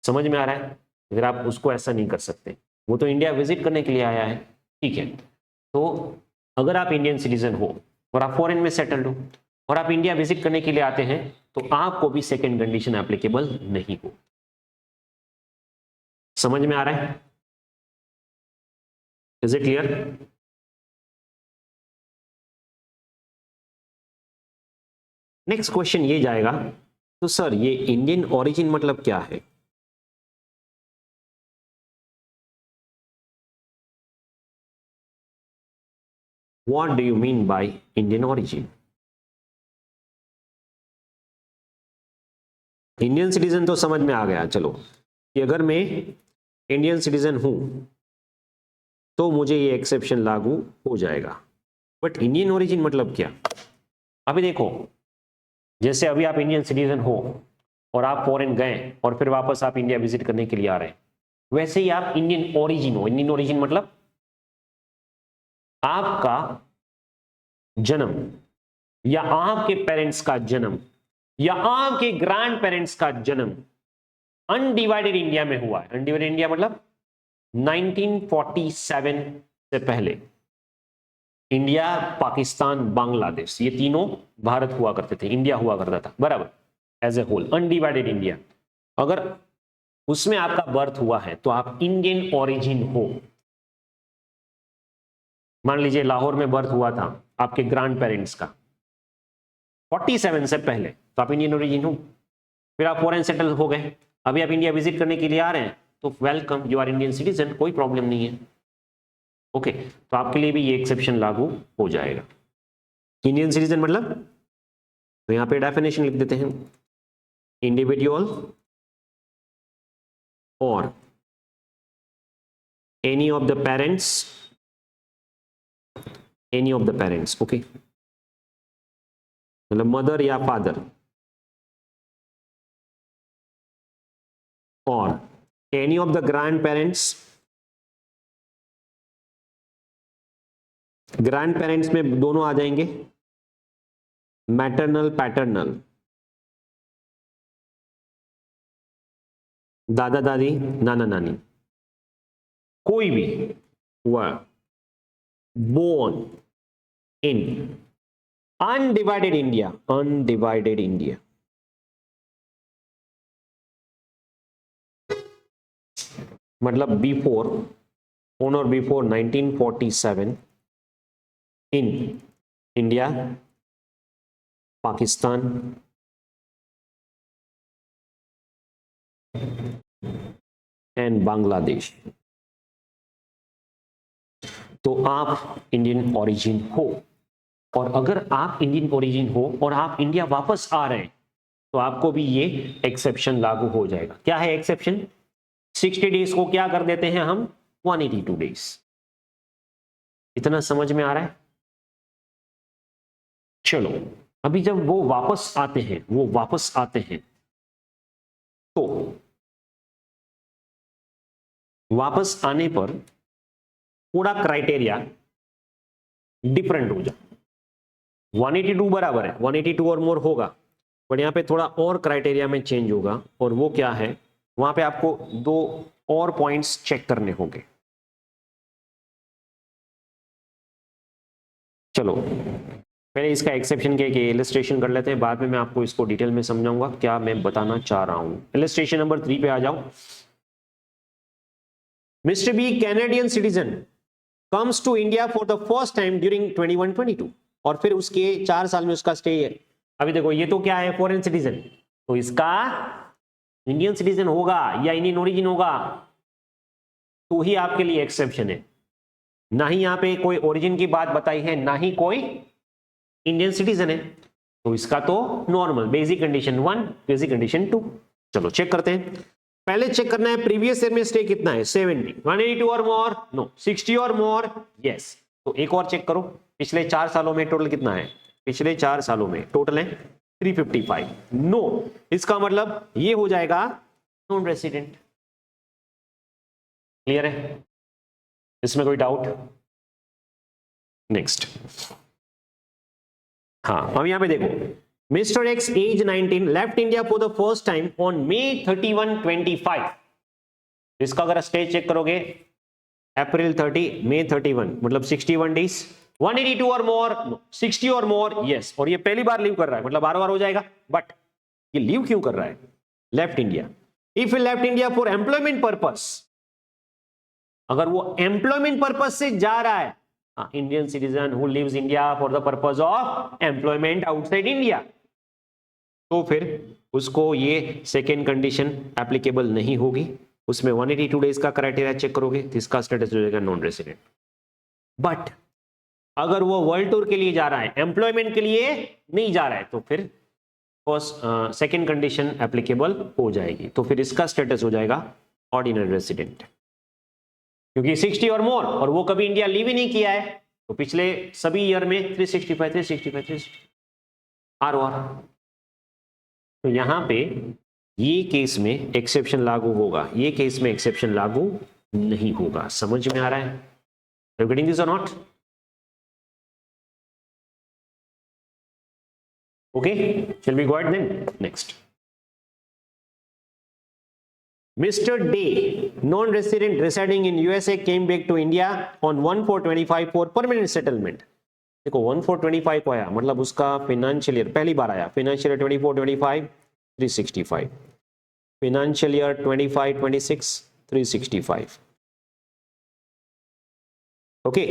समझ में आ रहा है? अगर आप उसको ऐसा नहीं कर सकते, वो तो इंडिया विजिट करने के लिए आया है, ठीक है। तो अगर आप इंडियन सिटीजन हो और आप फॉरेन में सेटल्ड हो और आप इंडिया विजिट करने के लिए आते हैं, तो आपको भी सेकेंड कंडीशन एप्लीकेबल नहीं हो। समझ में आ रहा है? Is it clear? Next question ये जाएगा, तो सर ये इंडियन ओरिजिन मतलब क्या है? What do you mean by Indian origin? Indian citizen तो समझ में आ गया, चलो कि अगर मैं इंडियन सिटीजन हूं तो मुझे ये एक्सेप्शन लागू हो जाएगा, बट इंडियन ओरिजिन मतलब क्या? अभी देखो, जैसे अभी आप इंडियन सिटीजन हो और आप फॉरेन गए और फिर वापस आप इंडिया विजिट करने के लिए आ रहे हैं, वैसे ही आप इंडियन ओरिजिन हो। इंडियन ओरिजिन मतलब आपका जन्म या आपके पेरेंट्स का जन्म या आपके ग्रैंड पेरेंट्स का जन्म अनडिवाइडेड इंडिया में हुआ है। अनडिवाइडेड इंडिया मतलब 1947 से पहले इंडिया, पाकिस्तान, बांग्लादेश, ये तीनों भारत हुआ करते थे, इंडिया हुआ करता था बराबर, as a whole undivided India. अगर उसमें आपका बर्थ हुआ है तो आप इंडियन ओरिजिन हो। मान लीजिए लाहौर में बर्थ हुआ था आपके ग्रैंड पेरेंट्स का 47 से पहले, तो आप इंडियन ओरिजिन हो। फिर आप फॉरेन सेटल हो गए, अभी आप इंडिया विजिट करने के लिए आ रहे हैं, तो welcome, you are Indian citizen, कोई प्रॉब्लम नहीं है। ओके, तो आपके लिए भी ये एक्सेप्शन लागू हो जाएगा। इंडियन सिटीजन मतलब, तो यहां पे डेफिनेशन लिख देते हैं, इंडिविजुअल और any of the parents, any of the parents, okay, मतलब मदर या फादर, और any of the grand parents, grand parents में दोनों आ जाएंगे, मैटरनल पैटर्नल, दादा दादी नाना नानी, कोई भी were born in undivided India, undivided India, मतलब before, on or before 1947 in India, Pakistan and Bangladesh, तो आप इंडियन ओरिजिन हो। और अगर आप इंडियन ओरिजिन हो और आप इंडिया वापस आ रहे हैं तो आपको भी ये एक्सेप्शन लागू हो जाएगा। क्या है एक्सेप्शन? 60 डेज को क्या कर देते हैं हम? 182 डेज। इतना समझ में आ रहा है? चलो, अभी जब वो वापस आते हैं, वो वापस आते हैं तो वापस आने पर पूरा क्राइटेरिया डिफरेंट हो जाए। 182 बराबर है, 182 और मोर होगा, बट यहां पे थोड़ा और क्राइटेरिया में चेंज होगा, और वो क्या है, वहां पे आपको 2 और पॉइंट्स चेक करने होंगे। चलो पहले इसका एक्सेप्शन के इलस्ट्रेशन कर लेते हैं, बाद में मैं आपको इसको डिटेल में समझाऊंगा क्या मैं बताना चाह रहा हूं। इलस्ट्रेशन नंबर 3 पे आ जाओ। Mister B Canadian citizen comes to India for the first time during 21-22, और फिर उसके 4 साल में उसका स्टे है। अभी देखो ये तो क्या है, फॉरेन सिटीजन, तो इसका इंडियन सिटीजन होगा या इंडियन ओरिजिन होगा तो ही आपके लिए एक्सेप्शन है। ना ही यहां पे कोई ओरिजिन की बात बताई है, ना ही कोई इंडियन सिटीजन है, तो इसका तो normal basic condition 1, basic condition 2। चलो चेक करते हैं। पहले चेक करना है प्रीवियस ईयर में स्टे कितना है, 70, 182 और मोर, नो, 60 और मोर, यस। तो एक और चेक करो, पिछले 4 सालों में टोटल कितना है, पिछले 4 सालों में टोटल है 355, नो, इसका मतलब ये हो जाएगा नॉन रेसिडेंट। क्लियर है? इसमें कोई डाउट? नेक्स्ट, हाँ अब यहां पे देखो, mister X age 19 left India for the first time on May 31, 25। इसका अगर स्टेज चेक करोगे, अप्रैल 30, May 31, मतलब 61 डेज, 182 और मोर, 60 और मोर, यस। और ये पहली बार लीव कर रहा है, मतलब बार बार हो जाएगा, बट ये लीव क्यों कर रहा है? Left India, if left India for employment purpose, अगर वो एम्प्लॉयमेंट पर्पस से जा रहा है, Indian citizen who lives India for the purpose of employment outside India, तो फिर उसको ये सेकेंड कंडीशन एप्लीकेबल नहीं होगी। उसमें 182 डेज का क्राइटेरिया चेक करोगे तो इसका स्टेटस हो जाएगा नॉन रेसिडेंट। बट अगर वो वर्ल्ड टूर के लिए जा रहा है, एम्प्लॉयमेंट के लिए नहीं जा रहा है, तो फिर फर्स्ट सेकेंड कंडीशन एप्लीकेबल हो जाएगी, तो फिर इसका स्टेटस हो जाएगा ऑर्डिनरी रेसिडेंट। क्योंकि 60 और मोर, और वो कभी इंडिया लीव ही नहीं किया है, तो पिछले सभी ईयर में 365 आर ओ आर, तो यहां पे ये केस में एक्सेप्शन लागू होगा, ये केस में एक्सेप्शन लागू नहीं होगा। समझ में आ रहा है? Are you getting this or not? Okay, shall we go ahead then? Next. Mr. Day, non-resident residing in USA, came back to India on 1/4/25 for permanent settlement. देखो 1/4/25 को आया, मतलब उसका फाइनेंशियल ईयर पहली बार आया, financial year 24-25 365, financial year 25-26 365। Okay,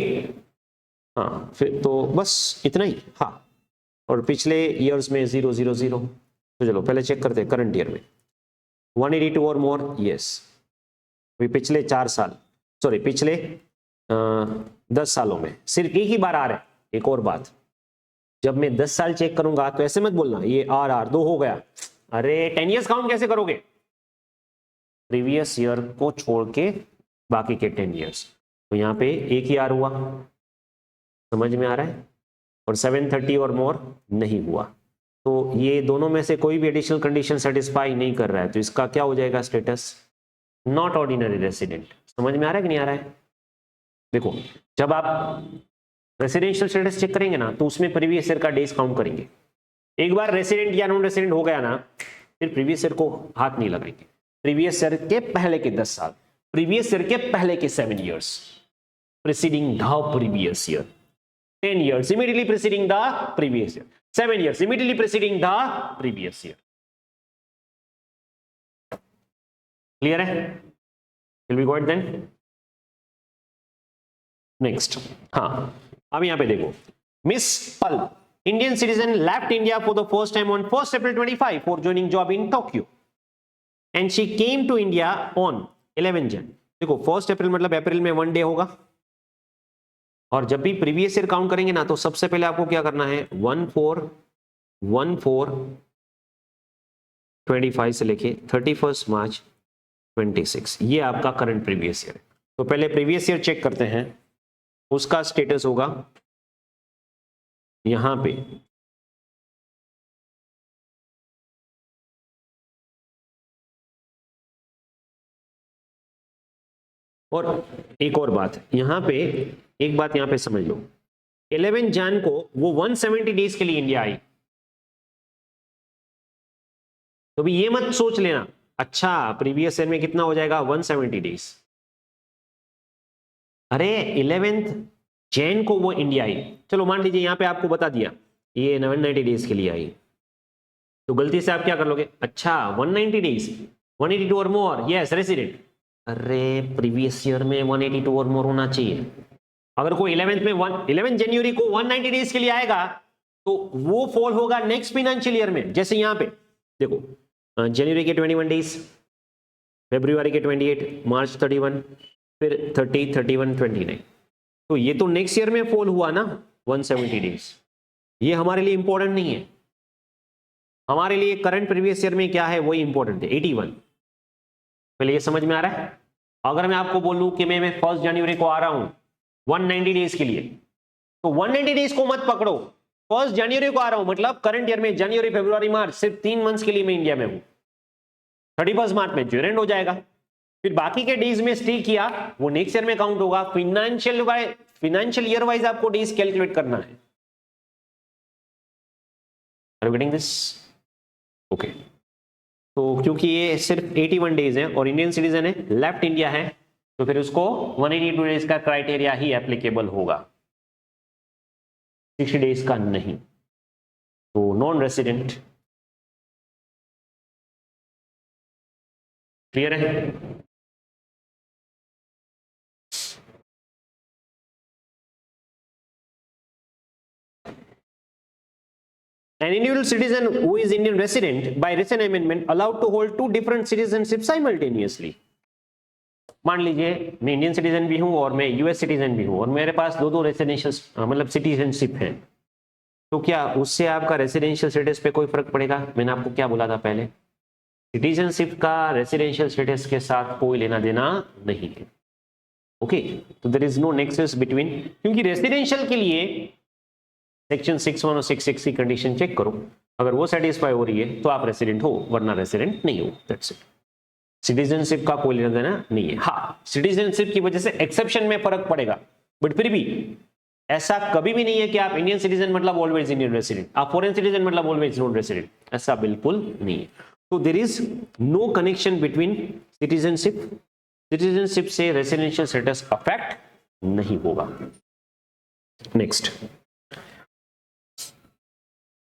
हाँ फिर तो बस इतना ही, हाँ, और पिछले ईयर्स में 000। तो चलो पहले चेक करते हैं करंट ईयर में 182 और मोर, यस। पिछले 4 साल, सॉरी पिछले 10 सालों में सिर्फ एक ही बार आ रहा है। एक और बात, जब मैं 10 साल चेक करूंगा तो ऐसे मत बोलना ये आर 2 हो गया, अरे 10 ईयर्स काउंट कैसे करोगे? प्रीवियस ईयर को छोड़ के बाकी के 10 ईयर्स। तो यहाँ पे एक ही आर हुआ, समझ में आ रहा है, और 730 और मोर नहीं हुआ। तो ये दोनों में से कोई भी एडिशनल कंडीशन सेटिस्फाई नहीं कर रहा है, तो इसका क्या हो जाएगा स्टेटस? Not ordinary resident. समझ में आ रहा है कि नहीं आ रहा है? देखो, जब आप रेसिडेंशियल स्टेटस चेक करेंगे ना तो उसमें प्रीवियस ईयर का डेज काउंट करेंगे। एक बार रेसिडेंट या नॉन रेसिडेंट हो गया ना, फिर प्रीवियस ईयर को हाथ नहीं लगाएंगे। प्रीवियस ईयर के पहले के 10 साल, प्रीवियस ईयर के पहले के 7 years preceding the previous year, 10 years immediately preceding the previous year, 7 years immediately preceding the previous year. Clear है? Will we go ahead then? Next, हाँ, अब यहां पे देखो, मिस पल, Indian citizen left India for the first time on 1st April 25 for joining job in Tokyo, and she came to India on 11 Jan. देखो 1st April मतलब अप्रैल में 1 डे होगा, और जब भी प्रीवियस ईयर काउंट करेंगे ना तो सबसे पहले आपको क्या करना है, 1/4/25 से लेके 31 मार्च 26, ये आपका करंट प्रीवियस ईयर है। तो पहले प्रीवियस ईयर चेक करते हैं, उसका स्टेटस होगा यहां पे, और एक और बात यहां पे, एक बात यहां पे समझ लो, 11 जन को वो 170 डेज के लिए इंडिया आई। तो भी ये मत सोच लेना अच्छा प्रीवियस ईयर में कितना हो जाएगा 170 डेज, अरे 11 जैन को वो इंडिया आई। चलो मान लीजिए यहां पे आपको बता दिया ये 190 डेज के लिए आई, तो गलती से आप क्या कर लोगे, अच्छा 190 डेज 182 और मोर, यस रेसिडेंट, अरे प्रीवियस ईयर में 182 और मोर होना चाहिए। अगर कोई 11 जनवरी को 190 डेज के लिए आएगा तो वो फॉल होगा नेक्स्ट फाइनेंशियल ईयर में। जैसे यहां पे देखो, जनवरी के 21 डेज, फरवरी के 28, मार्च 31, फिर 30, 31, 29, तो ये तो नेक्स्ट ईयर में फॉल हुआ ना 170 डेज। ये हमारे लिए इंपॉर्टेंट नहीं है, हमारे लिए करंट प्रीवियस ईयर में क्या है वही इंपॉर्टेंट है, 81। पहले ये समझ में आ रहा है? अगर मैं आपको बोलूं कि मैं 1 जनवरी को आ रहा हूं 190 डेज के लिए, तो 190 डेज को मत पकड़ो, 1 जनवरी को आ रहा हूं मतलब करंट ईयर में जनवरी फरवरी मार्च सिर्फ 3 मंथ्स के लिए मैं इंडिया में हूं, 31 मार्च में जो एंड हो जाएगा, फिर बाकी के डेज में स्टे किया वो नेक्स्ट ईयर में काउंट होगा। फाइनेंशियल ईयर वाइज आपको डेज कैलकुलेट करना है। Are you getting this? Okay, तो क्योंकि ये सिर्फ 81 डेज है और इंडियन सिटीजन है, लेफ्ट इंडिया है, तो फिर उसको 182 डेज का क्राइटेरिया ही एप्लीकेबल होगा, 60 डेज का नहीं। तो नॉन रेसिडेंट, क्लियर है? An individual citizen who is Indian resident by recent amendment allowed to hold 2 different citizenships simultaneously. मान लीजिए मैं इंडियन सिटीजन भी हूं और मैं यूएस सिटीजन भी हूं और मेरे पास दो रेसिडेंशियल मतलब सिटीजनशिप है, तो क्या उससे आपका रेसिडेंशियल स्टेटस पे कोई फर्क पड़ेगा? मैंने आपको क्या बोला था पहले, सिटीजनशिप का रेसिडेंशियल स्टेटस के साथ कोई लेना देना नहीं है। ओके, तो there is no nexus between, क्योंकि रेसिडेंशियल के लिए सेक्शन 6(1) और 6(6) की कंडीशन चेक करो, अगर वो सेटिस्फाई हो रही है तो आप रेसिडेंट हो, वरना रेसिडेंट नहीं हो, दैट्स इट। सिटीजनशिप का कोई लेना देना नहीं है। हाँ, सिटीजनशिप की वजह से एक्सेप्शन में फर्क पड़ेगा, बट फिर भी ऐसा कभी भी नहीं है कि आप इंडियन सिटीजन मतलब ऑलवेज इंडियन रेसिडेंट, आप फॉरेन सिटीजन मतलब ऑलवेज नॉन रेसिडेंट, ऐसा बिल्कुल नहीं है। तो there is no connection between citizenship, citizenship से रेसिडेंशियल स्टेटस अफेक्ट नहीं होगा। Next,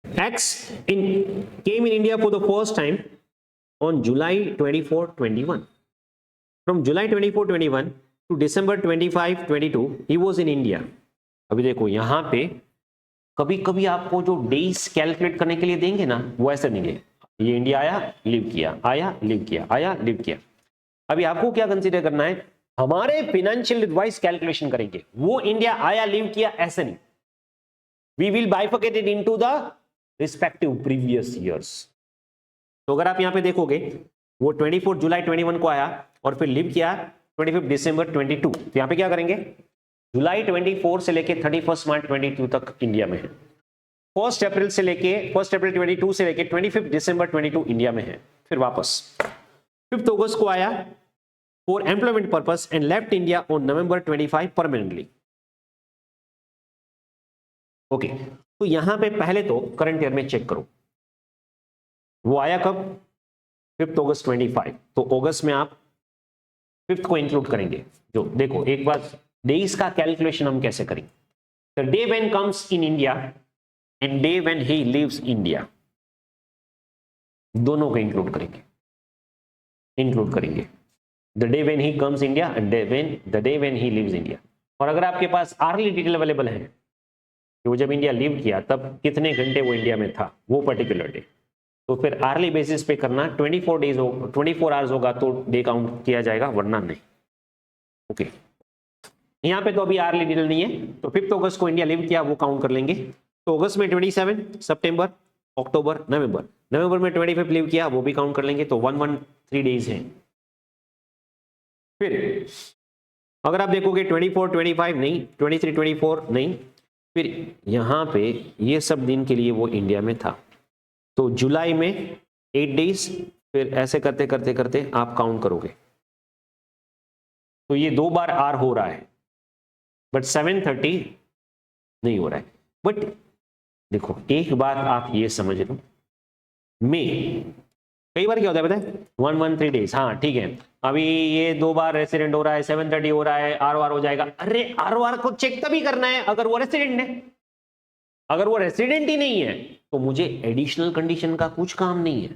X came in India for the first time on July 24, 21. From July 24, 21 to December 25, 22, he was in India. अभी देखो यहाँ पे कभी कभी आपको जो डेज कैलकुलेट करने के लिए देंगे ना वो ऐसा नहीं है, ये इंडिया आया लिव किया, आया लिव किया, आया लिव किया। अभी आपको क्या कंसीडर करना है, हमारे फाइनेंशियल एडवाइस कैलकुलेशन करेंगे, वो इंडिया आया लीव किया ऐसे नहीं, we will bifurcate it into the respective previous years. तो अगर आप यहां पे देखोगे वो 24 जुलाई 21 को आया और फिर लीव किया 25 दिसंबर 22, तो यहां पे क्या करेंगे, जुलाई 24 से लेके 31 मार्च 22 तक इंडिया में है, 1 अप्रैल 22 से लेके 25 दिसंबर 22 इंडिया में है, फिर वापस 5 अगस्त को आया for employment purpose and left India on November 25 permanently. Okay, तो यहां पे पहले तो करंट ईयर में चेक करो, वो आया कब, 5 अगस्त 25, तो अगस्त में आप 5 को इंक्लूड करेंगे। जो देखो एक बार डेज का कैलकुलेशन हम कैसे करेंगे, the day when comes in India and day when he leaves India, दोनों को इंक्लूड करेंगे the day when he comes India and the day when he leaves India. और अगर आपके पास आर्ली डिटेल अवेलेबल है कि वो जब इंडिया लीव किया तब कितने घंटे वो इंडिया में था वो पर्टिकुलर डे, तो फिर आर्ली बेसिस पे करना, 24 आवर्स होगा तो डे काउंट किया जाएगा, वरना नहीं। ओके, यहाँ पे तो अभी आर्ली डिटेल नहीं है, तो 5 अगस्त को इंडिया लीव किया वो काउंट कर लेंगे। तो अगस्त में 27, सितंबर, अक्टूबर, नवंबर में 25 लीव किया वो भी काउंट कर लेंगे, तो 113 डेज हैं। फिर अगर आप देखोगे 24, 25 नहीं, 23, 24 नहीं, फिर यहां पे ये सब दिन के लिए वो इंडिया में था, तो जुलाई में 8 डेज, फिर ऐसे करते करते करते आप काउंट करोगे तो ये 2 बार आर हो रहा है, बट 730 नहीं हो रहा है। बट देखो एक बात आप ये समझ लो, में कई बार क्या होता है पता है, 113 डेज, हाँ ठीक है, अभी ये 2 बार रेसिडेंट हो रहा है, 730 हो रहा है, आर हो जाएगा। अरे आर को चेक तभी करना है अगर वो रेसिडेंट है, अगर वो रेसिडेंट ही नहीं है तो मुझे एडिशनल कंडीशन का कुछ काम नहीं है,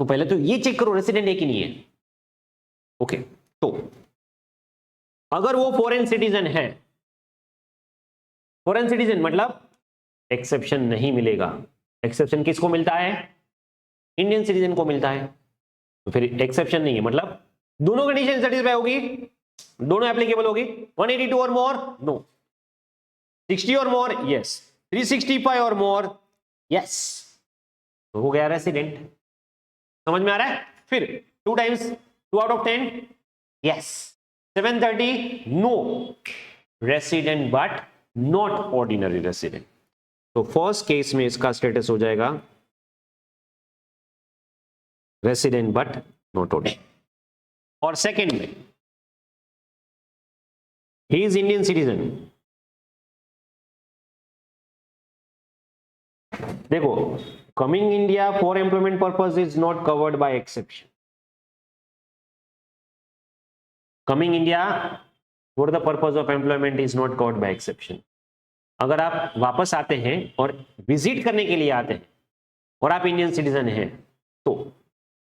तो पहले तो ये चेक करो रेसिडेंट है कि नहीं है। ओके, तो अगर वो फॉरेन सिटीजन है, फॉरेन सिटीजन मतलब एक्सेप्शन नहीं मिलेगा। एक्सेप्शन किसको मिलता है, इंडियन सिटीजन को मिलता है, तो फिर एक्सेप्शन नहीं है, मतलब दोनों कंडीशन सेटिस्फाई होगी, दोनों एप्लीकेबल होगी। 182 और मोर नो, 60 और मोर यस, 365 और मोर यस, तो हो गया रेसिडेंट। समझ में आ रहा है। फिर 2 times 2 out of 10 yes, 730 no, resident but not ordinary resident. तो फर्स्ट केस में इसका स्टेटस हो जाएगा रेसिडेंट बट नॉट ऑर्डिनरी, और सेकेंड में ही इज इंडियन सिटीजन। देखो coming India for employment purpose is not covered by exception, coming India for the purpose of employment is not covered by exception. अगर आप वापस आते हैं और विजिट करने के लिए आते हैं और आप इंडियन सिटीजन हैं, तो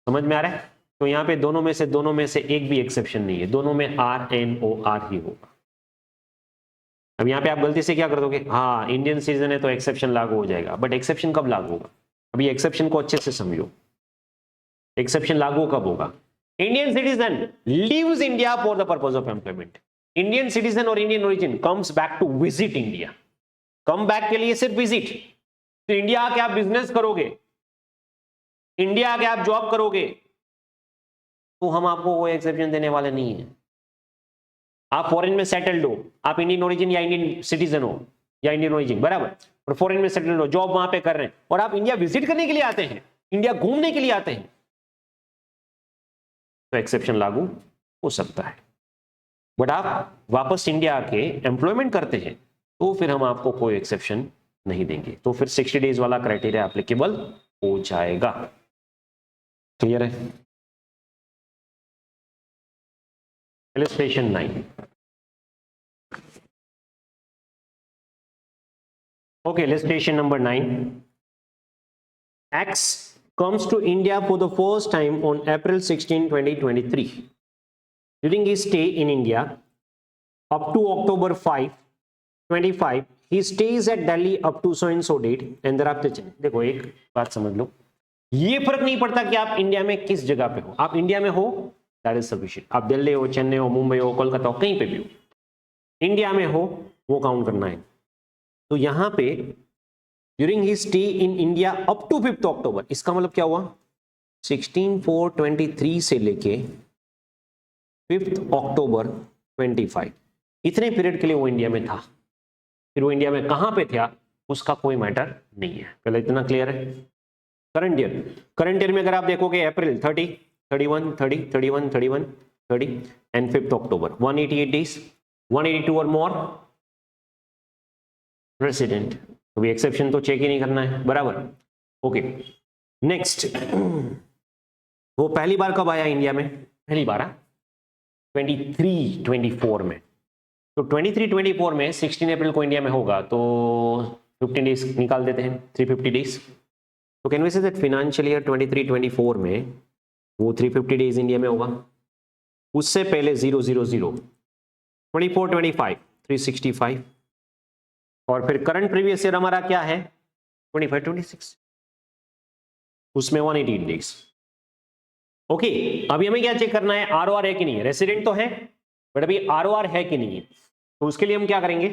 समझ में आ रहा है, तो यहां पे दोनों में से एक भी एक्सेप्शन नहीं है, दोनों में RNOR ही होगा। अब यहां पे आप गलती से क्या कर दोगे, हाँ इंडियन सिटीजन है तो एक्सेप्शन लागू हो जाएगा, बट एक्सेप्शन कब लागू होगा, अभी एक्सेप्शन को अच्छे से समझो। एक्सेप्शन लागू कब होगा, Indian citizen leaves India for the purpose of employment, Indian citizen और Indian origin comes back to visit India, come back के लिए सिर्फ विजिट, तो इंडिया आके आप बिजनेस करोगे, इंडिया आके आप जॉब करोगे, तो हम आपको कोई एक्सेप्शन देने वाले नहीं है। आप फॉरेन में सेटल्ड हो, आप इंडियन ओरिजिन या इंडियन सिटीजन हो या इंडियन ओरिजिन बराबर, और फॉरेन में सेटल्ड हो, जॉब वहां पे कर रहे हैं, और आप इंडिया विजिट करने के लिए आते हैं, इंडिया घूमने के लिए आते हैं, तो एक्सेप्शन लागू हो सकता है। बट आप वापस इंडिया आके एम्प्लॉयमेंट करते हैं तो फिर हम आपको कोई एक्सेप्शन नहीं देंगे, तो फिर 60 डेज वाला क्राइटेरिया एप्लीकेबल हो जाएगा। क्लियर है। Illustration 9। Okay, illustration number 9. X comes to India for the first time on April 16, 2023. During his stay in India up to October 5, 25, he stays at Delhi up to so and so date and thereafter change. देखो एक बात समझ लो, ये फर्क नहीं पड़ता कि आप इंडिया में किस जगह पे हो, आप इंडिया में हो दैट इज सफिशिएंट। आप दिल्ली हो, चेन्नई हो, मुंबई हो, कोलकाता हो, कहीं पे भी हो, इंडिया में हो, वो काउंट करना है। तो यहां पे during his stay in India up to 5 October, इसका मतलब क्या हुआ, 16/4/23 से लेके 5 अक्टूबर 25, इतने पीरियड के लिए वो इंडिया में था। फिर वो इंडिया में कहां पे था उसका कोई मैटर नहीं है। पहले इतना क्लियर है। करंट ईयर में अगर आप देखोगे अप्रैल 30, 31, 30, 31, 31, 30 एंड 5 अक्टूबर 188 डेज, 182 और मोर रेसिडेंट। तो भी एक्सेप्शन तो चेक ही नहीं करना है, बराबर। ओके, नेक्स्ट, वो पहली बार कब आया इंडिया में, पहली बार 23-24 में। तो 23-24 में 16 अप्रैल को इंडिया में होगा, तो 15 डेज निकाल देते हैं, 350 डेज। तो can we say that financial year 23-24 में वो 350 डेज इंडिया में होगा। उससे पहले 000, 24-25 365, और फिर करंट प्रीवियस ईयर हमारा क्या है 25-26, उसमें 188 डेज। ओके, अभी हमें क्या चेक करना है, आरओआर है कि नहीं है, रेसिडेंट तो है बट अभी आरओआर है कि नहीं है। तो उसके लिए हम क्या करेंगे,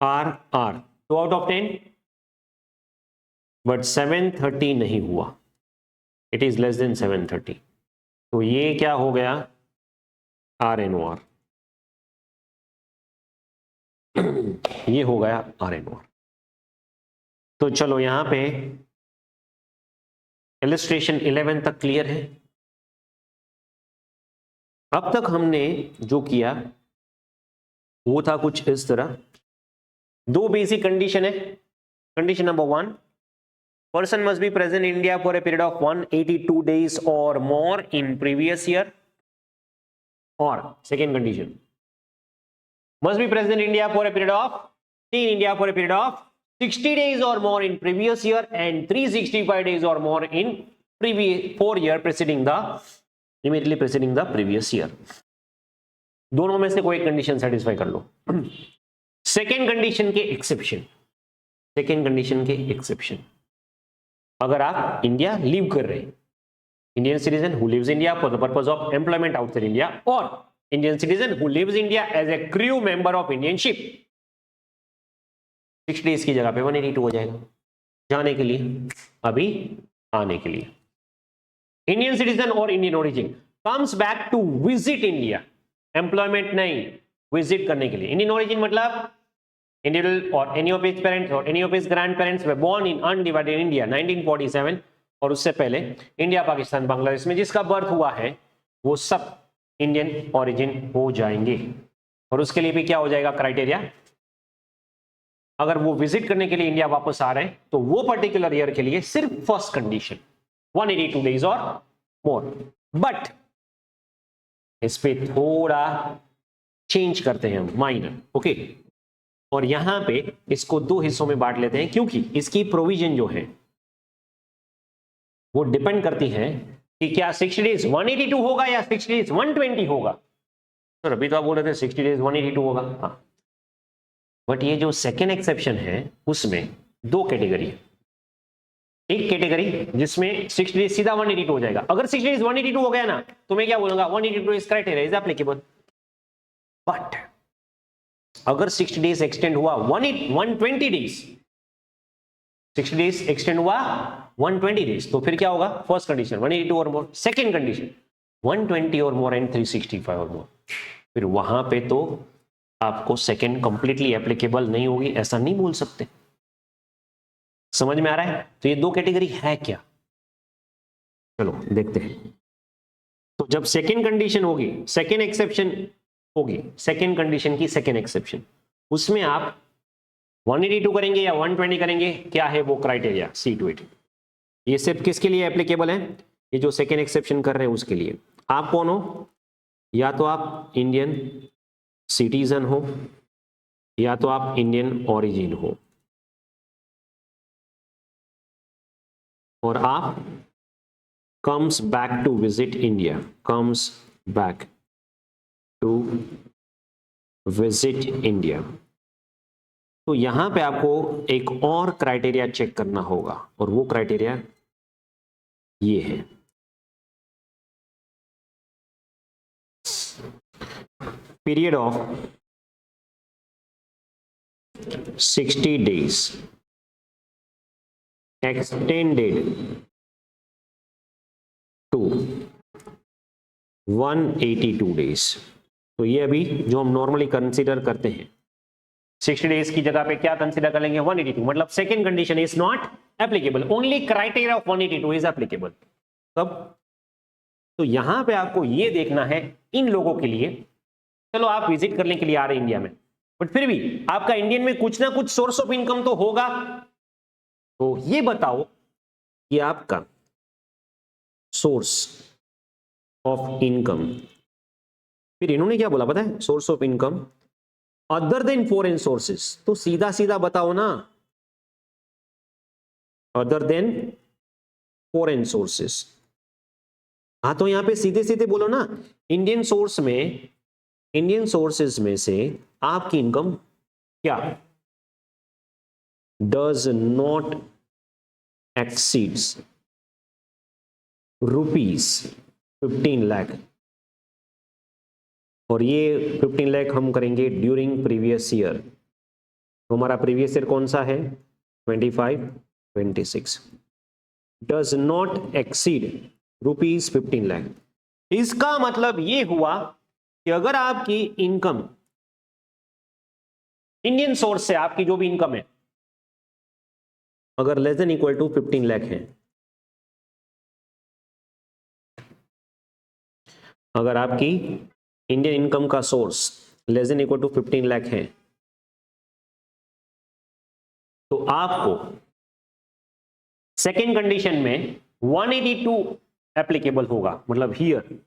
आर 2 आउट ऑफ 10, बट 730 नहीं हुआ, इट इज लेस देन 730, तो ये क्या हो गया, आर एन ओ आर, ये हो गया आर एन ओ आर। तो चलो यहां पे इलस्ट्रेशन 11 तक क्लियर है। अब तक हमने जो किया वो था कुछ इस तरह, दो बेसिक कंडीशन है। Condition number 1, person must be present in India for a period of 182 days or more in previous year, or second condition, must be present in India for a period of 60 days or more in previous year and 365 days or more in previous 4 year preceding the immediately preceding the previous year। दोनों में से कोई एक कंडीशन सेटिस्फाई कर लो। सेकेंड कंडीशन के एक्सेप्शन, अगर आप इंडिया लीव कर रहे हैं, Indian citizen who lives India for the purpose of employment outside India, और Indian citizen who lives India as a crew member of Indian ship, 6 days की जगह पे 182 हो जाएगा जाने के लिए, अभी आने के लिए। इंडियन सिटीजन और Indian origin comes back to visit India, employment नहीं, विजिट करने के लिए। इंडियन ओरिजिन मतलब individual or any of his parents or any of his grandparents were born in undivided India 1947, और उससे पहले इंडिया, पाकिस्तान, बांग्लादेश में जिसका बर्थ हुआ है वो सब इंडियन ओरिजिन हो जाएंगे। और उसके लिए भी क्या हो जाएगा क्राइटेरिया, अगर वो विजिट करने के लिए इंडिया वापस आ रहे हैं तो वो पर्टिकुलर ईयर के लिए सिर्फ फर्स्ट कंडीशन 182 डेज और मोर। बट इस पे थोड़ा चेंज करते हैं हम, माइनर। ओके, और यहां पे इसको दो हिस्सों में बांट लेते हैं, क्योंकि इसकी प्रोविजन जो है वो डिपेंड करती है कि क्या 60 डेज 182 होगा या 60 डेज 120 होगा। सर अभी तो आप बोल रहे थे 60 डेज 182 होगा, हाँ, बट ये जो सेकेंड एक्सेप्शन है उसमें दो कैटेगरी है। एक कैटेगरी जिसमें 60 डेज सीधा 182 हो जाएगा। अगर 60 डेज 182 हो गया ना तो मैं क्या बोलूंगा, 182 is criteria, is applicable. But अगर 60 डेज एक्सटेंड हुआ 120 डेज, 60 डेज एक्सटेंड हुआ 120 डेज, तो फिर क्या होगा, फर्स्ट कंडीशन 182 और मोर, सेकेंड कंडीशन 120 और मोर एंड 365 और मोर। फिर वहां पे तो आपको सेकेंड कंप्लीटली एप्लीकेबल नहीं होगी, ऐसा नहीं बोल सकते। समझ में आ रहा है? तो ये दो कैटेगरी है क्या, चलो देखते हैं। तो जब सेकेंड कंडीशन होगी, सेकेंड एक्सेप्शन होगी, सेकेंड कंडीशन की सेकेंड एक्सेप्शन, उसमें आप 182 करेंगे या 120 करेंगे, क्या है वो क्राइटेरिया C280। ये सिर्फ किसके लिए एप्लीकेबल है, ये जो सेकेंड एक्सेप्शन कर रहे हैं उसके लिए। आप कौन हो, या तो आप इंडियन सिटीजन हो या तो आप इंडियन ओरिजिन हो, और आप comes back to visit India, comes back to visit India। तो यहां पे आपको एक और क्राइटेरिया चेक करना होगा, और वो क्राइटेरिया ये है, period of 60 days extended to 182 days। तो ये अभी जो हम नॉर्मली कंसीडर करते हैं 60 डेज की जगह पे क्या कंसीडर कर लेंगे 182, मतलब second condition is not applicable, only criteria of 182 is applicable. तब तो यहां पे आपको ये देखना है इन लोगों के लिए, चलो आप विजिट करने के लिए आ रहे हैं इंडिया में, बट फिर भी आपका इंडियन में कुछ ना कुछ सोर्स ऑफ इनकम तो होगा, तो ये बताओ कि आपका सोर्स ऑफ इनकम, फिर इन्होंने क्या बोला पता है, source of income other than foreign sources, तो सीधा सीधा बताओ ना, अदर देन फॉरेन सोर्सेस। हाँ तो यहां पे सीधे सीधे बोलो ना, इंडियन सोर्स में, इंडियन सोर्सेस में से आपकी इनकम क्या डज नॉट एक्सीड्स ₹15 लाख, और ये 15 लाख हम करेंगे ड्यूरिंग प्रीवियस ईयर। तो हमारा प्रीवियस ईयर कौन सा है 25, 26, डज नॉट एक्सीड ₹15 लाख। इसका मतलब ये हुआ कि अगर आपकी इनकम इंडियन सोर्स से, आपकी जो भी इनकम है अगर less than equal to 15 lakh है, अगर आपकी इंडियन इनकम का source less than equal to 15 lakh है, तो आपको सेकेंड कंडीशन में 182 एप्लीकेबल होगा, मतलब here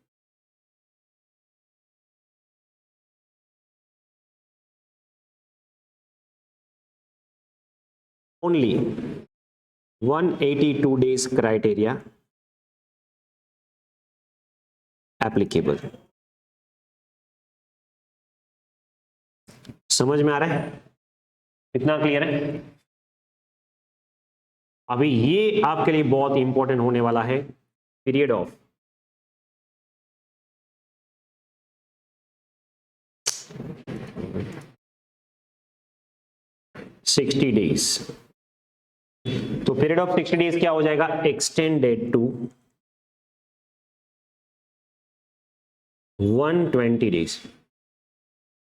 only 182 days criteria applicable। समझ में आ रहा है, इतना क्लियर है। अभी ये आपके लिए बहुत इंपॉर्टेंट होने वाला है, पीरियड ऑफ 60 डेज। तो पीरियड ऑफ 60 डेज क्या हो जाएगा, एक्सटेंडेड टू 120 डेज।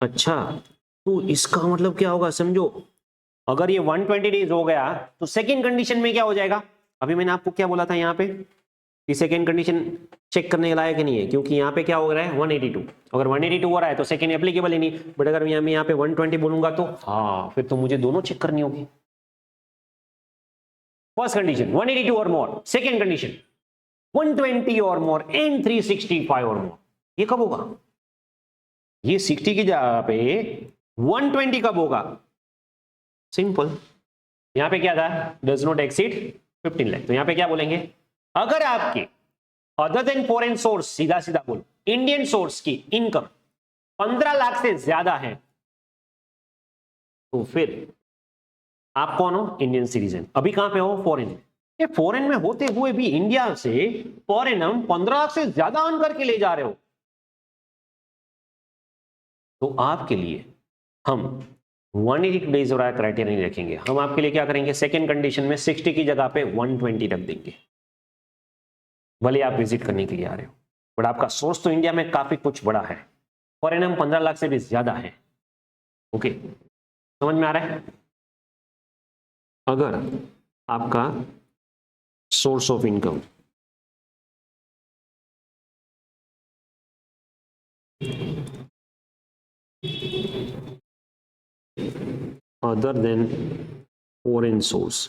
अच्छा तो इसका मतलब क्या होगा समझो, अगर ये 120 डेज हो गया तो सेकेंड कंडीशन में क्या हो जाएगा, अभी मैंने आपको क्या बोला था यहां पे कि सेकेंड कंडीशन चेक करने लायक नहीं है, क्योंकि यहां पे क्या हो रहा है 182, अगर 182 हो रहा है तो सेकेंड एप्लीकेबल ही नहीं, बट अगर मैं यहाँ पे 120 बोलूंगा तो हाँ फिर तो मुझे दोनों चेक करनी होगी। फर्स्ट कंडीशन 182 और मोर, सेकेंड कंडीशन 120 और मोर एंड 365 और मोर। ये कब होगा, ये 60 की जगह पे 120 कब होगा, सिंपल, यहां पे क्या था डज नॉट एक्सीड 15 लाख, तो यहां पे क्या बोलेंगे, अगर आपके अदर देन फॉरेन सोर्स, सीधा सीधा बोलो इंडियन सोर्स की इनकम 15 लाख से ज्यादा है, तो फिर आप कौन हो, इंडियन सिटीजन। अभी कहां पे हो, फॉरेन में। ये फॉरेन में होते हुए भी इंडिया से फॉरेन हम 15 लाख से ज्यादा अर्न करके ले जा रहे हो, तो आपके लिए हम 182 डेज और क्राइटेरिया नहीं रखेंगे, हम आपके लिए क्या करेंगे, सेकेंड कंडीशन में 60 की जगह पे 120 रख देंगे, भले आप विजिट करने के लिए आ रहे हो, बट आपका सोर्स तो इंडिया में काफी कुछ बड़ा है, फॉरेन हम 15 लाख से भी ज्यादा है। ओके समझ में आ रहा है। अगर आपका source of income other than foreign source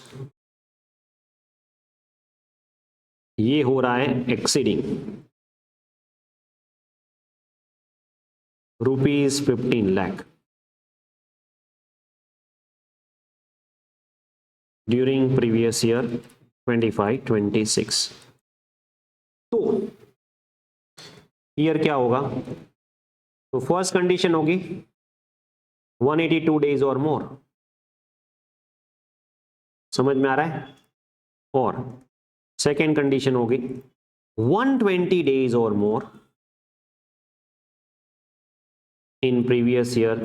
ये हो रहा है exceeding ₹15 lakh during previous year 25, 26, तो ईयर क्या होगा, तो फर्स्ट कंडीशन होगी 182 डेज और मोर, समझ में आ रहा है, और सेकेंड कंडीशन होगी 120 डेज और मोर in previous year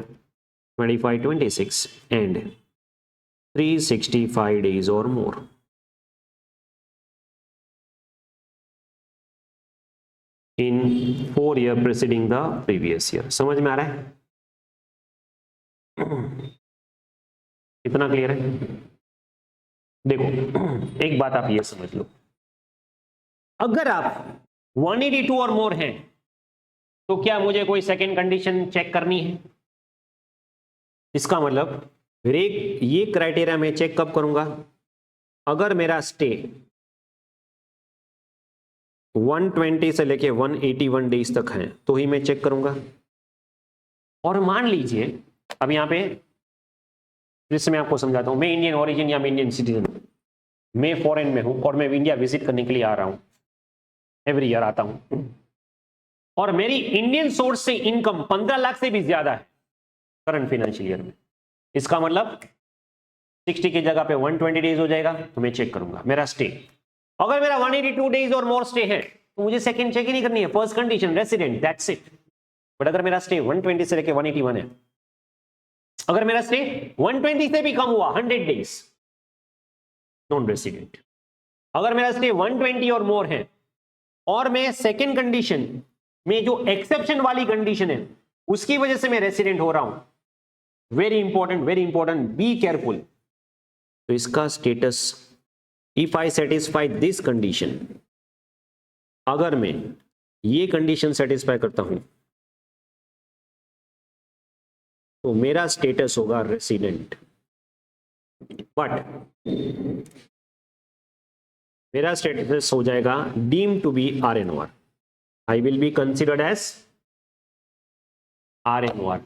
25-26 and 365 days or more. In 4 year preceding the previous year. समझ में आ रहा है? इतना क्लियर है? देखो एक बात आप ये समझ लो, अगर आप 182 और मोर हैं तो क्या मुझे कोई सेकेंड कंडीशन चेक करनी है? इसका मतलब ये क्राइटेरिया मैं चेक कब करूंगा? अगर मेरा स्टे 120 से लेके 181 डेज तक है तो ही मैं चेक करूंगा। और मान लीजिए अब यहां पे जिससे मैं आपको समझाता हूं, मैं इंडियन ओरिजिन या मैं इंडियन सिटीजन हूं, मैं फॉरेन में हूं और मैं इंडिया विजिट करने के लिए आ रहा हूं, एवरी ईयर आता हूं, और मेरी इंडियन सोर्स से इनकम 15 लाख से भी ज्यादा है करंट फाइनेंशियल ईयर में। इसका मतलब 60 की जगह पे 120 डेज हो जाएगा, तो मैं चेक करूंगा मेरा स्टे। अगर मेरा 182 डेज और मोर स्टे है तो मुझे सेकंड चेक ही नहीं करनी है, first condition resident, that's it. But अगर मेरा स्टे 120 से लेके 181 है, अगर मेरा स्टे 120 से भी कम हुआ 100 डेज, नॉन रेसिडेंट। अगर मेरा स्टे 120 और मोर है और मैं सेकंड कंडीशन में जो एक्सेप्शन वाली कंडीशन है उसकी वजह से मैं रेसिडेंट हो रहा हूं, वेरी इंपॉर्टेंट, बी केयरफुल। तो इसका status, if I satisfy this condition, अगर मैं ये कंडीशन सेटिस्फाई करता हूं तो मेरा स्टेटस होगा रेसिडेंट। बट मेरा स्टेटस हो जाएगा deem to be RNOR, I will be considered as RNOR।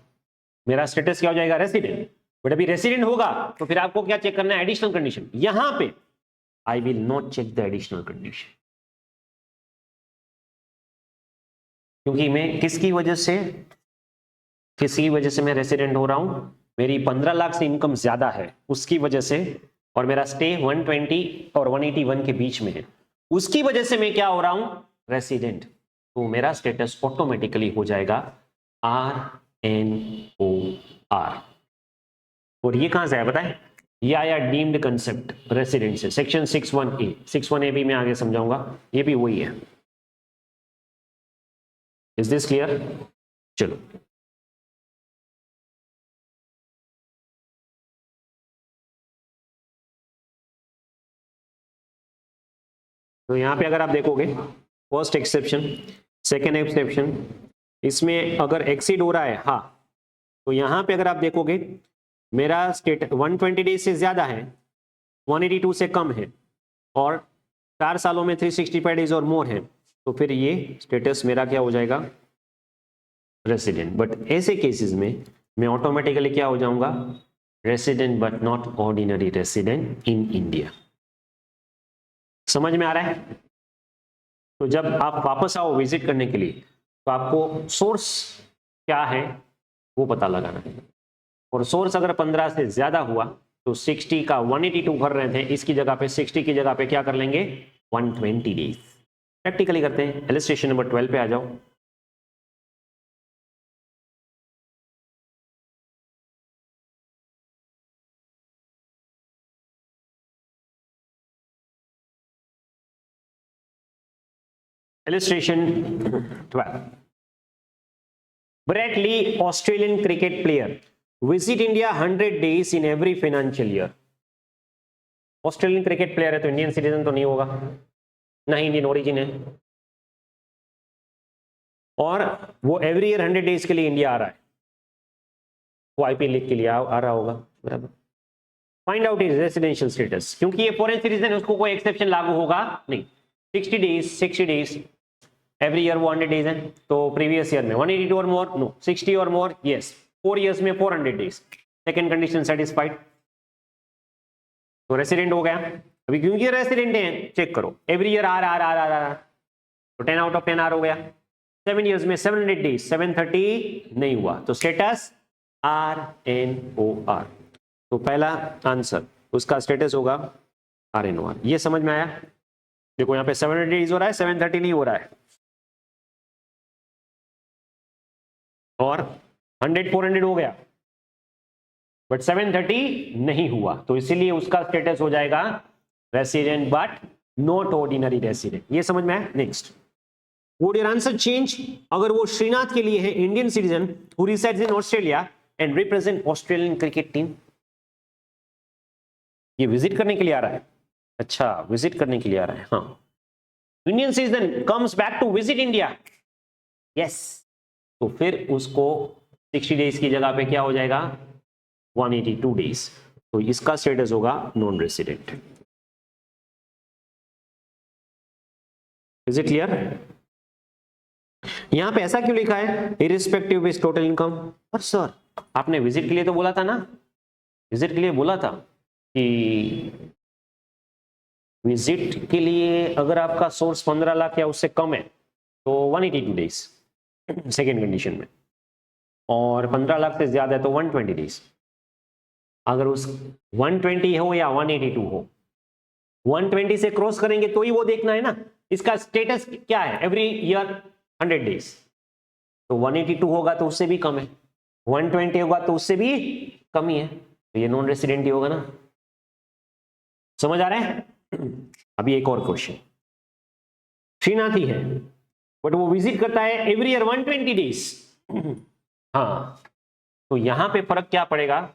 मेरा स्टेटस क्या हो जाएगा? रेसिडेंट। बट अभी रेसिडेंट होगा तो फिर आपको क्या चेक करना है? Additional condition. यहां पे I will not check the additional condition, क्योंकि मैं किसकी वजह से मैं रेसिडेंट हो रहा हूं? मेरी 15 लाख से इनकम ज्यादा है उसकी वजह से, और मेरा स्टे 120 और 181 के बीच में है, उसकी वजह से मैं क्या हो रहा हूं? रेसिडेंट। तो मेरा स्टेटस ऑटोमेटिकली हो जाएगा RNOR। और ये कहां से आया बताएं? ये आया डीम्ड कंसेप्ट रेसिडेंट से, सेक्शन 61A। 61A भी मैं आगे समझाऊंगा, ये भी वही है। Is this clear? चलो तो यहां पे अगर आप देखोगे फर्स्ट एक्सेप्शन, सेकेंड एक्सेप्शन, इसमें अगर एक्सीड हो रहा है, हाँ, तो यहां पे अगर आप देखोगे मेरा स्टेट 120 डेज से ज्यादा है, 182 से कम है, और 4 सालों में 365 डेज और मोर है, तो फिर ये स्टेटस मेरा क्या हो जाएगा? रेसिडेंट। बट ऐसे केसेस में मैं ऑटोमेटिकली क्या हो जाऊंगा? Resident but not ordinary resident in India. समझ में आ रहा है? तो जब आप वापस आओ विजिट करने के लिए तो आपको सोर्स क्या है वो पता लगाना है, और सोर्स अगर 15 से ज्यादा हुआ तो 60 का 182 भर रहे थे, इसकी जगह पे 60 की जगह पे क्या कर लेंगे? 120 डेज। प्रैक्टिकली करते हैं, इलस्ट्रेशन नंबर 12 पे आ जाओ। Illustration 12. Brett Lee, Australian cricket player, visit India 100 days in every financial year. Australian cricket player है तो इंडियन सिटीजन तो नहीं होगा, ना ही इंडियन ओरिजिन है, और वो एवरी ईयर 100 डेज के लिए इंडिया आ रहा है, वो IPL लीग के लिए आ रहा होगा, बराबर। Find out is residential status, क्योंकि ये फॉरेन सिटीजन है उसको कोई एक्सेप्शन लागू होगा नहीं। 60 डेज एवरी ईयर वो 100 डेज है, तो प्रीवियस ईयर में 182 और मोर, नो 60 और मोर, यस, 4 ईयर्स में 400 डेज, सेकेंड कंडीशन सेटिस्फाइड, तो रेसिडेंट हो गया। अभी क्योंकि रेसिडेंट है चेक करो, एवरी ईयर आ रहा, तो 10 आउट ऑफ 10 आर हो गया। 7 ईयर्स में 700 डेज, 730 नहीं हुआ, तो स्टेटस RNOR। तो पहला आंसर उसका स्टेटस होगा RNOR। ये समझ में आया? देखो यहाँ पे 700 डेज हो रहा है, 730 नहीं हो रहा है, और 100 400 हो गया, बट 730 नहीं हुआ, तो इसीलिए उसका स्टेटस हो जाएगा resident but not ordinary resident. ये समझ में आया? Next, would your answer change अगर वो श्रीनाथ के लिए है Indian citizen who resides in Australia and represent Australian cricket team. ये विजिट करने के लिए आ रहा है, अच्छा विजिट करने के लिए आ रहा है, हाँ। Indian citizen comes back to visit India, yes, तो फिर उसको 60 डेज की जगह पे क्या हो जाएगा 182 डेज, तो इसका स्टेटस होगा non resident. Is it clear? यहां पे ऐसा क्यों लिखा है इरिस्पेक्टिव इज टोटल इनकम? पर सर आपने विजिट के लिए तो बोला था ना, विजिट के लिए बोला था कि विजिट के लिए अगर आपका सोर्स 15 लाख या उससे कम है तो 182 डेज सेकेंड कंडीशन में, और 15 लाख से ज्यादा है तो 120 डेज। अगर उस 120 हो या 182 हो, 120 से क्रॉस करेंगे तो ही वो देखना है ना इसका स्टेटस क्या है एवरी ईयर 100 डेज, तो 182 होगा तो उससे भी कम है, 120 होगा तो उससे भी कम ही है, तो ये नॉन रेसिडेंट ही होगा ना। समझ आ रहा है? अभी एक और क्वेश्चन, श्रीनाथ ही है बट वो विजिट करता है एवरी ईयर 120 डेज, हाँ, तो यहां पे फर्क क्या पड़ेगा,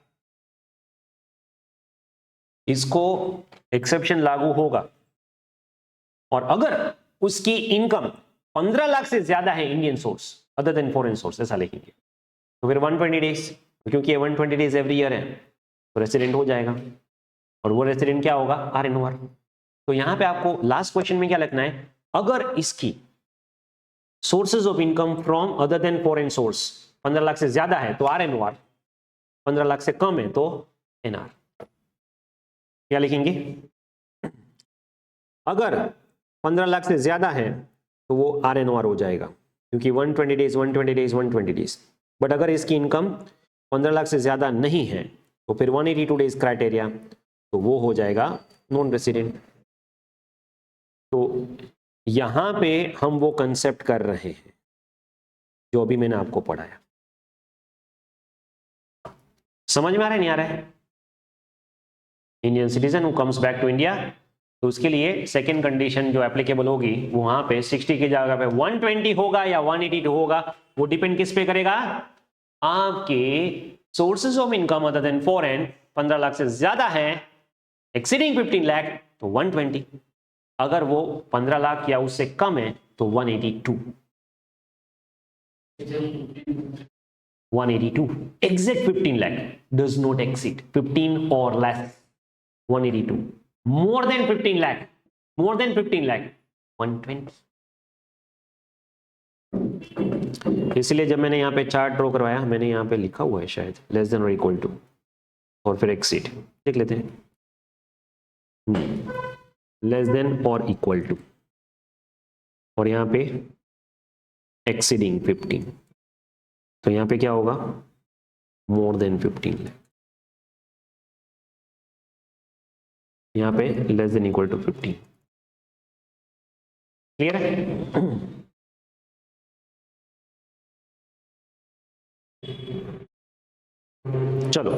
इसको एक्सेप्शन लागू होगा, और अगर उसकी इनकम 15 लाख से ज्यादा है Indian source other than foreign source, ऐसा लिखेंगे, तो फिर 120 डेज, क्योंकि 120 डेज एवरी ईयर है तो रेसिडेंट हो जाएगा, और वो रेसिडेंट क्या होगा RNOR। तो यहां पे आपको लास्ट क्वेश्चन में क्या लिखना है, अगर इसकी sources of income from other than foreign source 15 lakh से ज्यादा है तो RNOR, 15 लाख से कम है तो NR। क्या लिखेंगे, अगर 15 लाख से ज्यादा है तो वो RNOR हो जाएगा, क्योंकि 120 डेज 120 डेज 120 डेज, बट अगर इसकी इनकम 15 लाख से ज्यादा नहीं है तो फिर 182 डेज क्राइटेरिया, तो वो हो जाएगा नॉन रेसिडेंट। तो यहां पे हम वो कंसेप्ट कर रहे हैं जो अभी मैंने आपको पढ़ाया। समझ में आ रहा है नहीं आ रहा है? Indian citizen who comes back to India, तो उसके लिए सेकेंड कंडीशन जो एप्लीकेबल होगी वो वहां पे 60 की जगह पे 120 होगा या 182 होगा, वो डिपेंड किस पे करेगा, आपके sources of income other than foreign 15 lakh से ज्यादा है, एक्सीडिंग 15 लाख तो 120, अगर वो 15 लाख या उससे कम है तो 182 exact 15 lakh does not exceed 15 or less 182, more than 15 lakh 120। इसलिए जब मैंने यहां पे चार्ट ड्रॉ करवाया मैंने यहां पे लिखा हुआ है शायद लेस देन और इक्वल टू और फिर एक्सीड, देख लेते हैं, लेस देन और इक्वल टू, और यहां पे एक्सीडिंग 15, तो यहां पे क्या होगा मोर देन 15 लाख, यहां पे less than equal to 15। Clear है? चलो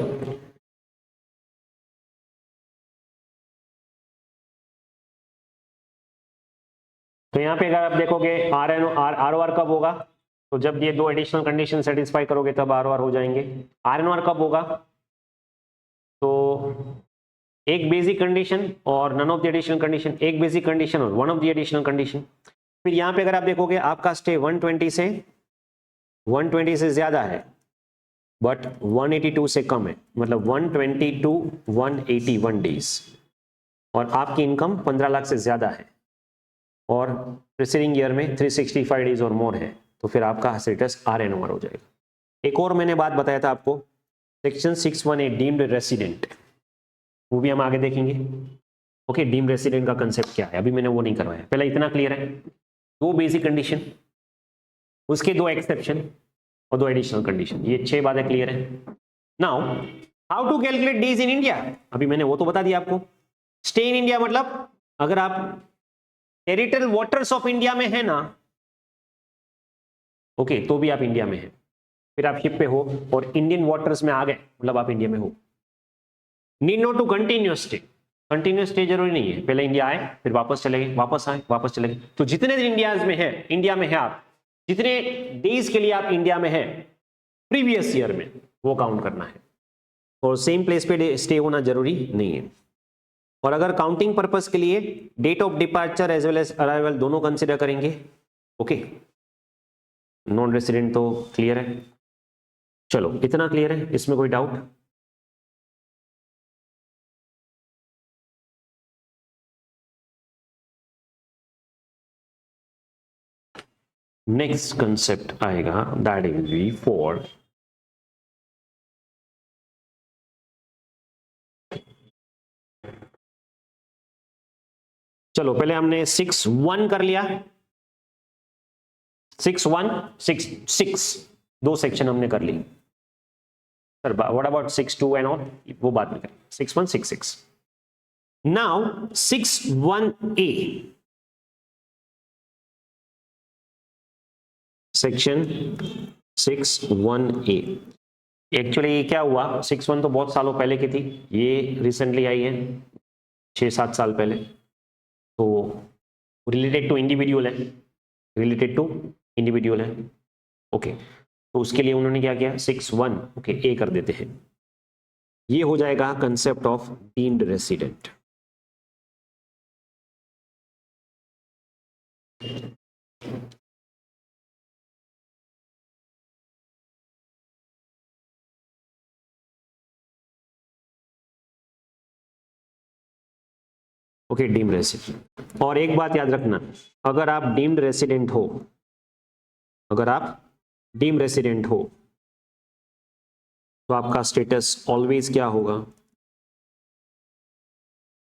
तो यहां पे अगर आप देखोगे ROR कब होगा, तो जब ये दो एडिशनल कंडीशन सेटिस्फाई करोगे तब ROR हो जाएंगे। RNOR कब होगा, तो एक बेसिक कंडीशन और none of the additional condition, एक बेसिक कंडीशन और one of the additional condition. फिर यहां पे अगर आप देखोगे आपका स्टे 120 से ज्यादा है बट 182 से कम है, मतलब 120 to 181 डेज, और आपकी इनकम 15 लाख से ज्यादा है और प्रीसीडिंग ईयर में 365 डेज और मोर है, तो फिर आपका स्टेटस RNOR हो जाएगा। एक और मैंने बात बताया था आपको, सेक्शन 618 डीम्ड रेसिडेंट, वो भी हम आगे देखेंगे। ओके, डीम्ड रेसिडेंट का कंसेप्ट क्या है अभी मैंने वो नहीं करवाया, पहले इतना क्लियर है, दो बेसिक कंडीशन, उसके दो एक्सेप्शन और दो एडिशनल कंडीशन, ये 6 बातें क्लियर है। Now how to calculate days in India, अभी मैंने वो तो बता दिया आपको। स्टे इन इंडिया मतलब अगर आप टेरिटोरियल वाटर्स ऑफ इंडिया में है ना, ओके, तो भी आप इंडिया में हैं। फिर आप शिप पे हो और इंडियन वाटर्स में आ गए, मतलब आप इंडिया में हो। Need not to continuous stay, continuous stay जरूरी नहीं है, पहले इंडिया आए फिर वापस चले गए, वापस आए वापस चले गए। तो जितने दिन इंडिया में है आप, जितने डेज के लिए आप इंडिया में है प्रीवियस ईयर में, वो काउंट करना है। और सेम प्लेस पे स्टे होना जरूरी नहीं है। और अगर काउंटिंग पर्पस के लिए date of departure as well as arrival दोनों कंसिडर करेंगे। ओके, नॉन रेसिडेंट तो क्लियर है, चलो इतना क्लियर है, इसमें कोई डाउट? नेक्स्ट कंसेप्ट आएगा, दैट इज वी फॉर चलो पहले हमने 6.1 कर लिया, 6.1 6 दो सेक्शन हमने कर ली sir. What about 6.2 and all, वो बाद में करें। 6.1 6.6 now 6.1a section 6.1a। Actually क्या हुआ, 6.1 तो बहुत सालों पहले की थी, ये रिसेंटली आई है 6-7 साल पहले। तो रिलेटेड टू इंडिविजुअल है, रिलेटेड टू इंडिविजुअल है। ओके, तो उसके लिए उन्होंने क्या किया, 6.1 ओके ए कर देते हैं। ये हो जाएगा concept of deemed resident. Okay, deemed resident. और एक बात याद रखना, अगर आप डीम्ड रेसिडेंट हो, अगर आप डीम्ड रेसिडेंट हो तो आपका स्टेटस ऑलवेज क्या होगा,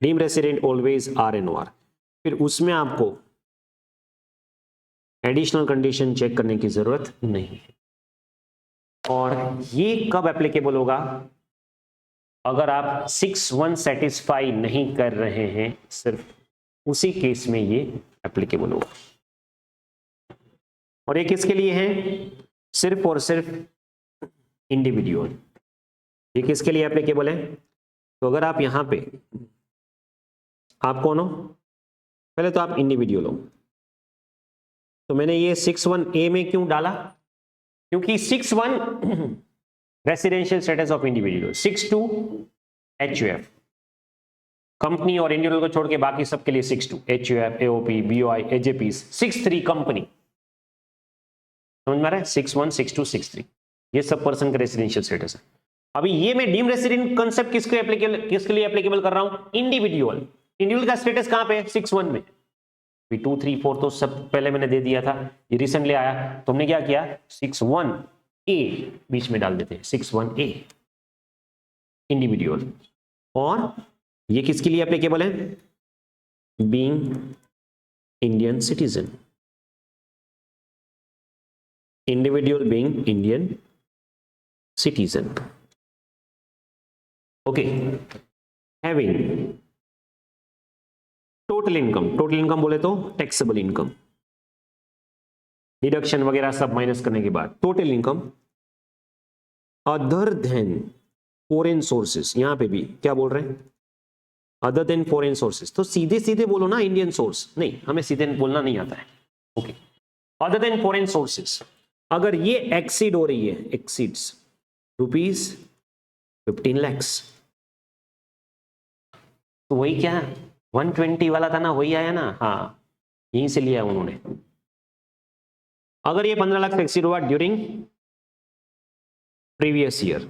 डीम्ड रेसिडेंट ऑलवेज RNOR। फिर उसमें आपको एडिशनल कंडीशन चेक करने की जरूरत नहीं है। और ये कब एप्लीकेबल होगा, अगर आप 6.1 सेटिस्फाई नहीं कर रहे हैं, सिर्फ उसी केस में ये एप्लीकेबल होगा। और ये किसके लिए है, सिर्फ और सिर्फ इंडिविजुअल। ये किसके लिए एप्लीकेबल है, तो अगर आप यहां पे, आप कौन हो, पहले तो आप इंडिविजुअल हो। तो मैंने ये 6.1a में क्यों डाला, क्योंकि 6.1 residential status of individual, 6.2 HUF company और इंडिविजुअल को छोड़ के बाकी सबके लिए 6.2 HUF AOP BOI AJPs, 6.3 company, समझ में आ रहा है, 6.1 6.2 6.3 ये सब पर्सन का रेसिडेंशियल स्टेटस है। अभी ये मैं डीम रेसिडेंट कंसेप्ट किसके लिए एप्लीकेबल कर रहा हूं, इंडिविजुअल। इंडिविजुअल का स्टेटस कहां पे है, 6.1 में। 2 3 4 तो सब पहले मैंने दे दिया था, ये रिसेंटली आया, तो हमने क्या किया, 6.1a बीच में डाल देते हैं, 6.1a इंडिविजुअल। और ये किसके लिए एप्लीकेबल है, being Indian citizen, individual being Indian citizen. Okay, having total income, total income बोले तो टैक्सेबल इनकम, डिडक्शन वगैरह सब माइनस करने के बाद total income other than foreign sources. यहां पे भी क्या बोल रहे हैं, अदर देन फॉरेन सोर्सेस। तो सीधे सीधे बोलो ना इंडियन सोर्स, नहीं हमें सीधे बोलना नहीं आता है। Okay, other than foreign sources, अगर ये एक्सीड हो रही है, एक्सीड्स ₹15 lakhs, तो वही क्या 120 वाला था ना, वही आया ना, हाँ यहीं से लिया उन्होंने। अगर ये 15 लाख से एक्सीड हुआ ड्यूरिंग प्रीवियस ईयर,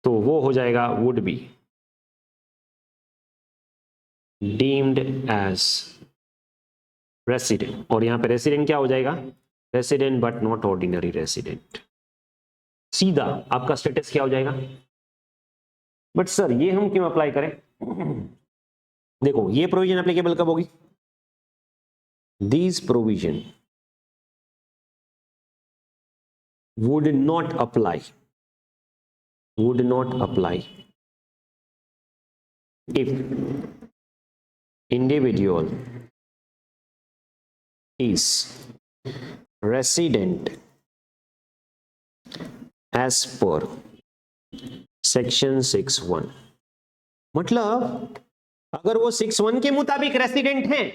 तो वो हो जाएगा would be deemed as resident. और यहां पे रेसिडेंट क्या हो जाएगा, resident but not ordinary resident. सीधा आपका स्टेटस क्या हो जाएगा। बट सर ये हम क्यों अप्लाई करें, देखो ये प्रोविजन एप्लीकेबल कब होगी, these provision would not apply if individual is resident as पर सेक्शन 6(1). मतलब अगर वो 6(1) के मुताबिक रेसिडेंट हैं,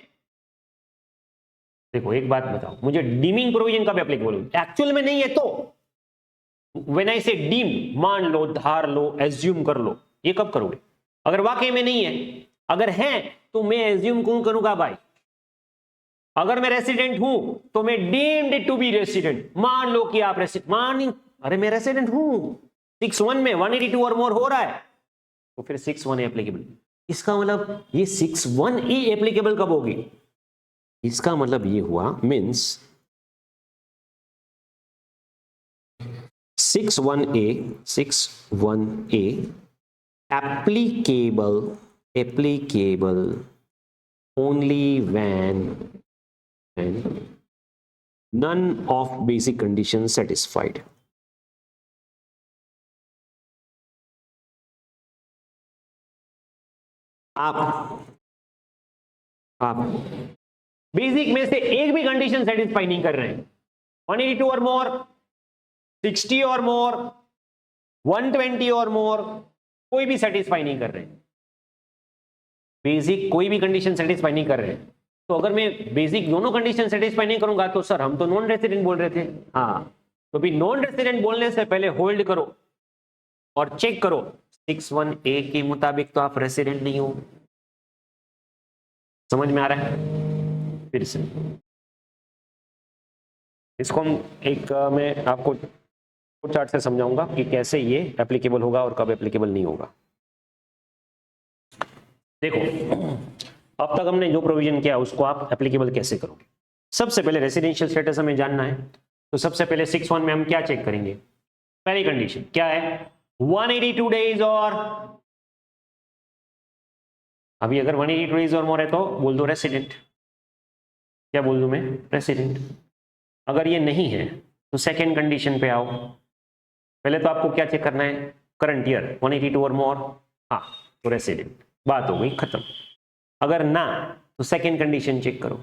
देखो एक बात बताओ, मुझे डीमिंग प्रोविजन कब एप्लीकेबल होगी? एक्चुअल में नहीं है तो व्हेन आई से डीम, मान लो, धार लो, एज्यूम कर लो, ये कब करोगे? अगर वाकई में नहीं है, अगर है तो मैं एज्यूम क्यों करूंगा भाई? अगर मैं रेसिडेंट हूं तो मैं डीम्ड टू बी रेसिडेंट, मान लो कि आप रेसिडेंट, अरे मैं रेसिडेंट हूं, 6(1) में 182 और मोर हो रहा है, तो फिर 6(1) एप्लीकेबल। इसका मतलब ये 6(1) एप्लीकेबल कब होगी? इसका मतलब ये हुआ, means 6(1)(a) applicable only when none of basic conditions satisfied. आप बेसिक में से एक भी कंडीशन सेटिस्फाई नहीं कर रहे हैं, 182 और मोर, 60 और मोर, 120 और मोर, कोई भी सेटिस्फाई नहीं कर रहे हैं, बेसिक कोई भी कंडीशन सेटिस्फाई नहीं कर रहे हैं, तो अगर मैं बेसिक दोनों कंडीशन सेटिस्फाई नहीं करूंगा तो सर हम तो नॉन रेसिडेंट बोल रहे थे। हाँ, तो भी नॉन रेसिडेंट बोलने से पहले होल्ड करो और चेक करो 6(1)(a) के मुताबिक तो आप रेसिडेंट नहीं हो। समझ में आ रहा है? फिर से इसको हम मैं आपको चार्ट से समझाऊंगा कि कैसे ये एप्लीकेबल होगा और कब एप्लीकेबल नहीं होगा। देखो, अब तक हमने जो प्रोविजन किया उसको आप एप्लीकेबल कैसे करोगे? सबसे पहले रेसिडेंशियल स्टेटस हमें जानना है, तो सबसे पहले 6(1) में हम क्या चेक करेंगे? पहली कंडीशन क्या है? 182 डेज और, अभी अगर 182 डेज और मोर है तो बोल दो रेसिडेंट। क्या बोल दूं मैं? रेसिडेंट। अगर ये नहीं है तो सेकेंड कंडीशन पे आओ। पहले तो आपको क्या चेक करना है? करंट ईयर 182 और मोर, हाँ तो रेसिडेंट, बात हो गई खत्म। अगर ना तो सेकेंड कंडीशन चेक करो।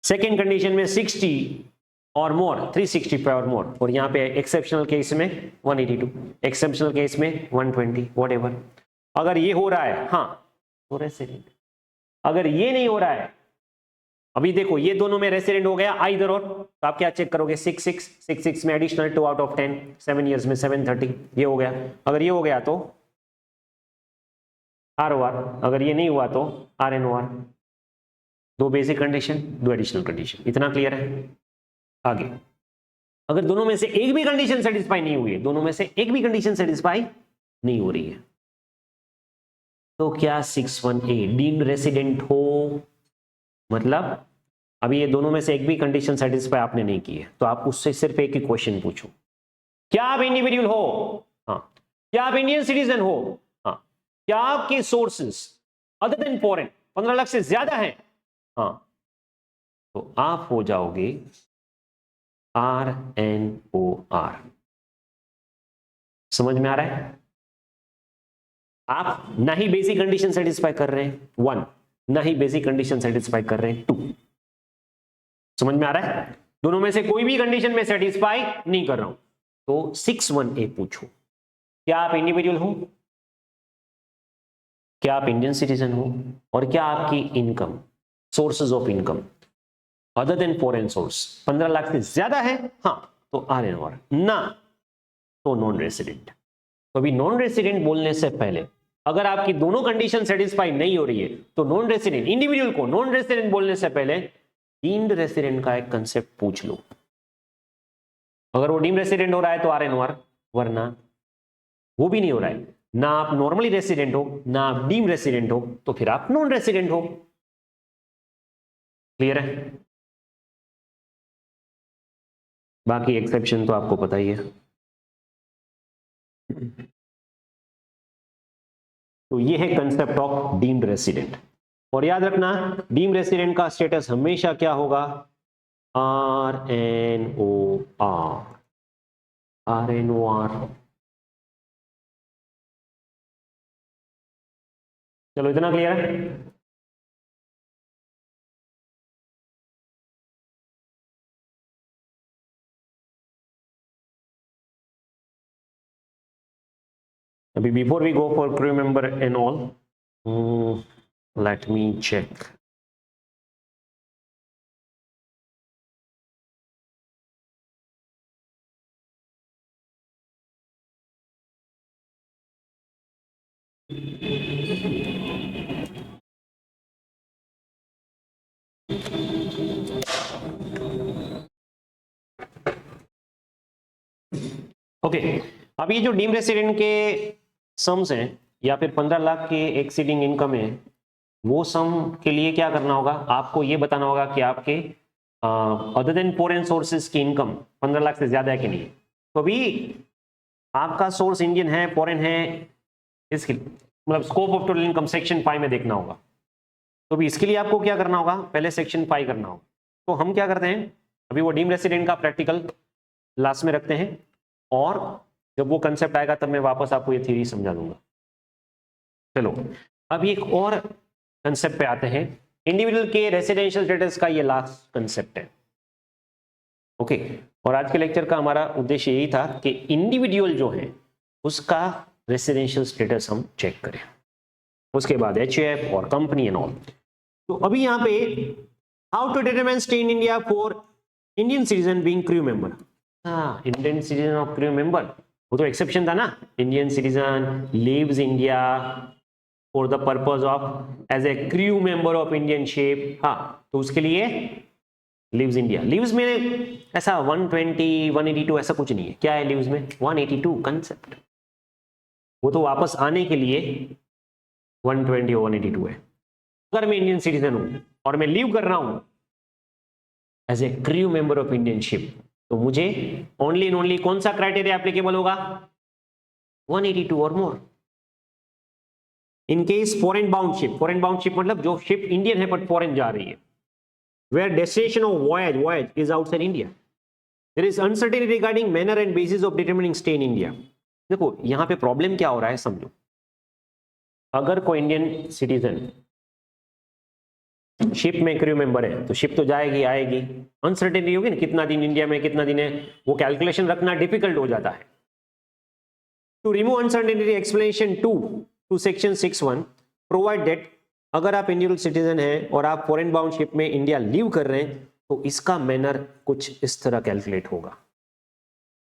सेकेंड कंडीशन में 60 और मोर, 365 और मोर, और यहाँ पे एक्सेप्शनल केस में 182, एक्सेप्शनल केस में 120, व्हाटएवर। अगर ये हो रहा है हाँ तो रेसिडेंट। अगर ये नहीं हो रहा है, अभी देखो ये दोनों में रेसिडेंट हो गया आइदर और, तो आप क्या चेक करोगे? 66 में एडिशनल 2 आउट ऑफ 10, 7 ईयर्स में 730, ये हो गया। अगर ये हो गया तो ROR, अगर ये नहीं हुआ तो RNOR। दो बेसिक कंडीशन, दो एडिशनल कंडीशन, इतना क्लियर है? आगे, अगर दोनों में से एक भी कंडीशन सेटिस्फाई नहीं हुई है, दोनों में से एक भी कंडीशन सेटिस्फाई नहीं हो रही है, तो क्या 6(1)(a) डीम्ड रेसिडेंट हो? मतलब अभी ये दोनों में से एक भी कंडीशन सेटिस्फाई आपने नहीं की है, तो आप उससे सिर्फ एक ही क्वेश्चन पूछो, क्या आप इंडिविजुअल हो? हाँ। क्या आप इंडियन सिटीजन हो? हाँ। क्या आपके sources other than foreign 15 lakh से ज्यादा है? हाँ, तो आप हो जाओगे RNOR। समझ में आ रहा है? आप ना ही बेसिक कंडीशन सेटिस्फाई कर रहे हैं 1, ना ही बेसिक कंडीशन सेटिस्फाई कर रहे हैं 2। समझ में आ रहा है? दोनों में से कोई भी कंडीशन में सेटिस्फाई नहीं कर रहा हूं, तो 6(1)(a) पूछो, क्या आप इंडिविजुअल हो? क्या आप इंडियन सिटीजन हो? और क्या आपकी income, sources of income other than foreign source 15 lakh से ज्यादा है? हाँ तो RNOR, ना तो नॉन रेसिडेंट। तो अभी नॉन रेसिडेंट बोलने से पहले अगर आपकी दोनों कंडीशन सेटिस्फाई नहीं हो रही है तो नॉन रेसिडेंट, इंडिविजुअल को नॉन रेसिडेंट बोलने से पहले डीम्ड रेसिडेंट का एक कंसेप्ट पूछ लो। अगर वो डीम्ड रेसिडेंट हो रहा है तो RNOR, वरना वो भी नहीं हो रहा है, ना आप नॉर्मली रेसिडेंट हो ना आप डीम्ड रेसिडेंट हो, तो फिर आप नॉन रेसिडेंट हो। क्लियर है? बाकी एक्सेप्शन तो आपको पता ही है। तो ये है कंसेप्ट ऑफ डीम्ड रेसिडेंट। और याद रखना, डीम्ड रेसिडेंट का स्टेटस हमेशा क्या होगा? RNOR, RNOR। चलो इतना क्लियर है? अभी before we go for crew member and all, let me check. Okay, अब ये जो डीम रेसिडेंट के सम्स हैं या फिर 15 लाख के एक्सीडिंग इनकम है, वो सम के लिए क्या करना होगा, आपको ये बताना होगा कि आपके अदर देन फॉरेन सोर्सेज की इनकम 15 लाख से ज्यादा है कि नहीं. तो अभी आपका सोर्स इंडियन है, फॉरेन है, इसके मतलब scope of total income section 5 में देखना होगा. तो अभी इसके लिए आपको क्या करना होगा, पहले सेक्शन 5 करना होगा. तो हम क्या करते हैं, अभी वो डीम रेसिडेंट का प्रैक्टिकल लास्ट में रखते हैं, और जब वो कंसेप्ट आएगा तब मैं वापस आपको ये थ्योरी समझा दूंगा. चलो अब एक और कंसेप्ट पे आते हैं. इंडिविजुअल के रेसिडेंशियल स्टेटस का ये लास्ट कंसेप्ट है. ओके, और आज के लेक्चर का हमारा उद्देश्य यही था कि इंडिविजुअल जो है उसका रेसिडेंशियल स्टेटस हम चेक करें, उसके बाद एचएफ और कंपनी एंड ऑल. तो अभी यहाँ पे how to determine stay in India for Indian citizen being crew member. हाँ, Indian citizen of crew member, वो तो एक्सेप्शन था ना. Indian citizen lives India for the purpose of as a crew member of Indian ship. हाँ, तो उसके लिए लिव्स इंडिया. लिव्स में ऐसा 120 182 ऐसा कुछ नहीं है. क्या है लिव्स में? 182 कंसेप्ट. वो तो वापस आने के लिए 120 और 182 है. अगर मैं इंडियन सिटीजन हूं और मैं लीव कर रहा हूं as a crew member of Indian ship, तो मुझे ओनली एंड ओनली कौन सा क्राइटेरिया एप्लीकेबल होगा? 182 और more. In case foreign bound ship, foreign bound ship मतलब जो शिप इंडियन है बट फॉरेन जा रही है, where destination of voyage is outside India, there is uncertainty regarding manner and basis of determining stay in India. देखो यहां पे प्रॉब्लम क्या हो रहा है समझो. अगर कोई इंडियन सिटीजन शिप में क्रू मेंबर है तो शिप तो जाएगी आएगी, अनसर्टेनिटी होगी ना, कितना दिन इंडिया में कितना दिन है, वो कैलकुलेशन रखना डिफिकल्ट हो जाता है. To remove uncertainty explanation 2 to section 6(1) provide that अगर आप इंडियन सिटीजन हैं और आप फॉरेन बाउंड शिप में इंडिया लीव कर रहे हैं तो इसका मैनर कुछ इस तरह कैलकुलेट होगा.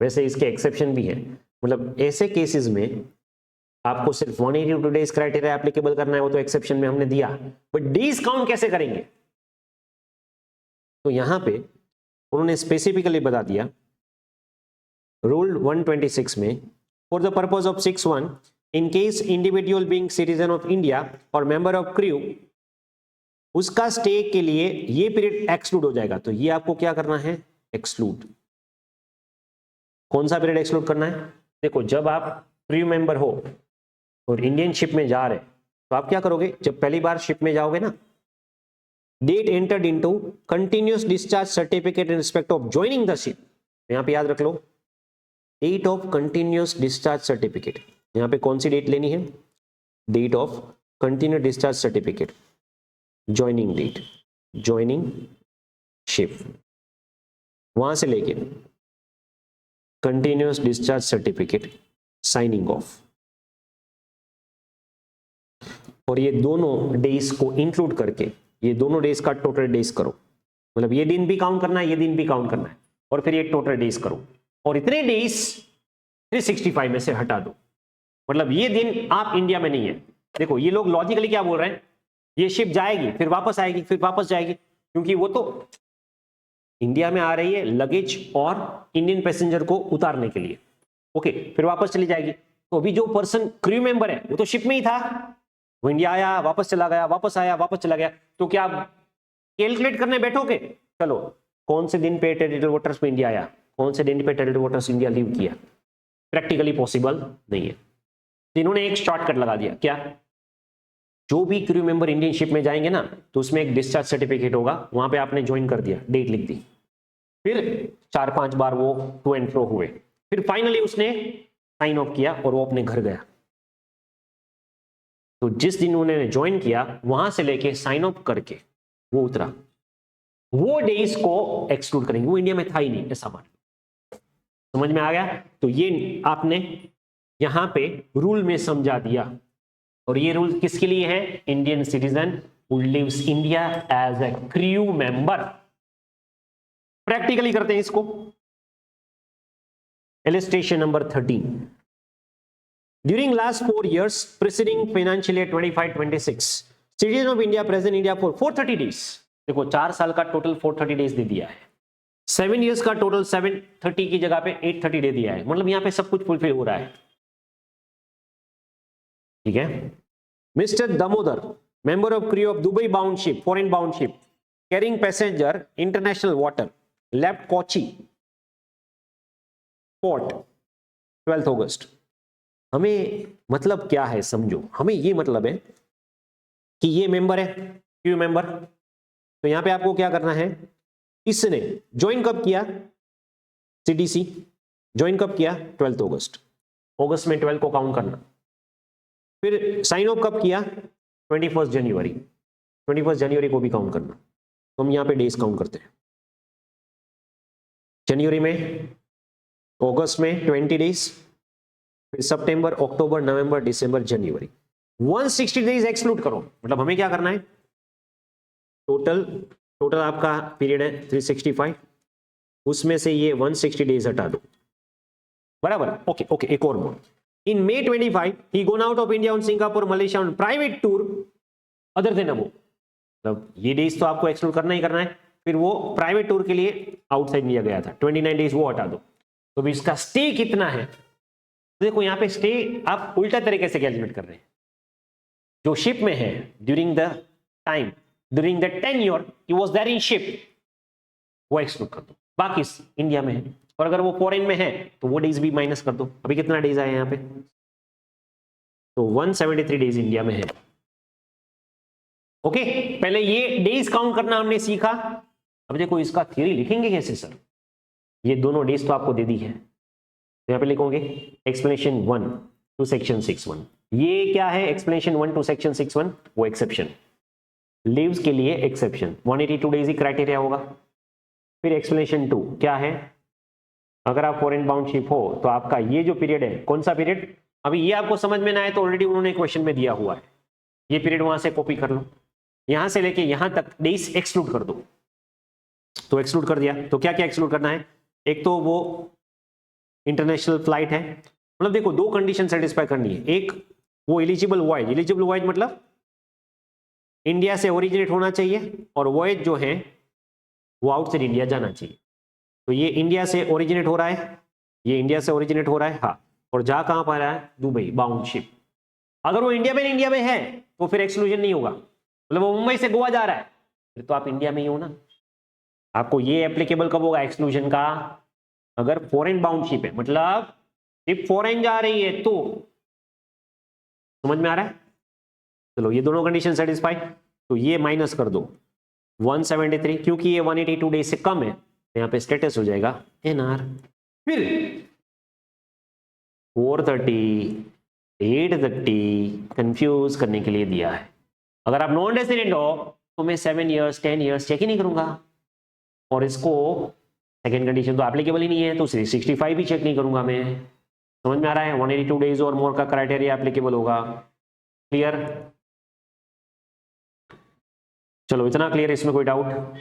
वैसे इसके एक्सेप्शन भी है, मतलब ऐसे केसेस में आपको सिर्फ 182 डेज क्राइटेरिया एप्लीकेबल करना है, वो तो एक्सेप्शन में हमने दिया, बट डेज काउंट कैसे करेंगे? तो यहां पे उन्होंने स्पेसिफिकली बता दिया रूल 126 में, for the purpose of 6(1) in case individual being citizen of India और मेंबर ऑफ क्रू, उसका स्टे के लिए ये पीरियड एक्सक्लूड हो जाएगा. तो ये आपको क्या करना है? एक्सक्लूड. कौन सा पीरियड एक्सक्लूड करना है? देखो जब आप क्रू मेंबर हो और इंडियन शिप में जा रहे तो आप क्या करोगे, जब पहली बार शिप में जाओगे ना, date entered into continuous discharge certificate in respect of joining the ship. यहां पे याद रख लो, date of continuous discharge certificate. यहां पे कौन सी डेट लेनी है? Date of continuous discharge certificate, joining date, joining ship, वहां से लेके continuous discharge certificate, signing off, और ये दोनों डेज को इंक्लूड करके ये दोनों डेज का टोटल डेज करो. मतलब ये दिन भी काउंट करना है, ये दिन भी काउंट करना है, और फिर ये टोटल डेज करो, और इतने डेज 365 में से हटा दो. मतलब ये दिन आप इंडिया में नहीं है. देखो ये लोग लॉजिकली क्या बोल रहे हैं, ये शिप जाएगी फिर वापस आएगी फिर वापस जाएगी, क्योंकि वो तो इंडिया में आ रही है लगेज और इंडियन पैसेंजर को उतारने के लिए. ओके, फिर वापस चली जाएगी. तो अभी जो पर्सन क्रू मेंबर है वो तो शिप में ही था, वो इंडिया आया वापस चला गया, वापस आया वापस चला गया. तो क्या आप कैलकुलेट करने बैठोगे? चलो कौन से दिन पे टेरिटोरियल वाटर्स में इंडिया आया, कौन से दिन पे टेरिटोरियल वाटर्स इंडिया लीव किया? प्रैक्टिकली पॉसिबल नहीं है. तो इन्होंने एक शॉर्टकट लगा दिया. क्या? जो भी क्रू मेंबर इंडियन शिप में जाएंगे ना तो उसमें एक डिस्चार्ज सर्टिफिकेट होगा, वहां पे आपने ज्वाइन कर दिया, डेट लिख दी, फिर 4-5 बार वो टू एंड फ्रो हुए, फिर फाइनली उसने साइन ऑफ किया और वो अपने घर गया. तो जिस दिन उन्होंने ज्वाइन किया वहां से लेके साइन ऑफ करके वो उतरा, वो डेज को एक्सक्लूड करेंगे, वो इंडिया में था ही नहीं, ऐसा मान. समझ में आ गया? तो ये आपने यहां पे रूल में समझा दिया। और ये रूल किसके लिए है? Indian citizen who lives India as a crew member. Practically करते हैं इसको। Illustration number 13। During last 4 years preceding financial year 25-26 citizen of India present India for 430 days। देखो 4 साल का टोटल 430 डेज दे दिया है, 7 years का टोटल 730 की जगह पे 830 दे दिया है, मतलब यहां पे सब कुछ फुलफिल हो रहा है। ठीक है। Mister Damodar member of crew of Dubai bound ship, foreign bound ship carrying passenger international water left Kochi port 12 अगस्त। हमें मतलब क्या है समझो, हमें ये मतलब है कि ये मेंबर है क्रू मेंबर, तो यहां पे आपको क्या करना है, इसने ज्वाइन कब किया? सीडीसी ज्वाइन कब किया? 12 अगस्त। अगस्त में 12 को काउंट करना। फिर साइन ऑफ कब किया? 21 जनवरी। 21 जनवरी को भी काउंट करना। तो हम यहां पे डेज काउंट करते हैं। जनवरी में, अगस्त में 20 डेज, फिर सितंबर, अक्टूबर, नवंबर, दिसंबर, जनवरी। 160 डेज एक्सक्लूड करो, मतलब हमें क्या करना है, टोटल आपका पीरियड है 365, उसमें से ये 160 डेज हटा दो, बराबर। ओके ओके, एक और mode. In May 25 he gone out of India on Singapore, Malaysia on private tour other than above। मतलब ये डेज तो आपको एक्सक्लूड करना ही करना है। फिर वो प्राइवेट टूर के लिए आउटसाइड इंडिया गया था, 29 डेज वो हटा दो। तो भी इसका स्टे कितना है? तो देखो यहां पे स्टे आप उल्टा तरीके से कैलकुलेट कर रहे हैं। जो शिप में है during the time, during the tenure ही वाज देयर इन शिप, वो एक्सक्लूड कर दो। बाकी इंडिया में है, और अगर वो फॉरेन में है तो वो डेज भी माइनस कर दो। अभी कितना डेज आए यहां पे? तो 173 डेज इंडिया में है। ओके, पहले ये डेज काउंट करना हमने सीखा। अब देखो इसका थ्योरी लिखेंगे कैसे सर? ये दोनों डेज तो आपको दे दी है, तो यहां पे लिखोगे एक्सप्लेनेशन 1 टू सेक्शन 61। ये क्या है? एक्सप्लेनेशन 1 टू सेक्शन 61, वो एक्सेप्शन, लीव्स के लिए एक्सेप्शन, 182 डेज ही क्राइटेरिया होगा। फिर एक्सप्लेनेशन 2 क्या है? अगर आप फॉरेन बाउंड शिप हो तो आपका ये जो पीरियड है, कौन सा पीरियड? अभी ये आपको समझ में ना आए तो ऑलरेडी उन्होंने क्वेश्चन में दिया हुआ है, ये पीरियड वहां से कॉपी कर लो, यहां से लेके यहां तक डेज एक्सक्लूड कर दो। तो एक्सक्लूड कर दिया, तो क्या क्या एक्सक्लूड करना है? एक तो वो इंटरनेशनल फ्लाइट है, मतलब देखो दो कंडीशन सेटिस्फाई करनी है। एक वो एलिजिबल वॉयज, एलिजिबल वॉयज मतलब इंडिया से ओरिजिनेट होना चाहिए, और वॉयज जो है वो आउटसाइड इंडिया जाना चाहिए। तो ये इंडिया से ओरिजिनेट हो रहा है, ये इंडिया से ओरिजिनेट हो रहा है, हाँ, और जा कहां पर रहा है? Dubai bound ship. अगर वो इंडिया में है तो फिर एक्सक्लूजन नहीं होगा, मतलब वो मुंबई से गोवा जा रहा है, फिर तो आप इंडिया में ही हो ना। आपको ये एप्लीकेबल कब होगा एक्सक्लूजन का? अगर फॉरेन बाउंड शिप है, मतलब शिप फॉरेन जा रही है तो। समझ में आ रहा है? चलो ये दोनों कंडीशन सेटिस्फाई, तो ये माइनस कर दो 173, क्योंकि ये 182 डेज से कम है, तो यहां पे स्टेटस हो जाएगा एनआर। फिर 430, 830 कंफ्यूज करने के लिए दिया है। अगर आप नॉन रेसिडेंट हो तो मैं 7 years 10 years चेक ही नहीं करूंगा, और इसको सेकेंड कंडीशन तो एप्लीकेबल ही नहीं है, तो 365 भी चेक नहीं करूंगा मैं। समझ में आ रहा है? 182 डेज और मोर का क्राइटेरिया एप्लीकेबल होगा। क्लियर? चलो इतना क्लियर, इसमें कोई डाउट?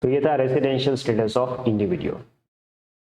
तो ये था रेसिडेंशियल स्टेटस ऑफ इंडिविजुअल।